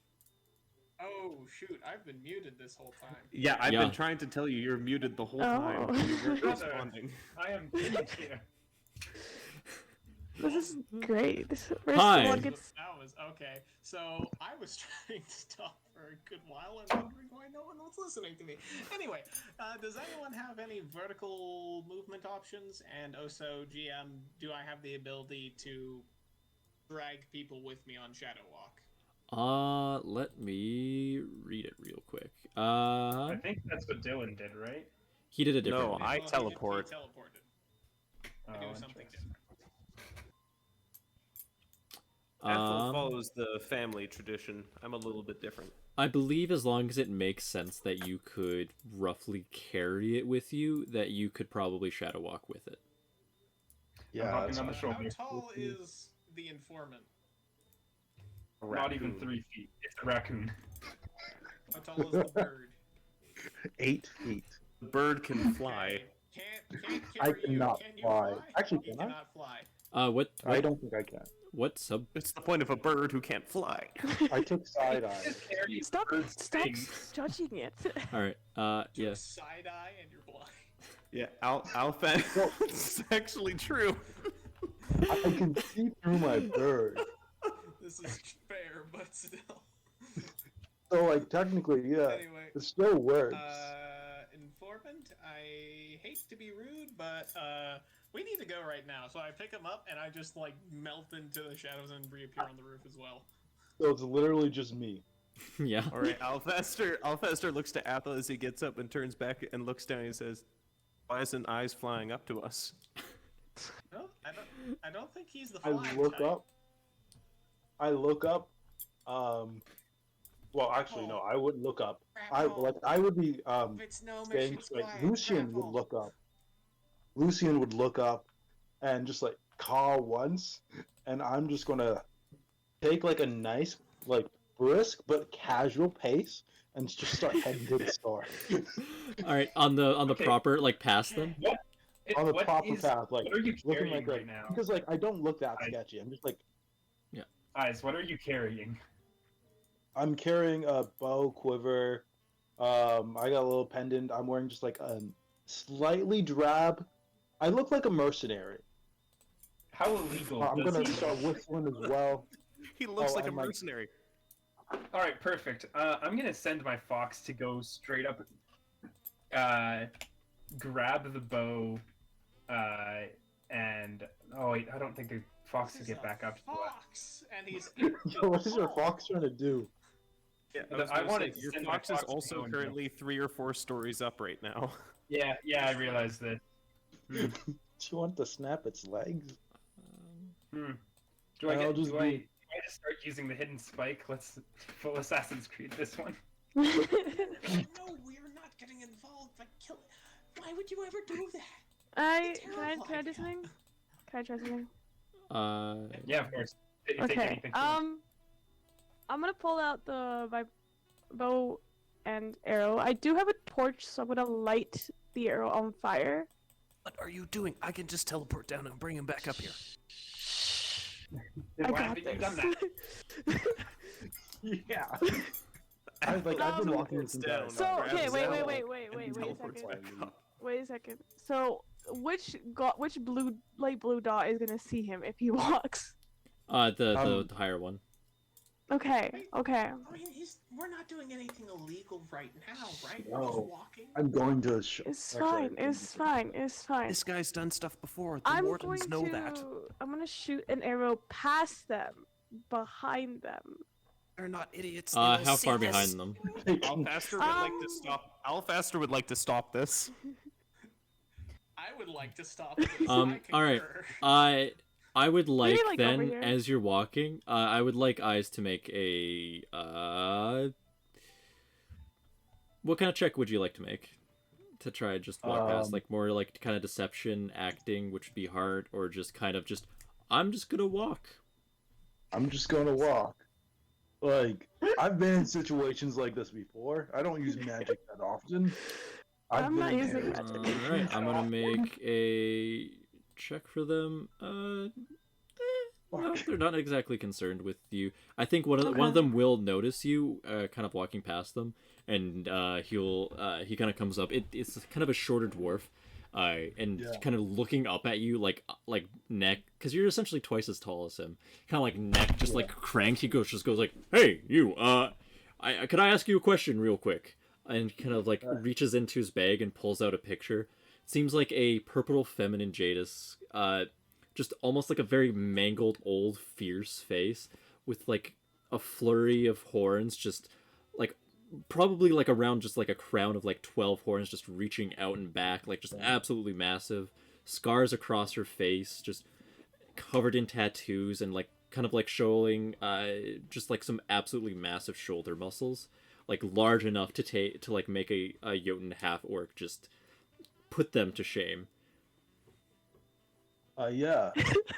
Oh shoot! I've been muted this whole time. Yeah, I've Yeah. been trying to tell you you're muted the whole Oh. time. You weren't Brother. responding. I am kidding you. This is great. First Hi. one gets. That was okay. So I was trying to talk for a good while and wondering why no one was listening to me. Anyway, does anyone have any vertical movement options? And also, GM, do I have the ability to drag people with me on Shadow Walk? Let me read it real quick. I think that's what Dylan did, right? He did a different No, way. I Well, teleport. He teleported. Oh, I do something interesting. different. Ethel follows the family tradition. I'm a little bit different. I believe as long as it makes sense that you could roughly carry it with you, that you could probably shadow walk with it. Yeah, hopping that's on the fine. shoulder. How tall is the informant? Not even 3 feet. It's a raccoon. How tall is the bird? 8 feet. The bird can fly. Can't I carry you. cannot Can you fly. fly? Actually, you can I? cannot fly. What I don't think I can. what sub? It's the point of a bird who can't fly. I took side eye. Just carry Stop! birds' Stop things. judging it. All right. You have Yes. side eye and you're blind. Yeah, Alpha. It's actually true. I can see through my bird. This is fair, but still. So, like, technically, yeah, Anyway, it still works. informant. I hate to be rude, but we need to go right now. So I pick him up and I just like melt into the shadows and reappear on the roof as well. So it's literally just me. Yeah. All right, Alfester looks to Athel as he gets up and turns back and looks down and he says, "Why isn't eyes flying up to us?" No, I don't think he's the I flying look type. up. I look up. Well, actually, no, I wouldn't look up. I would be If it's no saying mission like squad, Lucian grapple. would look up. Lucian would look up and just like call once, and I'm just gonna take like a nice, like brisk but casual pace and just start heading to the store. All right. On the Okay. proper like past them. On the What proper is- path, like What are you looking carrying like right now? because like I don't look that I- sketchy. I'm just like Eyes, what are you carrying? I'm carrying a bow, quiver. I got a little pendant. I'm wearing just like a slightly drab. I look like a mercenary. How illegal I'm does gonna he start look? whistling as well. He looks Oh, like a and, like- mercenary. All right, perfect. I'm gonna send my fox to go straight up, grab the bow, and oh wait, I don't think the fox can This get is back a up to it. fox, and he's Yo, what is your fox trying to do? Yeah, I wanted to your send my fox is fox to also go and currently 3 or 4 stories up right now. Yeah, I realized that. Do you want to snap its legs? Hmm. Do I I'll get? just Do do- I just start using the hidden spike? Let's full Assassin's Creed this one. no, we're not getting involved. But kill it. Why would you ever do that? Can I terrified. do something? Can I try something? Yeah, of course. Take Okay. anything from it. I'm gonna pull out my bow and arrow. I do have a torch, so I'm gonna light the arrow on fire. What are you doing? I can just teleport down and bring him back up here. Then I why got haven't you done this. that? Yeah. I've been walking this entire So time. okay, grabs wait Zell a and teleports second. back up. Wait a second. So which light blue dot is gonna see him if he walks? The higher one. Okay. I mean, we're not doing anything illegal right now, right? We're just No. walking. I'm going to. It's fine. It's fine. It's fine. This guy's done stuff before. The I'm Wardens know that. I'm gonna shoot an arrow past them, behind them. They're not idiots. How far behind them? Alfaster would like to stop. Alfaster would like to stop this. I would like to stop this. All right. I would like like, over then here. as you're walking, I would like Eyes to make a what kind of check would you like to make to try just walk past, like more like kind of deception, acting, which would be hard, or just kind of just I'm just gonna walk. I'm just going to walk. Like, I've been in situations like this before. I don't use magic that often. I'm not been in using areas- magic. All right, I'm gonna make a check for them. No, they're not exactly concerned with you. I think one of Okay. them will notice you, kind of walking past them, and he kind of comes up. It's kind of a shorter dwarf, and Yeah. kind of looking up at you like neck, because you're essentially twice as tall as him. Kind of like neck, just like cranked. He just goes like, "Hey, you. Could I ask you a question real quick?" And kind of like reaches into his bag and pulls out a picture. Seems like a purple feminine Jadis. Just almost like a very mangled old fierce face with like a flurry of horns, just like probably like around just like a crown of like 12 horns just reaching out and back, like just absolutely massive. Scars across her face, just covered in tattoos and like kind of like showing just like some absolutely massive shoulder muscles, like large enough to like make a Jotun half orc just put them to shame. Yeah.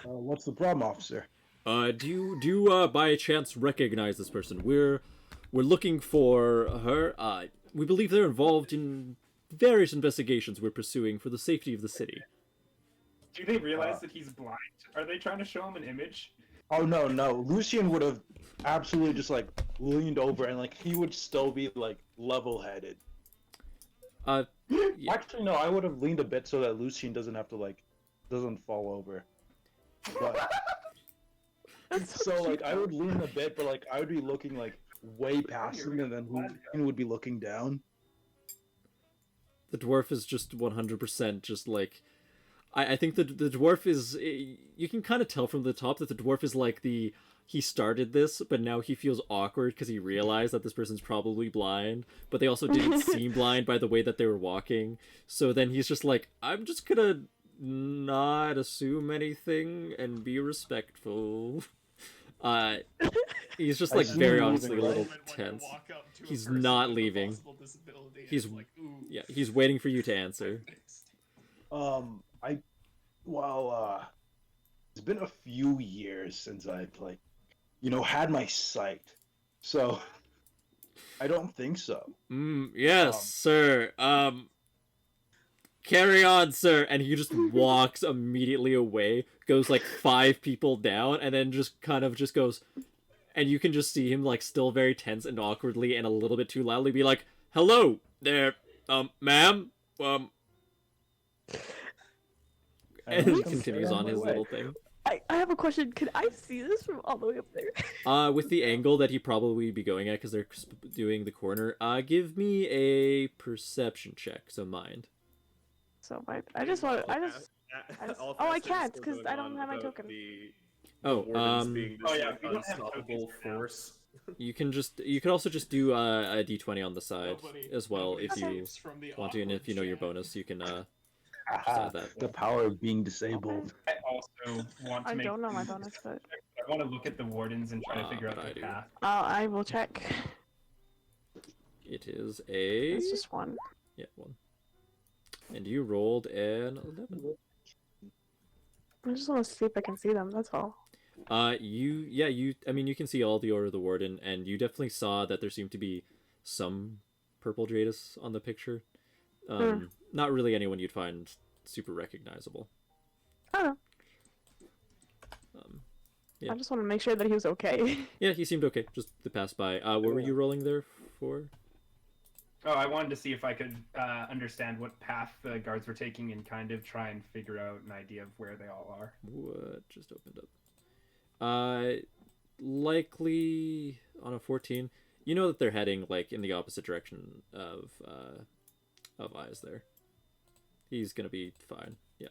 What's the problem, officer? Do you by chance recognize this person? We're looking for her. We believe they're involved in various investigations we're pursuing for the safety of the city. Do they realize that he's blind? Are they trying to show him an image? Oh no, no. Lucian would have absolutely just like leaned over and like he would still be like level-headed. Yeah. Actually, no. I would have leaned a bit so that Lucian doesn't have to like doesn't fall over. But That's so like cute. I would lean a bit, but like I would be looking like way past him, and then Lucian would be looking down. The dwarf is just 100% just like... I think the dwarf is... You can kind of tell from the top that the dwarf is like the... He started this, but now he feels awkward because he realized that this person's probably blind, but they also didn't seem blind by the way that they were walking. So then he's just like, I'm just gonna not assume anything and be respectful. He's just like see very him honestly a moving, little Moment when you tense. walk up to a He's person not with a leaving. possible disability, and He's- it's like, ooh. Yeah, he's waiting for you to answer. It's been a few years since I've like, had my sight, so I don't think so. Yes, sir. Carry on, sir. And he just walks immediately away, goes like 5 people down, and then just kind of just goes, and you can just see him like still very tense and awkwardly and a little bit too loudly be like, "Hello there, ma'am, and he continues on his little thing. I have a question. Could I see this from all the way up there? With the angle that he probably be going at because they're doing the corner, give me a perception check, so mind. So I just. Oh, I can't because I don't have my token. Oh, being this Oh, yeah, like, we don't have unstoppable tokens now. force. you could also just do a d20 on the side Nobody- as well nobody if you escapes from the want to, and if you know your awkward bonus, you can just Aha, add that. the power of being disabled. I also want to I make. don't know my bonus, but I want to look at the wardens and try to figure out but I their do. path. I will check. It is a It's just one. yeah 1, and you rolled an 11. I just want to see if I can see them. That's all. I mean, you can see all the Order of the Warden, and you definitely saw that there seemed to be some purple Jadis on the picture. Not really anyone you'd find super recognizable. Oh. Yeah. I just want to make sure that he was okay. Yeah, he seemed okay, just to pass by. What were you rolling there for? Oh, I wanted to see if I could understand what path the guards were taking and kind of try and figure out an idea of where they all are. What just opened up? Likely on a 14. You know that they're heading like in the opposite direction of Eyes there. He's gonna be fine. Yeah.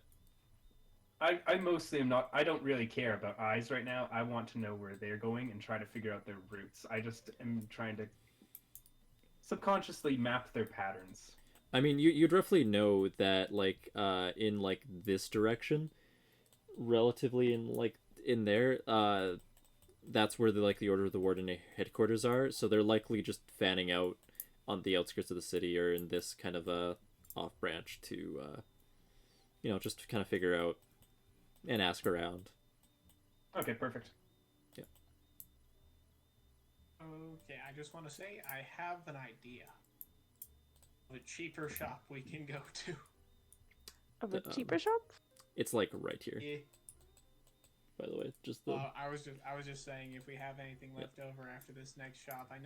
I mostly am not. I don't really care about eyes right now. I want to know where they're going and try to figure out their routes. I just am trying to subconsciously map their patterns. I mean, you'd roughly know that like in like this direction, relatively in there, that's where the Order of the Warden headquarters are. So they're likely just fanning out on the outskirts of the city or in this kind of off branch to just to kind of figure out and ask around. Okay, perfect. Yeah. Okay, I just want to say I have an idea of a cheaper shop we can go to. Of a cheaper shop? It's like right here, Yeah. by the way. Just the I was just saying if we have anything left over after this next shop. I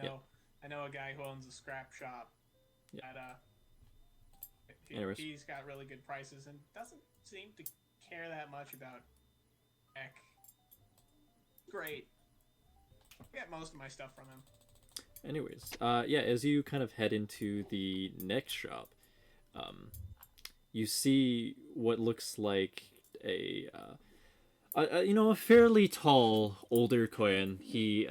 know a guy who owns a scrap shop. Yeah. He's got really good prices and doesn't seem to care that much about tech. Great. I get most of my stuff from him. Anyways, yeah, as you kind of head into the next shop, you see what looks like a fairly tall older Koyan. He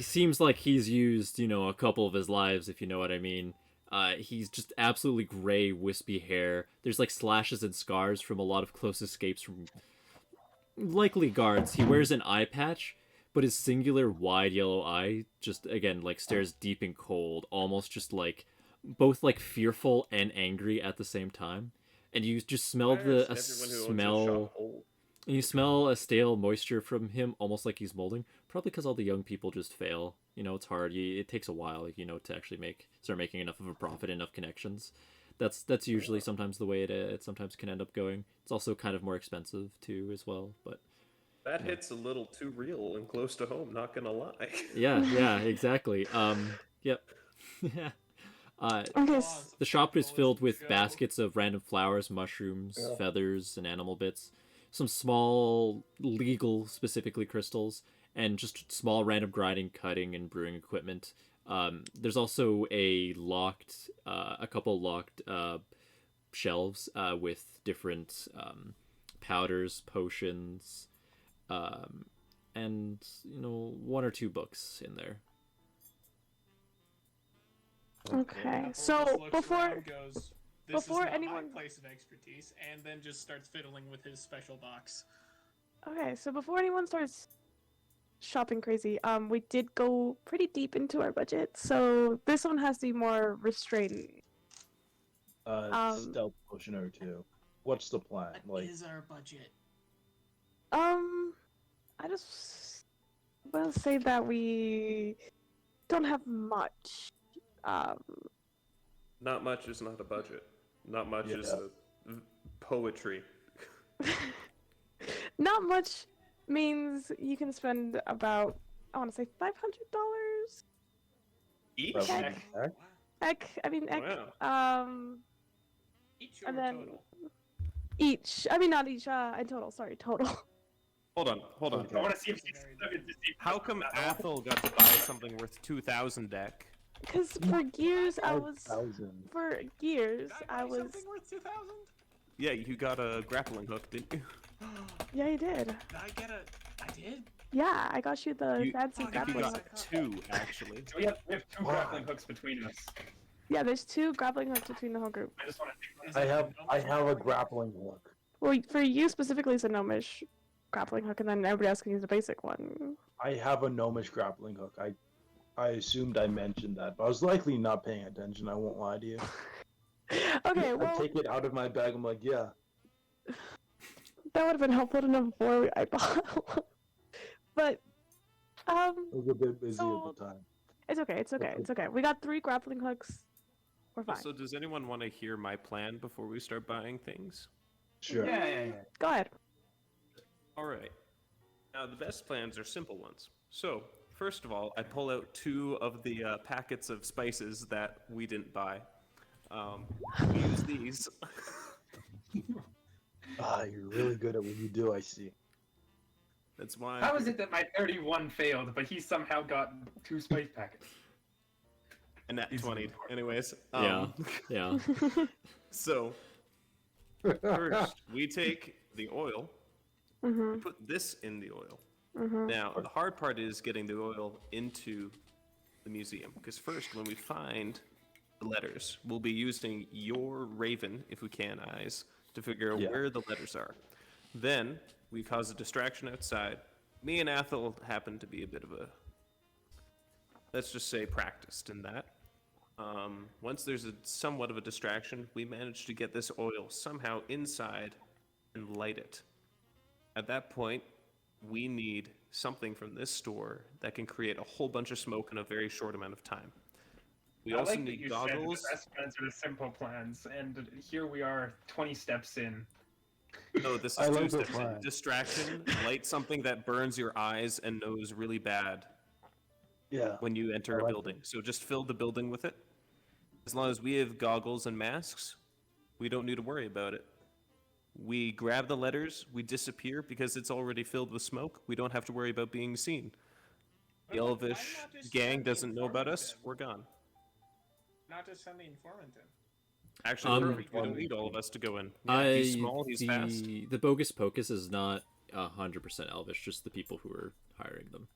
seems like he's used a couple of his lives, if you know what I mean. He's just absolutely gray, wispy hair. There's like slashes and scars from a lot of close escapes from likely guards. He wears an eye patch, but his singular wide yellow eye just again like stares deep and cold, almost just like both like fearful and angry at the same time. And you just smell you smell a stale moisture from him, almost like he's molding. Probably because all the young people just fail. It's hard. It takes a while, to actually start making enough of a profit, enough connections. That's usually sometimes the way it sometimes can end up going. It's also kind of more expensive too, as well. But that hits a little too real and close to home. Not gonna lie. yeah, exactly. Yep. Yeah. Okay. The shop is filled with baskets of random flowers, mushrooms, feathers, and animal bits. Some small, legal, specifically crystals, and just small random grinding, cutting, and brewing equipment. There's also a couple locked shelves with different powders, potions, and one or two books in there. Okay, Apple so just looks before around, goes, this before is not anyone- my place of expertise, and then just starts fiddling with his special box. before anyone starts shopping crazy, we did go pretty deep into our budget, so this one has to be more restrained. Stealth potion or two. What's the plan? What is our budget? I just will say that we don't have much. Not much is not a budget. Not much is poetry. Not much means you can spend about, I want to say $500. Each? Okay. Wow. Each or And then total? each. I mean, not each. In total. Sorry, total. Hold on. Okay. I want to see if How come Athel got to buy something worth 2,000 deck? Because for years I was. 5,000. For years Did I buy was. something worth 2,000? Yeah, you got a grappling hook, didn't you? Yeah, you did. Did I get a? I did. Yeah, I got you the You- fancy I think you grappling got hook. two, actually. we have two grappling hooks between us. Yeah, there's 2 grappling hooks between the whole group. I just want to Is I it have Gnomish a grappling? grappling hook. Well, for you specifically, it's a gnomish grappling hook, and then everybody else can use a basic one. I have a gnomish grappling hook. I assumed I mentioned that, but I was likely not paying attention. I won't lie to you. Okay, I well, take it out of my bag. I'm like, yeah. that would have been helpful to know before I bought one. But, I was a bit busy So- at the time. it's okay, it's okay, it's okay. We got 3 grappling hooks. We're fine. So does anyone want to hear my plan before we start buying things? Sure. Yeah. Go ahead. Alright. Now, the best plans are simple ones. So, first of all, I pull out 2 of the packets of spices that we didn't buy. We use these. You're really good at what you do, I see. That's why. How is it that my 31 failed, but he somehow got 2 spice packets? And that Easily 20. important. Anyways. Yeah. So, first, we take the oil, Mhm. put this in the oil. Mhm. Now, the hard part is getting the oil into the museum. Because first, when we find the letters, we'll be using your Raven, if we can, eyes, to figure out Yeah. where the letters are. Then, we cause a distraction outside. Me and Athel happen to be a bit of a, let's just say, practiced in that. Once there's somewhat of a distraction, we manage to get this oil somehow inside and light it. At that point, we need something from this store that can create a whole bunch of smoke in a very short amount of time. We I also like that need you goggles. said the best plans are the simple plans, and here we are 20 steps in. No, this I is like two the steps in. plan. Distraction, light something that burns your eyes and nose really bad Yeah. when you enter I a like building. So just fill the building with it. As long as we have goggles and masks, we don't need to worry about it. We grab the letters, we disappear because it's already filled with smoke. We don't have to worry about being seen. The Why Elvish not just gang send the doesn't know about us. informant in? We're gone. Not just send the informant in. Actually, Um, perfect. We don't need all of us to go in. Yeah, he's small, he's fast. The bogus pocus is not 100% Elvish, just the people who are hiring them.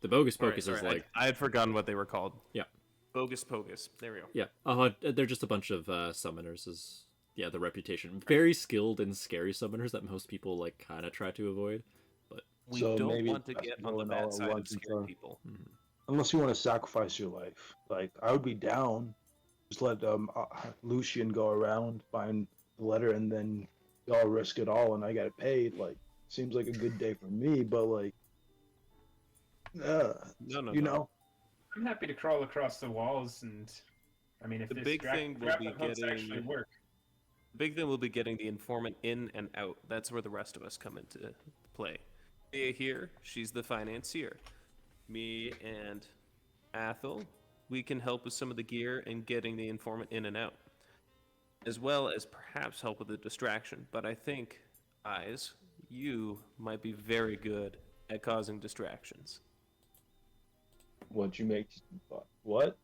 The bogus All right, pocus sorry, is like I had forgotten what they were called. yeah, Bogus Pogus. There we go. yeah. They're just a bunch of summoners. Is yeah, the reputation. Very skilled and scary summoners that most people like kind of try to avoid. But We So don't maybe want to that's get on the going all bad at side of once scared into- people. Unless you want to sacrifice your life. Like, I would be down. Just let Lucian go around, find the letter, and then y'all risk it all, and I get it paid. Like, seems like a good day for me, but like, No, you know, I'm happy to crawl across the walls, and I mean, if The this big thing will be grappling hooks getting- actually work. The big thing will be getting the informant in and out. That's where the rest of us come into play. Mia here, she's the financier. Me and Athel, we can help with some of the gear and getting the informant in and out, as well as perhaps help with the distraction. But I think, Eyes, you might be very good at causing distractions. what you make, what?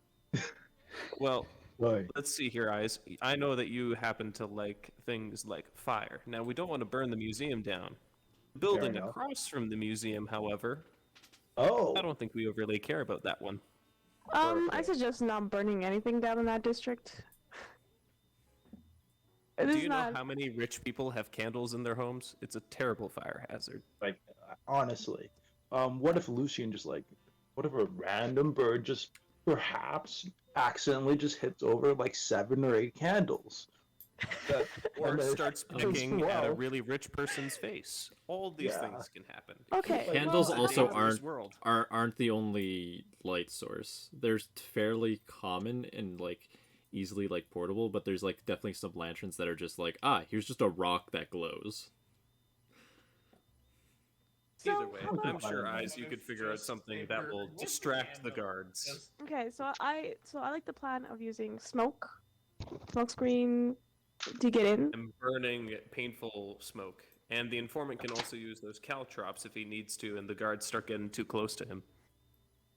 Well, Right. let's see here, Eyes. I know that you happen to like things like fire. Now, we don't want to burn the museum down. The building enough. across from the museum, however, Oh, I don't think we overly care about that one. I Perfect. suggest not burning anything down in that district. It Do is you not. know how many rich people have candles in their homes? It's a terrible fire hazard. like, honestly, what if Lucian just like, what if a random bird just perhaps accidentally just hits over like 7 or 8 candles? That, Or and then- starts as picking at a well. really rich person's face. All these Yeah. things can happen. Okay, Candles well, also I- aren't World. aren't the only light source. There's fairly common and like easily like portable, but there's like definitely some lanterns that are just like here's just a rock that glows. So, Either way, how about- I'm sure, Eyes, you could figure out Just something a that bird will with a distract the candle. guards. Just- Okay, so I like the plan of using smoke screen to get in. And burning painful smoke. And the informant can also use those caltrops if he needs to, and the guards start getting too close to him.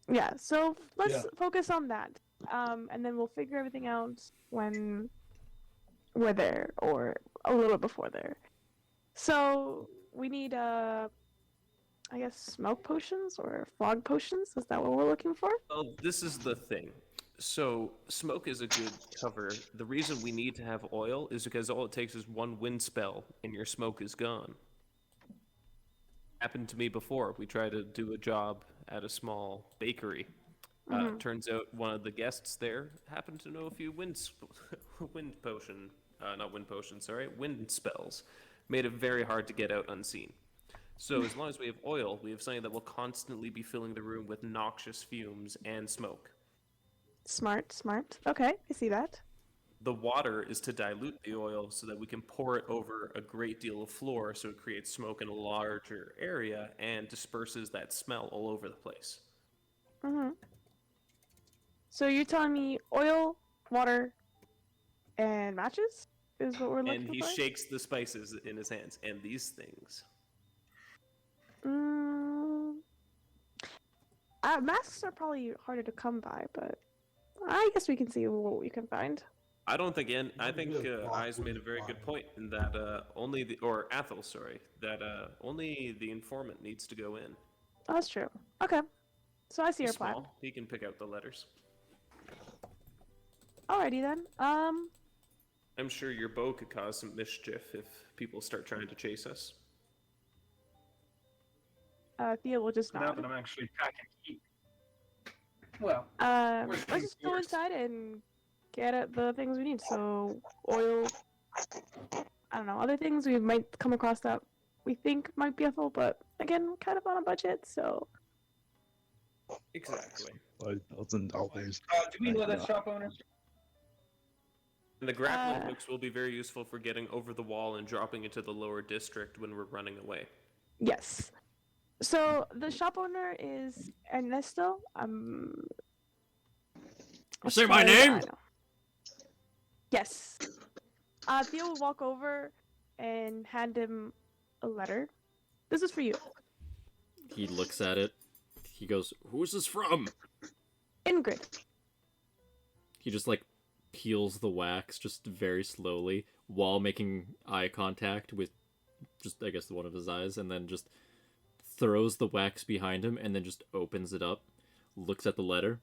Yeah, so let's Yeah. focus on that. And then we'll figure everything out when we're there, or a little before there. So we need I guess smoke potions or fog potions. Is that what we're looking for? Well, this is the thing. So, smoke is a good cover. The reason we need to have oil is because all it takes is one wind spell and your smoke is gone. Happened to me before. We tried to do a job at a small bakery. Turns out one of the guests there happened to know a few wind spells. Made it very hard to get out unseen. So as long as we have oil, we have something that will constantly be filling the room with noxious fumes and smoke. Smart. Okay, I see that. The water is to dilute the oil so that we can pour it over a great deal of floor so it creates smoke in a larger area and disperses that smell all over the place. So you're telling me oil, water, and matches is what we're looking And he for? shakes the spices in his hands. And these things. Masks are probably harder to come by, but I guess we can see what we can find. I don't think I think Yeah, Eyes made a very good point in that Athel, sorry, that only the informant needs to go in. Oh, that's true. Okay. So I see He's your plan. small. He can pick out the letters. Alrighty then. I'm sure your bow could cause some mischief if people start trying to chase us. Thea will just Now nod. that I'm actually packing heat. Well, Let's things just go first. inside and get at the things we need. So oil. I don't know, other things we might come across that we think might be helpful, but again, we're kind of on a budget, so Exactly. $5,000. Do we know that shop owner? And the grappling Uh, hooks will be very useful for getting over the wall and dropping into the lower district when we're running away. yes. So the shop owner is Ernesto. Say my sorry, name? I know. Yes. Theo will walk over and hand him a letter. This is for you. He looks at it. He goes, "Who's this from?" Ingrid. He just like peels the wax just very slowly while making eye contact with just I guess one of his eyes, and then just throws the wax behind him and then just opens it up, looks at the letter,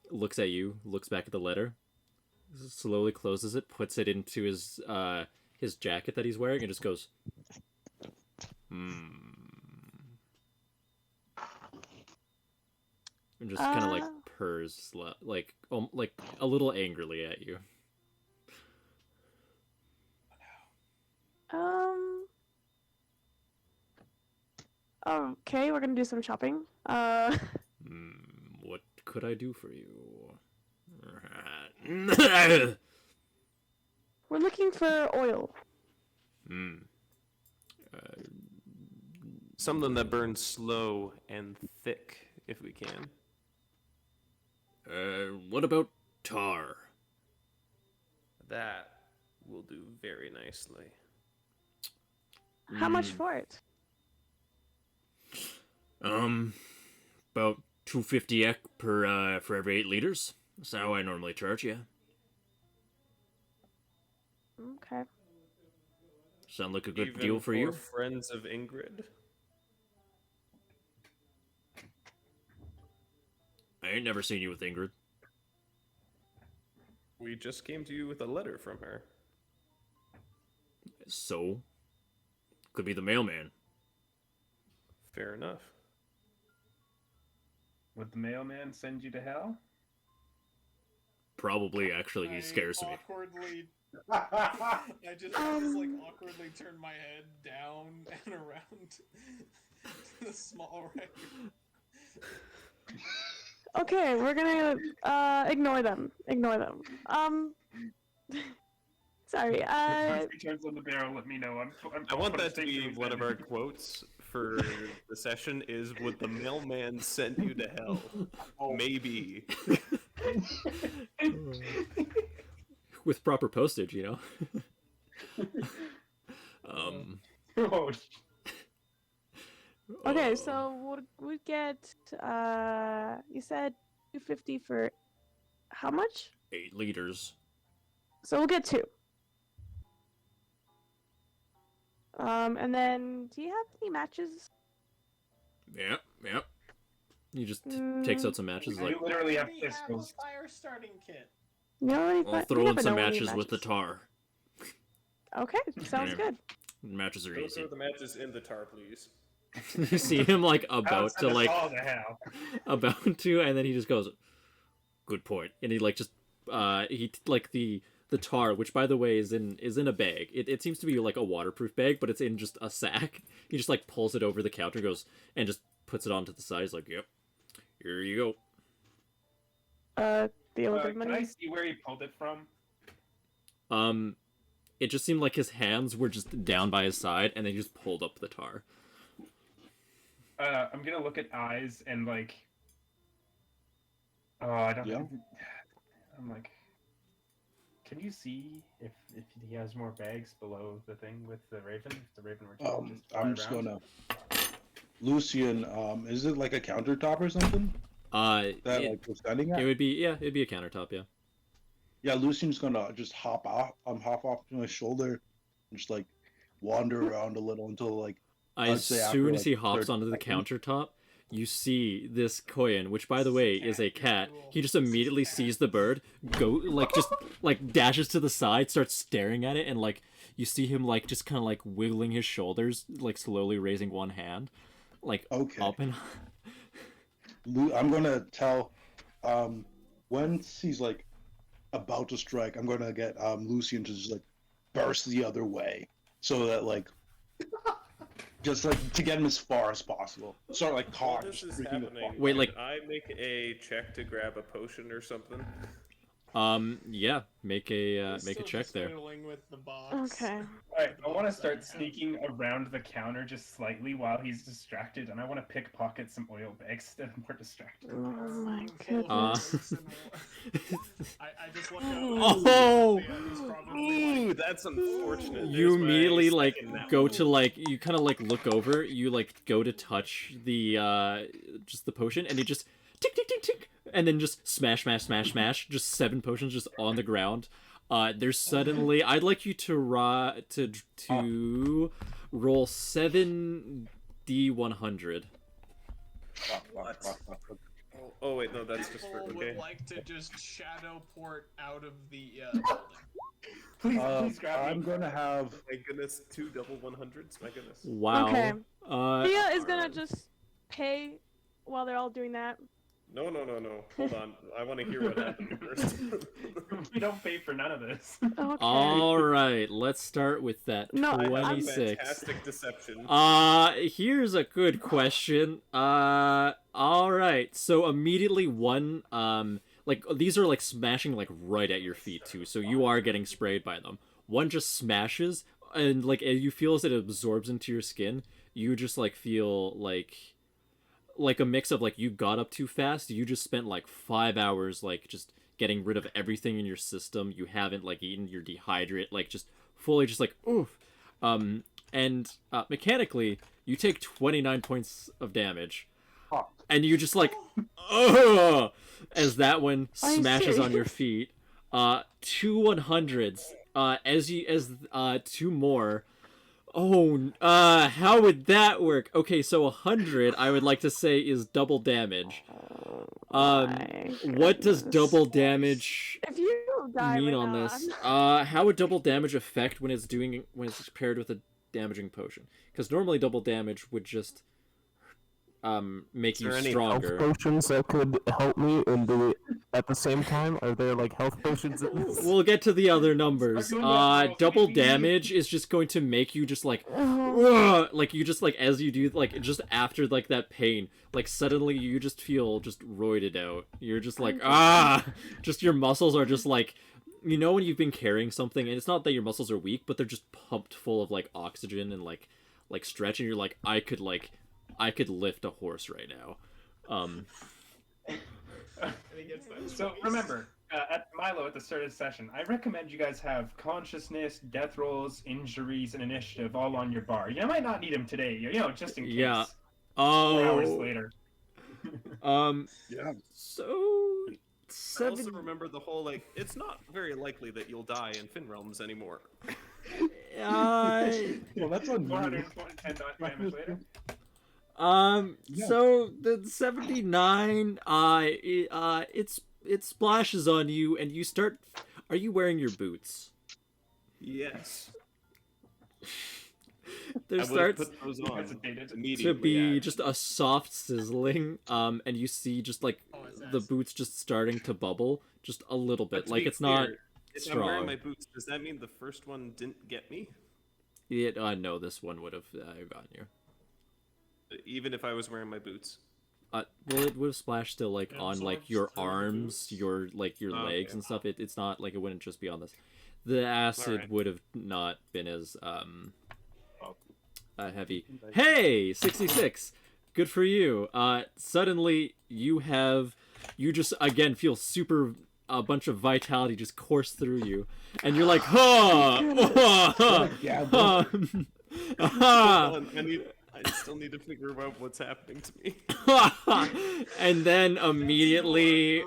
looks at you, looks back at the letter, slowly closes it, puts it into his jacket that he's wearing, and just goes, and just kind of like purrs like a little angrily at you. Okay, we're gonna do some shopping. What could I do for you? We're looking for oil. Something that burns slow and thick, if we can. What about tar? That will do very nicely. How much for it? About 250 ek per for every 8 liters. That's how I normally charge you. Okay. Sound like a good Even deal for you? Friends of Ingrid? I ain't never seen you with Ingrid. We just came to you with a letter from her. So? Could be the mailman. Fair enough. Would the mailman send you to hell? Probably, actually, he scares me. I just like awkwardly turn my head down and around the small record. Okay, we're gonna ignore them. Ignore them. Sorry. Once he turns on the barrel, let me know. I want that to be one of our quotes for the session is, would the mailman send you to hell? Maybe. With proper postage, you know? Oh, Okay, so we'd get you said 250 for how much? 8 liters. So we'll get 2. And then do you have any matches? Yep. He just takes out some matches, like, you literally have We have a pistols. fire starting kit. No, I'll throw in some matches with the tar. Okay, sounds Yeah. good. Matches are Throw easy. the matches in the tar, please. You see him, like, about to, like, all to hell. about to, and then he just goes, "Good point," and he like just he like the tar, which by the way is in a bag. It seems to be like a waterproof bag, but it's in just a sack. He just like pulls it over the counter, goes and just puts it onto the side. He's like, "Yep, here you The old Can I money. see where he pulled it from? go." It just seemed like his hands were just down by his side, and they just pulled up the tar. I'm gonna look at eyes and like. Oh, I don't. Yeah. I'm like. Can you see if he has more bags below the thing with the raven? If the raven were to just fly I'm just around? gonna. Lucian, is it like a countertop or something that It, like we're standing at? it'd be a countertop, yeah. Yeah, Lucian's gonna just hop off to my shoulder, and just like wander around a little until like I'd As say after, soon as like, he hops 30 onto the seconds. countertop, you see this Koyan, which by the way is a cat. He just immediately sees the bird, just dashes to the side, starts staring at it, and like you see him like just kind of like wiggling his shoulders, like slowly raising one hand, like Okay. up and. I'm gonna tell once he's like about to strike, I'm gonna get Lucian to just like burst the other way so that like just like to get him as far as possible. Start like While talk. this is freaking the happening, fuck. Wait, can like- I make a check to grab a potion or something? Yeah, make a Still check just there. fiddling with the box. Okay. Alright, I want to start sneaking around the counter just slightly while he's distracted, and I want to pickpocket some oil bags to more distracted. Oh my Full of goodness. oats and I just look up. Oh! Yeah, he's probably Ooh, that's unfortunate. You There's my immediately like second now. go to like you kind of like look over, you like go to touch the just the potion, and it just tick tick tick tick, and then just smash smash smash smash, just 7 potions just on the ground. There's suddenly I'd like you to roll 7d100. Oh wait, no, that's just for People okay. would like to just shadow port out of the building. Please grab I'm me. gonna have. My goodness, 2 double 100s. My goodness. Wow. Okay. Uh, Thea is gonna just pay while they're all doing that. No. Hold on. I want to hear what happened first. We don't pay for none of this. Okay. all right, let's start with that No, I have 26. fantastic deception. Here's a good question. All right. So immediately one, like these are like smashing like right at your feet too. So you are getting sprayed by them. One just smashes, and like you feel as it absorbs into your skin. You just like feel like a mix of like you got up too fast. You just spent like 5 hours like just getting rid of everything in your system. You haven't like eaten. You're dehydrated. Like just fully just like oof. And mechanically, you take 29 points of damage, Fuck. and you just like, ugh, as that one Are you smashes on your serious? feet. 2 100s. As 2 more. Oh, how would that work? Okay, so 100, I would like to say, is double damage. My What does goodness. double damage If you die mean right on now, this? I'm- How would double damage affect when it's paired with a damaging potion? Because normally double damage would just make Is you there any stronger. health potions that could help me and do it at the same time? Are there like health potions in this? We'll get to the other numbers. Start doing that now, Double baby. damage is just going to make you just like, Oh, ugh, like you just like as you do like just after like that pain, like suddenly you just feel just roided out. You're just like just your muscles are just like, you know when you've been carrying something and it's not that your muscles are weak, but they're just pumped full of like oxygen and like stretch, and you're like I could lift a horse right now. And he gets that So choice. remember, at Milo at the start of the session, I recommend you guys have consciousness, death rolls, injuries, and initiative all on your bar. You might not need them today, just in case. Yeah. 4 hours Oh. later. Yeah. So I also 7. remember the whole like, it's not very likely that you'll die in Fin Realms anymore. Well, that's on you. 410 damage later. Yeah. So the 79, it splashes on you, and you start. Are you wearing your boots? Yes. There I would have starts put those on Hesitated. immediately. to be yeah. just a soft sizzling, and you see just like Oh, it's the nice. boots just starting to bubble, just a little But bit. to Like be it's not clear, if I'm wearing strong. my boots, does that mean the first one didn't get me? No, this one would have gotten you. Even if I was wearing my boots. Well, it would have splashed still like It on like absorbs your through the arms, boots? your Oh, legs okay. and stuff. It's not like it wouldn't just be on this. The acid Alright. would have not been as heavy. Hey, 66. Good for you. Suddenly you just again feel super a bunch of vitality just course through you, and you're like, huh. Yeah, I still need to figure out what's happening to me. and then immediately,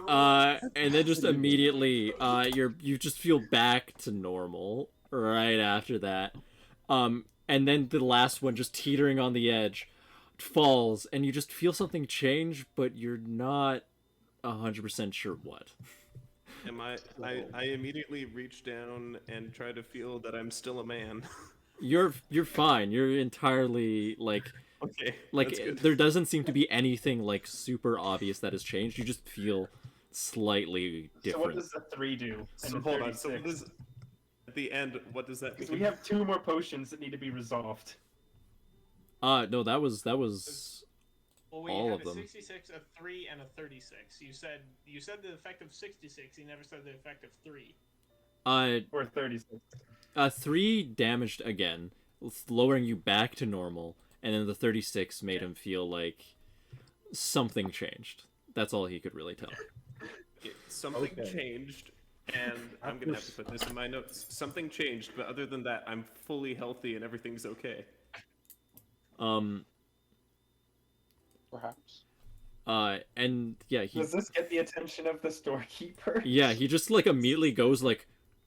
you just feel back to normal right after that. And then the last one, just teetering on the edge, falls, and you just feel something change, but you're not 100% sure what. I immediately reach down and try to feel that I'm still a man. You're fine. You're entirely like Okay. like that's good. there doesn't seem to be anything like super obvious that has changed. You just feel slightly So what different. does the 3 do? So And hold on. So what 36? is, at the end, what does that Because mean? we have 2 more potions that need to be resolved. No, that was Well, we all had of a them. 66, a 3, and a 36. You said the effect of 66. You never said the effect of 3. Or 36. 3 damaged again, lowering you back to normal, and then the 36 made him feel like something changed. That's all he could really tell. Something Okay. changed, and I'm gonna have to put this in my notes. Something changed, but other than that, I'm fully healthy and everything's okay. Perhaps. And yeah, Does this get the attention of the storekeeper? he just like immediately goes like,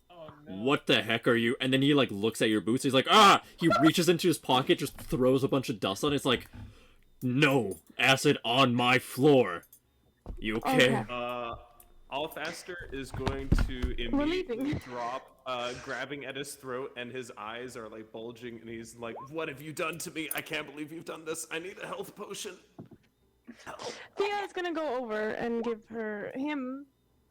Oh no. what the heck are you? And then he like looks at your boots. He's like, ah! He reaches into his pocket, just throws a bunch of dust on it. It's like, no acid on my floor. You okay? Okay. Alfaster is going to We're immediately leaving. drop, grabbing at his throat, and his eyes are like bulging, and he's like, "What have you done to me? I can't believe you've done this. I need a health potion." Help. Thea is gonna go over and give him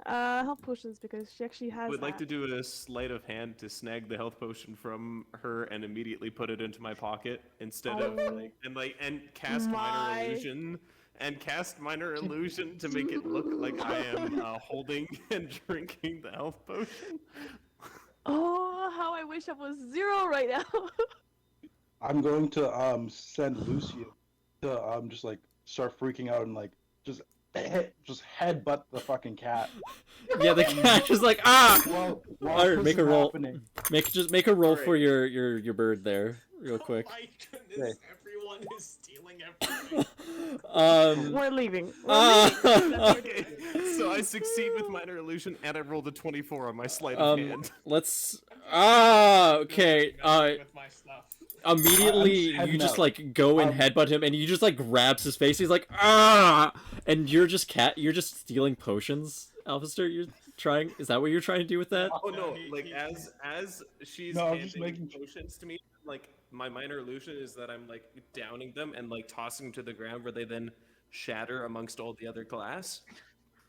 health potions because she actually has. Would like to that. do a sleight of hand to snag the health potion from her and immediately put it into my pocket instead of Oh. and cast minor My. illusion. And cast minor illusion to make it look like I am holding and drinking the health potion. Oh, how I wish I was 0 right now. I'm going to send Lucian to just like start freaking out and like just headbutt the fucking cat. Yeah, the cat is like, ah! While Alright, this make is a roll. happening. Make a roll Alright. for your bird there, real quick. Oh my goodness, everyone is stealing everything. We're leaving. We're Ah. leaving. That's what we're Okay, doing. so I succeed with minor illusion, and I rolled a 24 on my sleight of hand. Let's. Okay. With my stuff. Immediately I'm you just out. like go and headbutt him, and you just like grabs his face. He's like, ah! And you're just stealing potions, Alphaster. You're trying. Is that what you're trying to do with that? Oh no, he- like he- as she's No, I'm just handing making- potions to me, like my minor illusion is that I'm like downing them and like tossing them to the ground where they then shatter amongst all the other glass.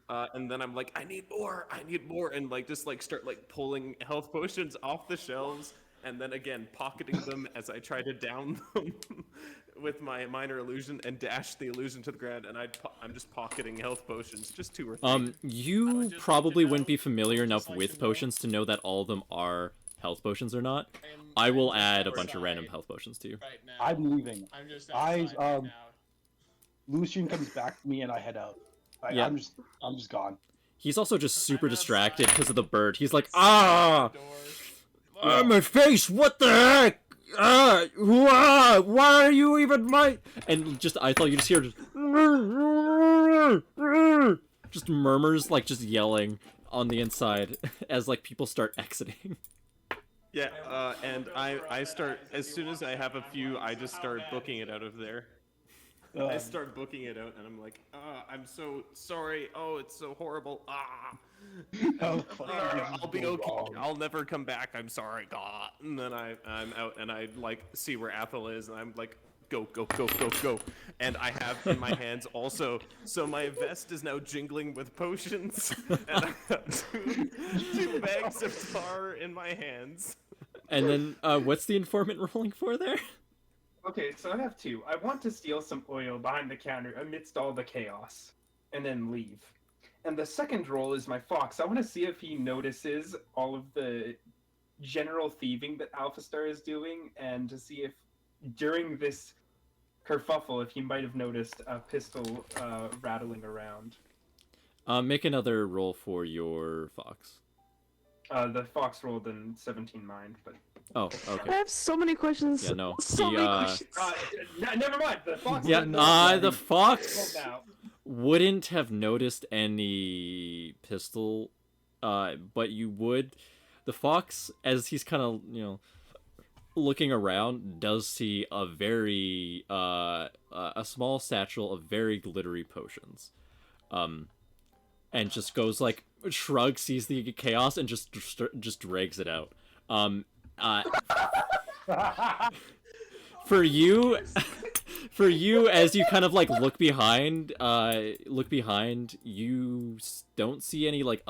And then I'm like, I need more, and like just like start like pulling health potions off the shelves, and then again pocketing them as I try to down them with my minor illusion and dash the illusion to the ground, and I'm just pocketing health potions, just 2 or 3. You just probably like to wouldn't be know- familiar I would enough just like with to know- potions to know that all of them are health potions or not. I'm- I will I'm just add a bunch of outside random health potions to you. Right now. I'm leaving. I'm just I, outside right now. Lucian comes back to me and I head out. Yeah. I'm just gone. He's also just super I'm distracted outside. because of the bird. He's like, Outside ah! the door. Ah, my face! What the heck? Why are you even my? And just I thought you just hear just murmurs, like just yelling on the inside as like people start exiting. Yeah, and I start as soon as I have a few, I just start booking it out of there. I start booking it out, and I'm like, I'm so sorry. Oh, it's so horrible. I'll be okay. I'll never come back. I'm sorry. And then I'm out, and I like see where Athel is, and I'm like, go, go, go, go, go. And I have in my hands also, so my vest is now jingling with potions, and I have two bags of tar in my hands. And then what's the informant rolling for there? Okay, so I have 2. I want to steal some oil behind the counter amidst all the chaos, and then leave. And the second roll is my fox. I want to see if he notices all of the general thieving that Alpha Star is doing, and to see if during this kerfuffle, if he might have noticed a pistol rattling around. Make another roll for your fox. The fox rolled in 17 mind, but Oh, I okay. have so many questions. Yeah, no. So The, many questions. never mind. The fox. Yeah, didn't know the that. fox Roll now. wouldn't have noticed any pistol, but you would. The fox, as he's kind of, looking around, does see a very, a small satchel of very glittery potions. And just goes like, shrugs, sees the chaos, and just drags it out. For you, as you kind of like look behind, you don't see any like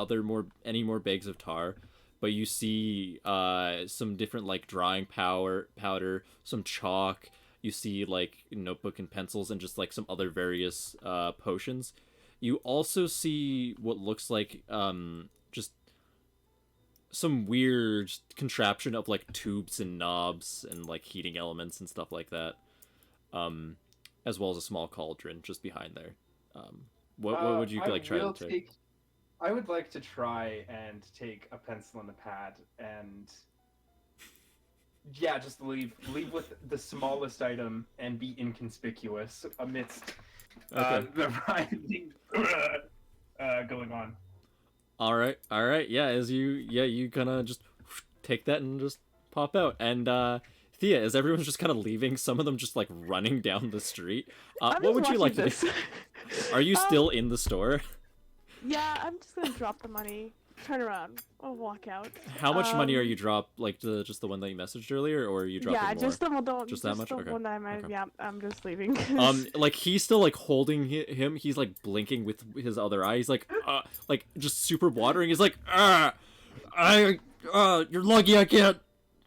any more bags of tar, but you see some different like drying powder, some chalk. You see like notebook and pencils and just like some other various potions. You also see what looks like just some weird contraption of like tubes and knobs and like heating elements and stuff like that. As well as a small cauldron just behind there. What would you like try to take? I would like to try and take a pencil and a pad and just leave with the smallest item and be inconspicuous amidst the rioting going on. All right, yeah. You kind of just take that and just pop out, and Thea, as everyone's just kind of leaving, some of them just like running down the street. What would you like to do? Are you still in the store? Yeah, I'm just gonna drop the money, turn around, I'll walk out. How much money are you drop? Like just the one that you messaged earlier, or are you dropping more? Yeah, just the one. Just that much? The Okay. one that Okay. Yeah, I'm just leaving. Like he's still like holding him. He's like blinking with his other eye. He's like just super watering. He's like, you're lucky I can't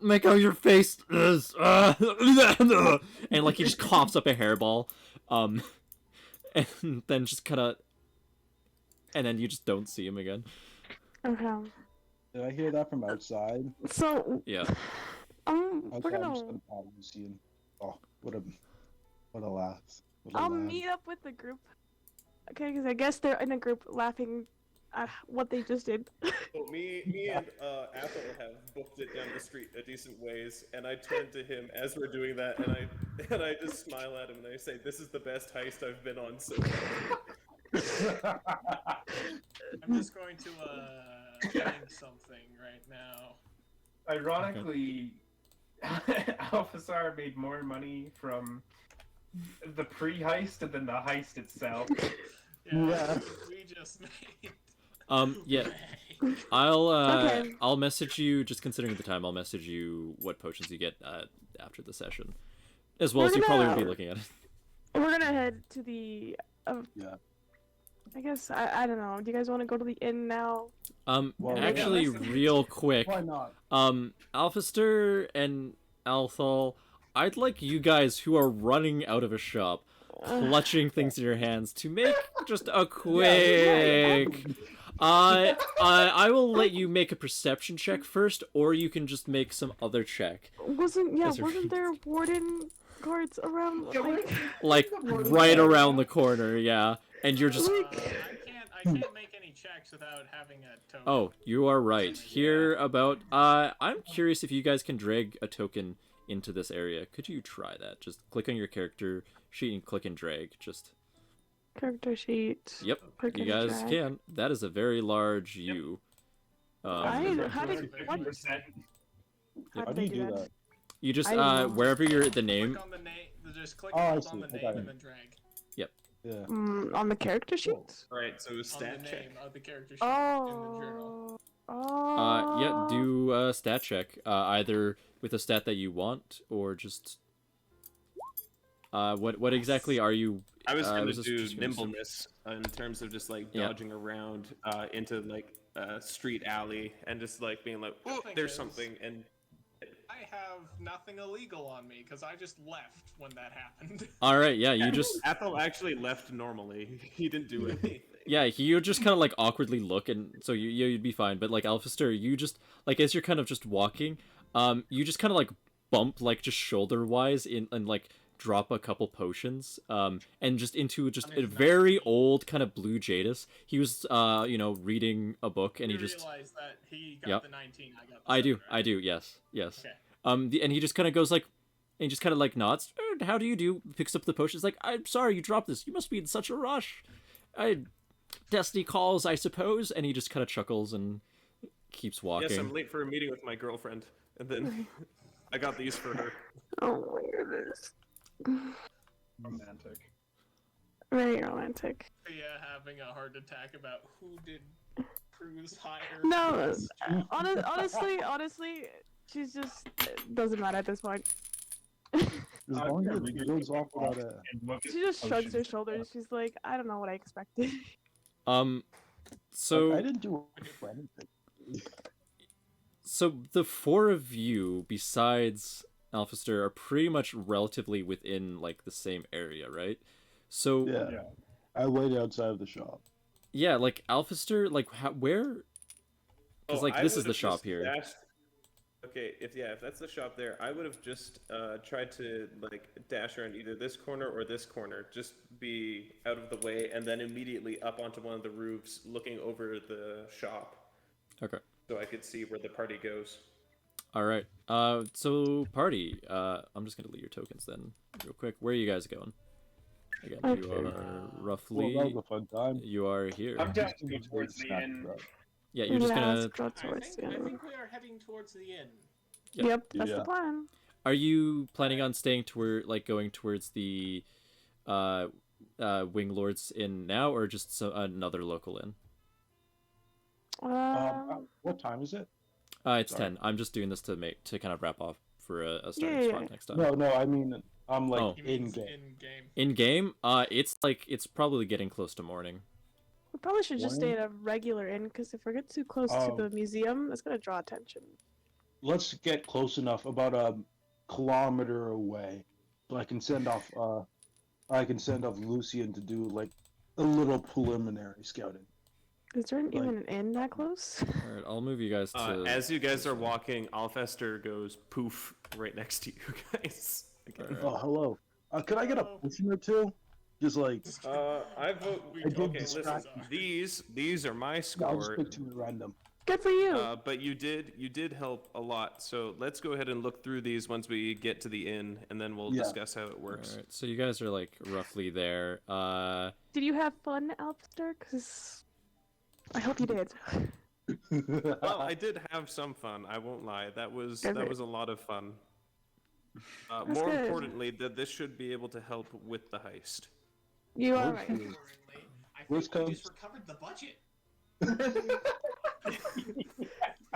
make out your face is. And like he just coughs up a hairball, and then just kind of, and then you just don't see him again. Okay. Did I hear that from outside? So Yeah. we're Okay, I'm gonna. just gonna pause Lucy and oh, what a laugh. What a I'll laugh. meet up with the group. Okay, because I guess they're in a group laughing at what they just did. Well, me and Athel have booked it down the street a decent ways, and I turn to him as we're doing that, and I just smile at him and I say, "This is the best heist I've been on so far." I'm just going to think something right now. Ironically, Alphazar made more money from the pre-heist than the heist itself. Yeah. We just made. Yeah. I'll Okay. I'll message you, just considering the time. I'll message you what potions you get after the session, as well as you probably would be looking at it. We're gonna head to the. Yeah. I guess I don't know. Do you guys want to go to the inn now? Well, Actually, yeah. real quick, Why not? Alphaster and Althal, I'd like you guys who are running out of a shop, clutching things in your hands, to make just a quick. I will let you make a perception check first, or you can just make some other check. Wasn't Those are- wasn't there warden guards around? Like right around the corner, yeah. And you're just I can't make any checks without having a token. oh, you are right. Here about I'm curious if you guys can drag a token into this area. Could you try that? Just click on your character sheet and click and drag. Just Character sheet. yep, Click you and guys drag. can. That is a very large U. How did what? 50%. How did do you they do that? You just I don't know. wherever you're the name. Click on the name. Just click Oh, I on see. the Okay. name and then drag. Yeah. On the character sheet? Alright, so On the stat check. name of the character sheet in the journal. Oh. Yeah, do a stat check. Either with a stat that you want or just what exactly are you? I was gonna this is do just gonna- nimbleness in terms of just like Yeah. dodging around into like a street alley and just like being like, The oh, thing there's is- something, and I have nothing illegal on me because I just left when that happened. All right, yeah, you just Athel actually left normally. He didn't do anything. yeah, you just kind of like awkwardly look, and so you'd be fine. But like Alphaster, you just like as you're kind of just walking, you just kind of like bump like just shoulder wise in and like drop a couple potions, and just into just a very old kind of blue Jadis. He was reading a book, and he You just realize that he got Yep. the 19, I got the I do, 7, right? I do, yes. Okay. And he just kind of goes like, and he just kind of like nods. How do you do? Picks up the potions. Like, I'm sorry you dropped this. You must be in such a rush. Destiny calls, I suppose. And he just kind of chuckles and keeps walking. Yes, I'm late for a meeting with my girlfriend, and then I got these for her. Oh my goodness. Romantic. Very romantic. Yeah, having a heart attack about who did Cruz hire. No, honestly, she's just it doesn't matter at this point. As long as it goes off without a. She just shrugs her shoulders. She's like, I don't know what I expected. So I didn't do anything. So the four of you, besides Alphaster are pretty much relatively within like the same area, right? So Yeah. I waited outside of the shop. yeah, like Alphaster, like where? Because like I this is would've the shop just here. dashed- Okay, if that's the shop there, I would have just tried to like dash around either this corner or this corner, just be out of the way, and then immediately up onto one of the roofs, looking over the shop, Okay. so I could see where the party goes. All right. So party. I'm just gonna leave your tokens then, real quick. Where are you guys going? Again, you Okay. are Well, roughly. that was a fun time. You are here. I'm dashing towards the Snack inn. grub. Yeah, you're just Yeah, gonna. let's go I towards think, the I end. think we are heading towards the inn. Yep. Yep, that's Yeah. the plan. Are you planning on staying toward, like, going towards the, Wing Lords Inn now, or just another local inn? What time is it? It's Sorry. 10. I'm just doing this to kind of wrap off for a starting Yeah, spot yeah. next time. No, I mean I'm like Oh. He in means game. in game. In game, it's probably getting close to morning. We probably should just stay Morning? at a regular inn, because if we get too close to Oh. the museum, it's gonna draw attention. Let's get close enough, about a kilometer away, so I can send off Lucian to do like a little preliminary scouting. Is there Like- even an inn that close? All right, I'll move you guys to. As you guys are walking, Alfester goes poof right next to you guys. Alright. Oh, hello. Could I get a potion or two? Just like I vote. I did Okay, listen. distract These are my I'll just score. pick two at random. Good for you. But you did help a lot. So let's go ahead and look through these once we get to the inn, and then we'll Yeah. discuss how it works. All right, so you guys are like roughly there. Did you have fun, Alpster? Because I hope you did. Well, I did have some fun. I won't lie. That was Good. a lot of fun. That's More good. importantly, that this should be able to help with the heist. You are right. Currently, I Worst think we comes- just recovered the budget.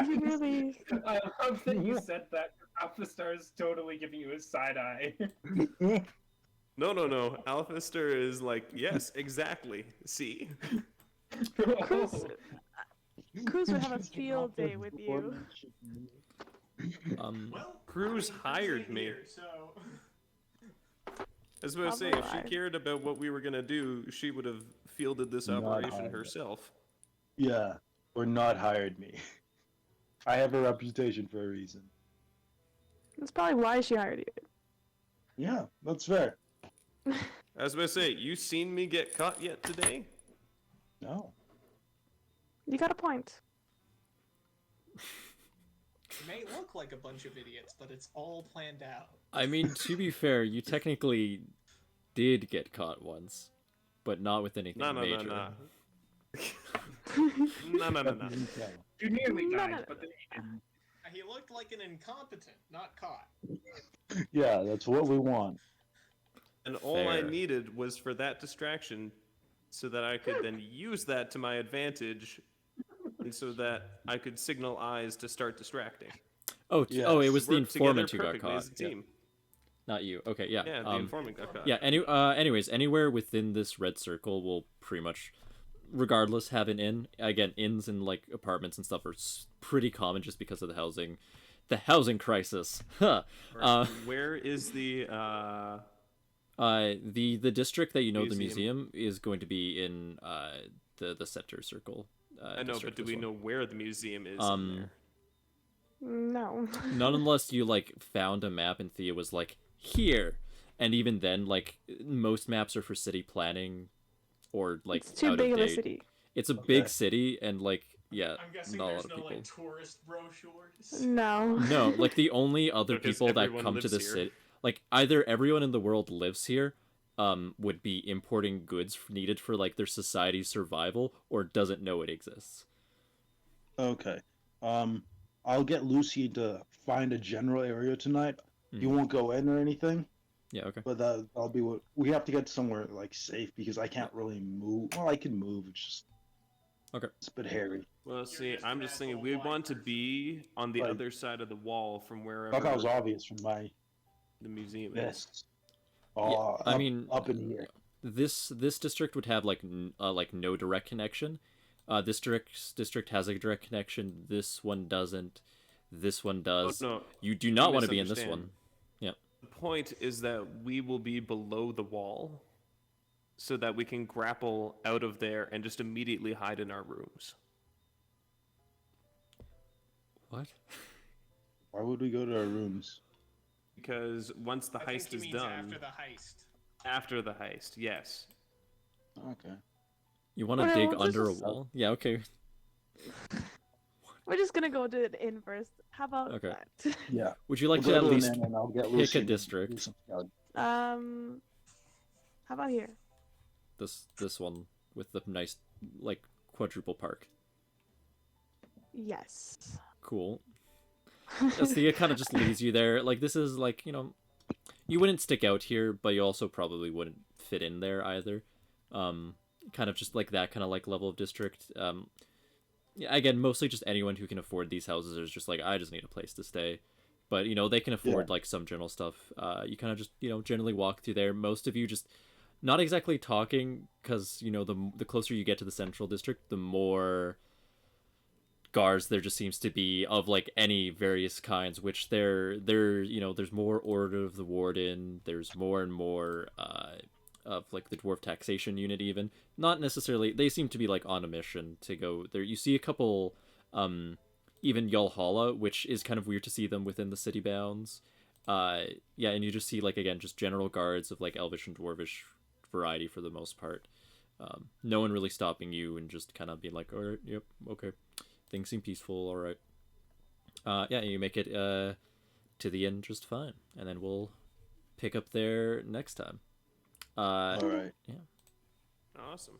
You really. I love that you said that. Alpha Star is totally giving you a side eye. No. Alphaster is like, yes, exactly. See? Cruz, Cruz would have a field day with you. Well, Cruz I mean, hired Cruz ain't me. here, so I was going to say, if she Alright. cared about what we were going to do, she would have fielded this Not operation hired. herself. Yeah, or not hired me. I have a reputation for a reason. That's probably why she hired you. Yeah, that's fair. I was going to say, you seen me get caught yet today? No. You got a point. it may look like a bunch of idiots, but it's all planned out. I mean, to be fair, you technically did get caught once, but not with anything No. major. No. You nearly No, died, no, no. but then you didn't. He looked like an incompetent, not caught. Yeah, that's what we want. And all I Fair. needed was for that distraction so that I could then use that to my advantage and so that I could signal eyes to start distracting. Oh, Yes. oh, it was the Work together informant who got perfectly caught. as a Yeah. team. Not you. Okay, yeah. Yeah, the informant got caught. Yeah. Anyways, anywhere within this red circle will pretty much, regardless, have an inn. Again, inns and like apartments and stuff are pretty common just because of the housing crisis. Huh. Where is the The district that you know the Museum. museum is going to be in the center circle. I know, but district do as we well. know where the museum is Um, in there? No. Not unless you like found a map and Thea was like here, and even then, like most maps are for city planning, or like It's too out big of of a date. city. It's a big city, and like yeah, I'm guessing not a there's lot of no people. like tourist brochures. No. No, like the only other Because people that everyone come to lives this here. city, like either everyone in the world lives here, would be importing goods needed for like their society's survival, or doesn't know it exists. Okay. I'll get Lucy to find a general area tonight. You won't go in or anything, Yeah. Okay. but that'll be what we have to get somewhere like safe because I can't really move. Well, I can move. It's just Okay. it's a bit hairy. Well, see, just I'm an just thinking asshole we white want to person. be on the Like- other side of the wall from wherever Like I was obvious from my the museum is. vest. I mean, up in here. This district would have like no direct connection. This district has a direct connection. This one doesn't. This one does. Oh, no. You do not You want to be in this misunderstand. one. The point is that we will be below the wall so that we can grapple out of there and just immediately hide in our rooms. What? Why would we go to our rooms? Because once the I think heist he is means done, after the heist. after the heist, yes. Okay. You want to Okay, dig well, this under a is- wall? Yeah, okay. We're just gonna go do it in first. How about Okay. that? Yeah. Would you like We'll to go at to an least inn and I'll get pick Lucy a to do district? some scouting. How about here? This one with the nice like quadruple park. Yes. Cool. See, it kind of just leaves you there. Like this is like, you know, you wouldn't stick out here, but you also probably wouldn't fit in there either. Kind of just like that kind of like level of district. Yeah, again, mostly just anyone who can afford these houses is just like, I just need a place to stay. But, you know, they can afford like some general stuff. You kind of just, you know, generally walk through there. Most of you just not exactly talking because, you know, the closer you get to the central district, the more guards there just seems to be of like any various kinds, which they're you know, there's more Order of the Warden, there's more and more of like the dwarf taxation unit. Even not necessarily, they seem to be like on a mission to go there. You see a couple even Yalhalla, which is kind of weird to see them within the city bounds. Yeah, and you just see like, again, just general guards of like elvish and dwarvish variety for the most part. No one really stopping you and just kind of being like, all right, yep, okay, things seem peaceful, all right. Yeah, you make it to the end just fine, and then we'll pick up there next time. All right. Yeah. Awesome.